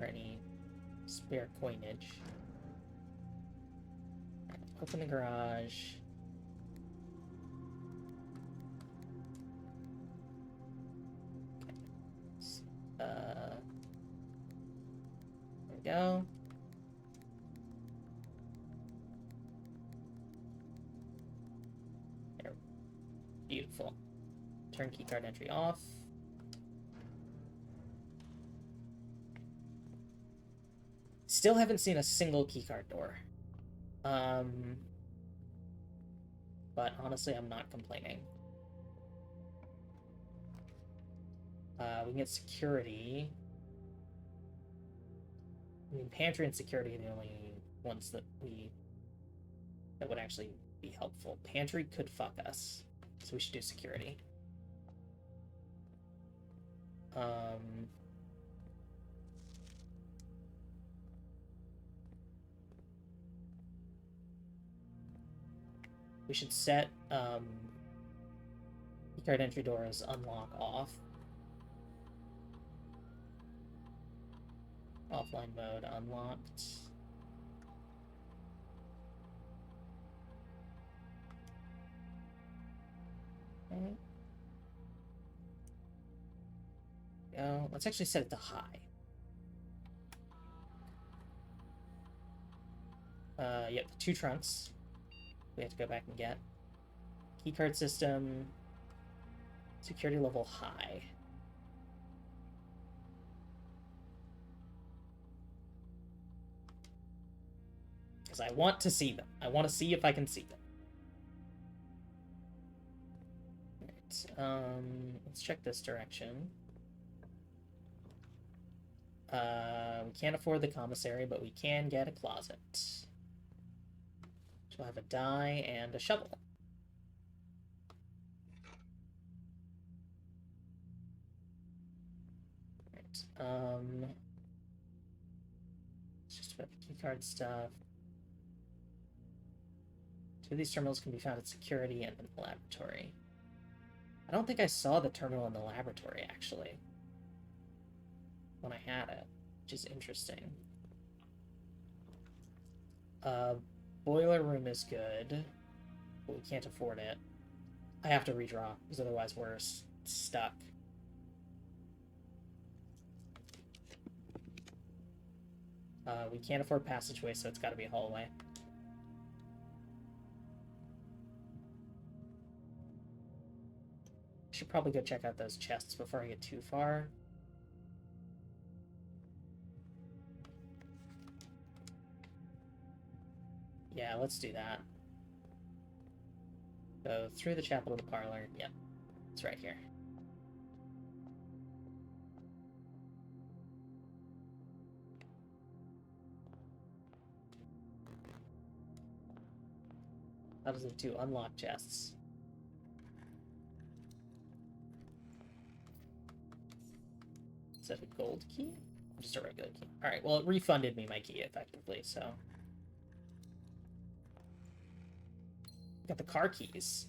Or any spare coinage. Open the garage. Okay. There we go. There. Beautiful. Turn keycard entry off. Still haven't seen a single keycard door. But honestly, I'm not complaining. We can get security. I mean, pantry and security are the only ones that would actually be helpful. Pantry could fuck us, so we should do security. We should set keycard entry doors unlock off. Offline mode unlocked. Okay. Go. Let's actually set it to high. Yep, 2 trunks. We have to go back and get. Keycard system. Security level high. Because I want to see them. I want to see if I can see them. Alright, let's check this direction. We can't afford the commissary, but we can get a closet. So we'll have a die and a shovel. Alright, it's just about the keycard stuff. 2 of these terminals can be found at security and in the laboratory. I don't think I saw the terminal in the laboratory, actually, when I had it, which is interesting. Boiler room is good, but we can't afford it. I have to redraw, because otherwise we're stuck. We can't afford passageway, so it's got to be a hallway. Should probably go check out those chests before I get too far. Yeah, let's do that. Go through the chapel to the parlor. Yep, it's right here. That was the 2 unlocked chests. Is that a gold key? Just a regular key. Alright, well, it refunded me my key, effectively, so... Got the car keys.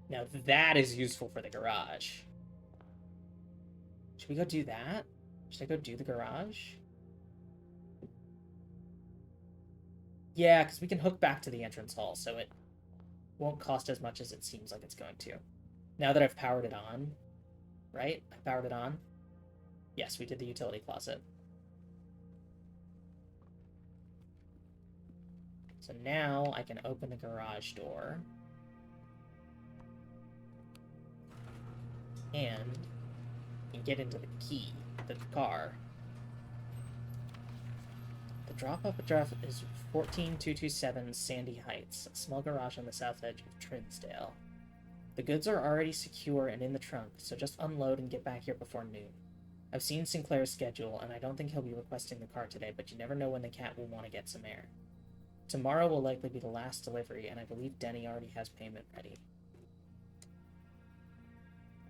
Now that is useful for the garage. Should we go do that? Should I go do the garage? Yeah, because we can hook back to the entrance hall, so it won't cost as much as it seems like it's going to. Now that I've powered it on, right? I powered it on. Yes, we did the utility closet. So now I can open the garage door. And can get into the key, the car. The drop-off address is 14227 Sandy Heights, a small garage on the south edge of Trinsdale. The goods are already secure and in the trunk, so just unload and get back here before noon. I've seen Sinclair's schedule, and I don't think he'll be requesting the car today, but you never know when the cat will want to get some air. Tomorrow will likely be the last delivery, and I believe Denny already has payment ready.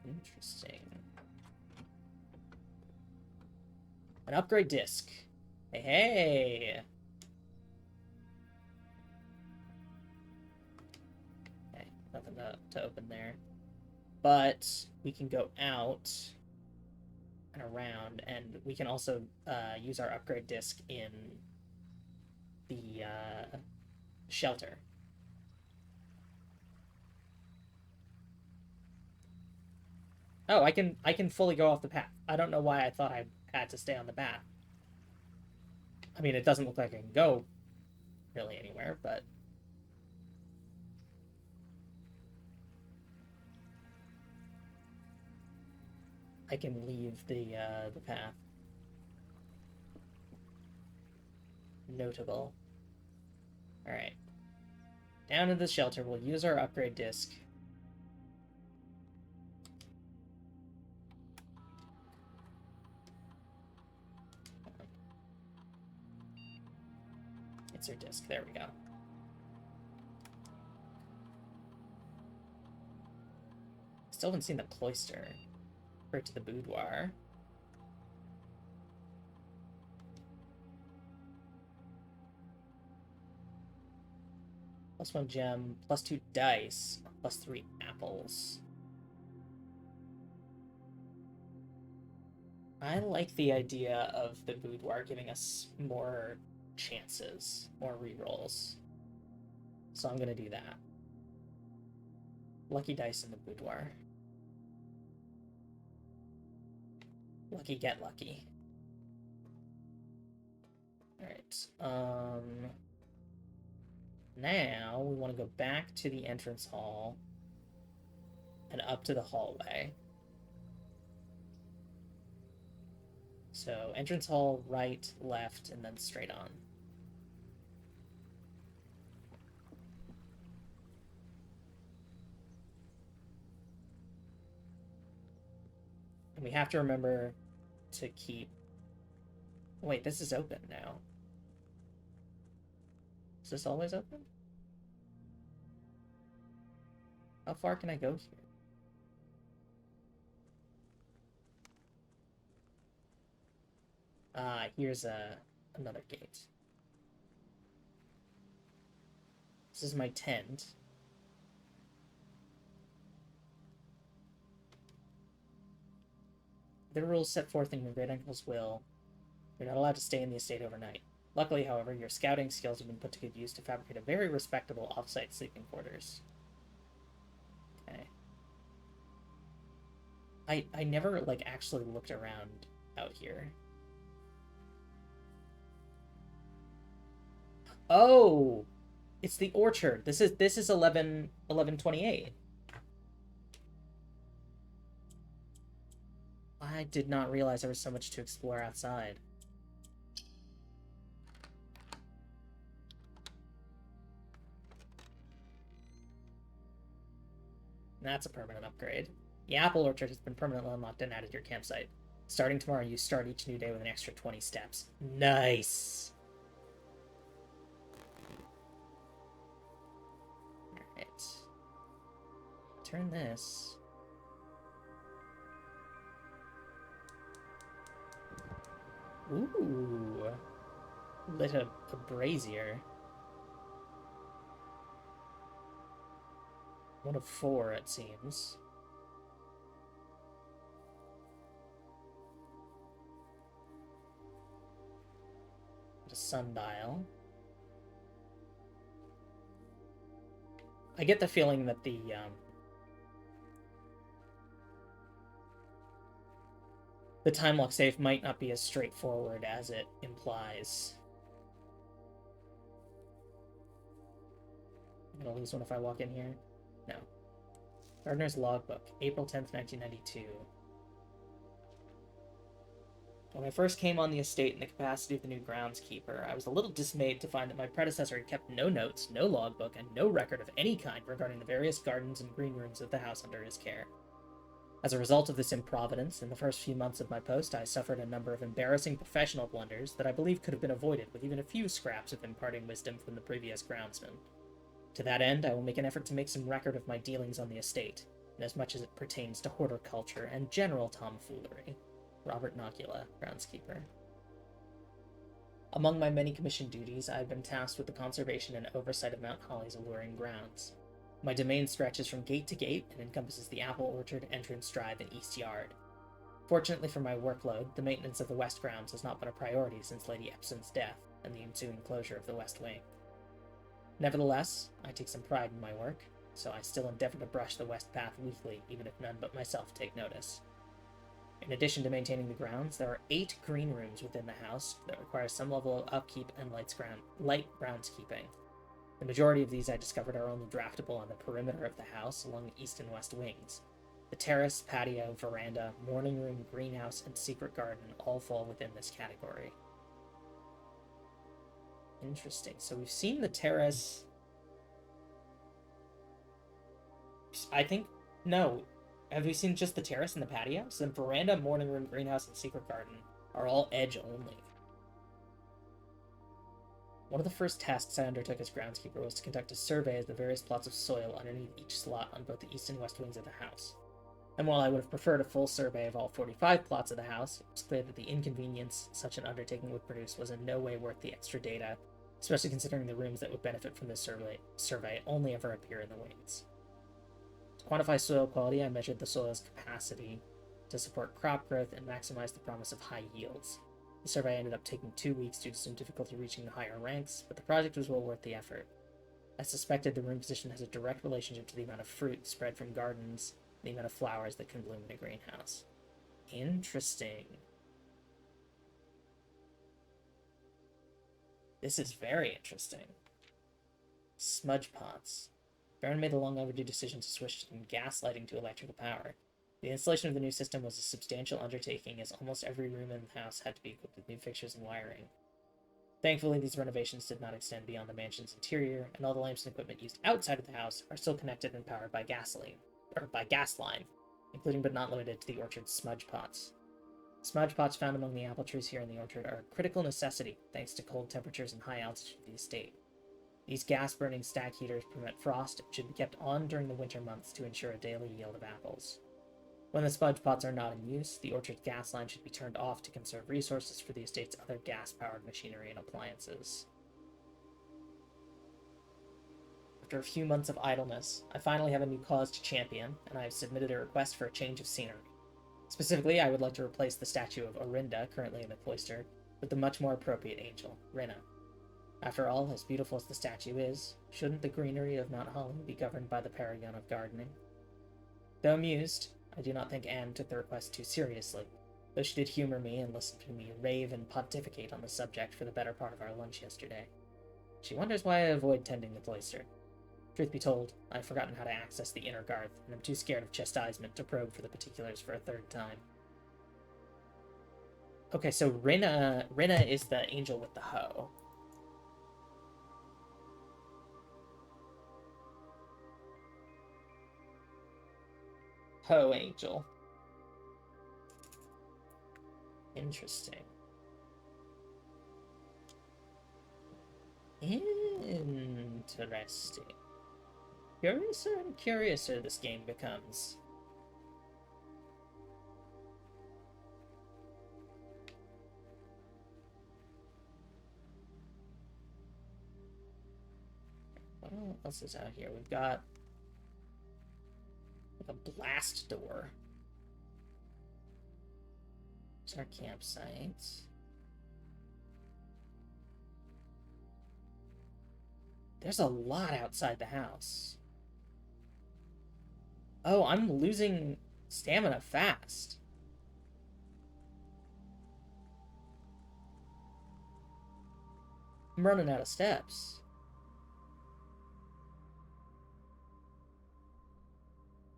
Interesting. An upgrade disc. Hey, hey! Okay, nothing to open there. But we can go out and around, and we can also use our upgrade disc in the shelter. Oh, I can fully go off the path. I don't know why I thought I had to stay on the path. I mean, it doesn't look like I can go really anywhere, but... I can leave the path. Notable. Alright. Down in the shelter, we'll use our upgrade disc. It's our disc. There we go. Still haven't seen the cloister. Right to the boudoir. +1 gem, +2 dice, +3 apples. I like the idea of the boudoir giving us more chances, more rerolls. So I'm gonna do that. Lucky dice in the boudoir. Lucky get lucky. Alright. Now we want to go back to the entrance hall and up to the hallway. So entrance hall, right, left, and then straight on. And we have to remember to keep... Wait, this is open now. Is this always open? How far can I go here? Here's another gate. This is my tent. The rules set forth in your great uncle's will. You're not allowed to stay in the estate overnight. Luckily, however, your scouting skills have been put to good use to fabricate a very respectable off-site sleeping quarters. Okay. I never, like, actually looked around out here. Oh! It's the orchard. This is 1128. I did not realize there was so much to explore outside. That's a permanent upgrade. The apple orchard has been permanently unlocked and added to your campsite. Starting tomorrow, you start each new day with an extra 20 steps. Nice! Alright. Turn this. Ooh. Lit a brazier. 1 of 4, it seems. A sundial. I get the feeling that the time lock safe might not be as straightforward as it implies. I'm gonna lose one if I walk in here. No. Gardener's Logbook, April 10th, 1992. When I first came on the estate in the capacity of the new groundskeeper, I was a little dismayed to find that my predecessor had kept no notes, no logbook, and no record of any kind regarding the various gardens and green rooms of the house under his care. As a result of this improvidence, in the first few months of my post, I suffered a number of embarrassing professional blunders that I believe could have been avoided with even a few scraps of imparting wisdom from the previous groundsman. To that end, I will make an effort to make some record of my dealings on the estate, in as much as it pertains to horticulture and general tomfoolery. Robert Nocula, groundskeeper. Among my many commissioned duties, I have been tasked with the conservation and oversight of Mount Holly's alluring grounds. My domain stretches from gate to gate and encompasses the apple orchard, entrance drive, and east yard. Fortunately for my workload, the maintenance of the west grounds has not been a priority since Lady Epson's death and the ensuing closure of the west wing. Nevertheless, I take some pride in my work, so I still endeavor to brush the west path weekly, even if none but myself take notice. In addition to maintaining the grounds, there are 8 green rooms within the house that require some level of upkeep and light groundskeeping. The majority of these I discovered are only draftable on the perimeter of the house along the east and west wings. The terrace, patio, veranda, morning room, greenhouse, and secret garden all fall within this category. Interesting. So we've seen the terrace. I think... No. Have we seen just the terrace and the patio? So the veranda, morning room, greenhouse, and secret garden are all edge only. One of the first tasks I undertook as groundskeeper was to conduct a survey of the various plots of soil underneath each slot on both the east and west wings of the house. And while I would have preferred a full survey of all 45 plots of the house, it was clear that the inconvenience such an undertaking would produce was in no way worth the extra data, especially considering the rooms that would benefit from this survey only ever appear in the wings. To quantify soil quality, I measured the soil's capacity to support crop growth and maximize the promise of high yields. The survey ended up taking 2 weeks due to some difficulty reaching the higher ranks, but the project was well worth the effort. As suspected, the room position has a direct relationship to the amount of fruit spread from gardens and the amount of flowers that can bloom in a greenhouse. Interesting. This is very interesting. Smudge pots. Baron made the long overdue decision to switch from gas lighting to electrical power. The installation of the new system was a substantial undertaking, as almost every room in the house had to be equipped with new fixtures and wiring. Thankfully, these renovations did not extend beyond the mansion's interior, and all the lamps and equipment used outside of the house are still connected and powered by gas line, including but not limited to the orchard's smudge pots. Smudge pots found among the apple trees here in the orchard are a critical necessity thanks to cold temperatures and high altitude of the estate. These gas-burning stack heaters prevent frost and should be kept on during the winter months to ensure a daily yield of apples. When the smudge pots are not in use, the orchard's gas line should be turned off to conserve resources for the estate's other gas-powered machinery and appliances. After a few months of idleness, I finally have a new cause to champion, and I have submitted a request for a change of scenery. Specifically, I would like to replace the statue of Orinda, currently in the cloister, with the much more appropriate angel, Rinna. After all, as beautiful as the statue is, shouldn't the greenery of Mount Holly be governed by the paragon of gardening? Though amused, I do not think Anne took the request too seriously, though she did humor me and listen to me rave and pontificate on the subject for the better part of our lunch yesterday. She wonders why I avoid tending the cloister. Truth be told, I've forgotten how to access the inner garth, and I'm too scared of chastisement to probe for the particulars for a third time. Okay, so Rinna is the angel with the hoe. Hoe angel. Interesting. Interesting. Curiouser and curiouser this game becomes. What else is out here? We've got like a blast door. It's our campsite. There's a lot outside the house. Oh, I'm losing stamina fast. I'm running out of steps.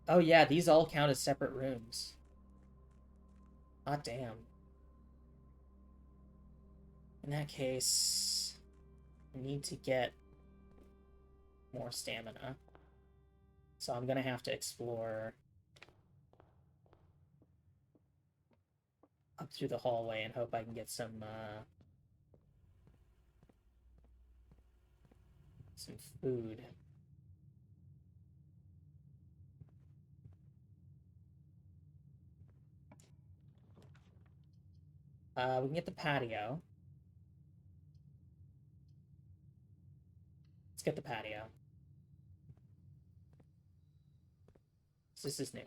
Oh yeah, these all count as separate rooms. Ah, damn. In that case, I need to get more stamina. So I'm gonna have to explore up through the hallway and hope I can get some food. We can get the patio. Let's get the patio. This is new.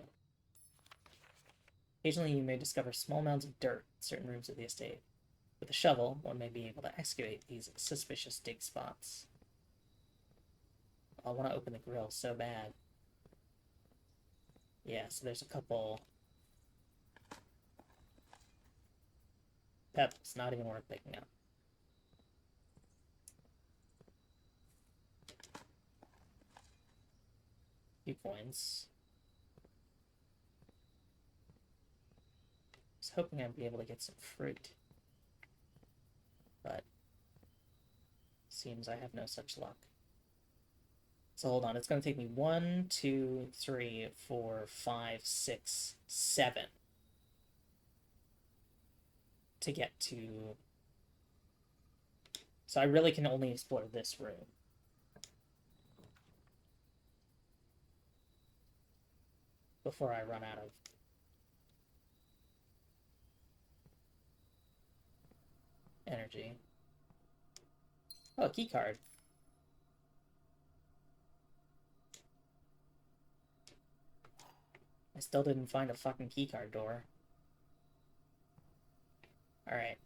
Occasionally you may discover small mounds of dirt in certain rooms of the estate. With a shovel, one may be able to excavate these suspicious dig spots. I want to open the grill so bad. Yeah, so there's a couple pebbles, not even worth picking up. Few coins. I was hoping I'd be able to get some fruit, but seems I have no such luck. So hold on, it's going to take me 1, 2, 3, 4, 5, 6, 7 to get to... So I really can only explore this room. Before I run out of energy. Oh, a key card. I still didn't find a fucking keycard door. All right.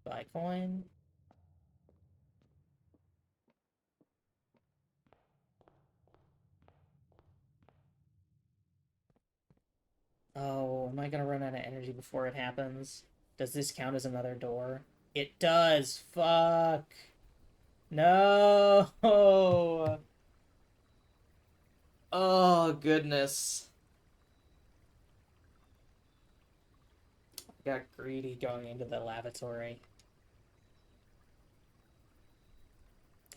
Buy coin. Oh, am I gonna run out of energy before it happens? Does this count as another door? It does. Fuck. No. Oh, goodness. I got greedy going into the lavatory.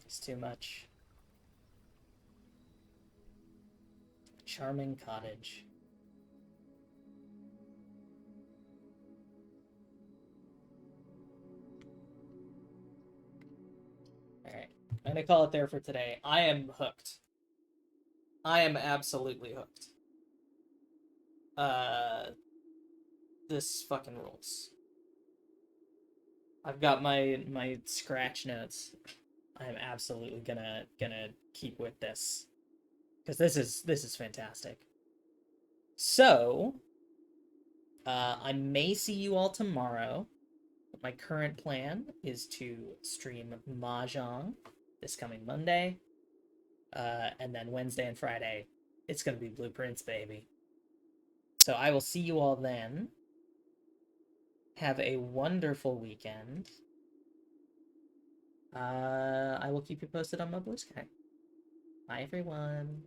It's too much. Charming cottage. Alright. I'm gonna call it there for today. I am hooked. I am absolutely hooked. Uh, this fucking rules. I've got my scratch notes. I'm absolutely gonna keep with this because this is fantastic. So, I may see you all tomorrow. My current plan is to stream Mahjong this coming Monday, and then Wednesday and Friday, it's gonna be Blueprints, baby. So I will see you all then. Have a wonderful weekend. I will keep you posted on my Blue Sky. Bye, everyone.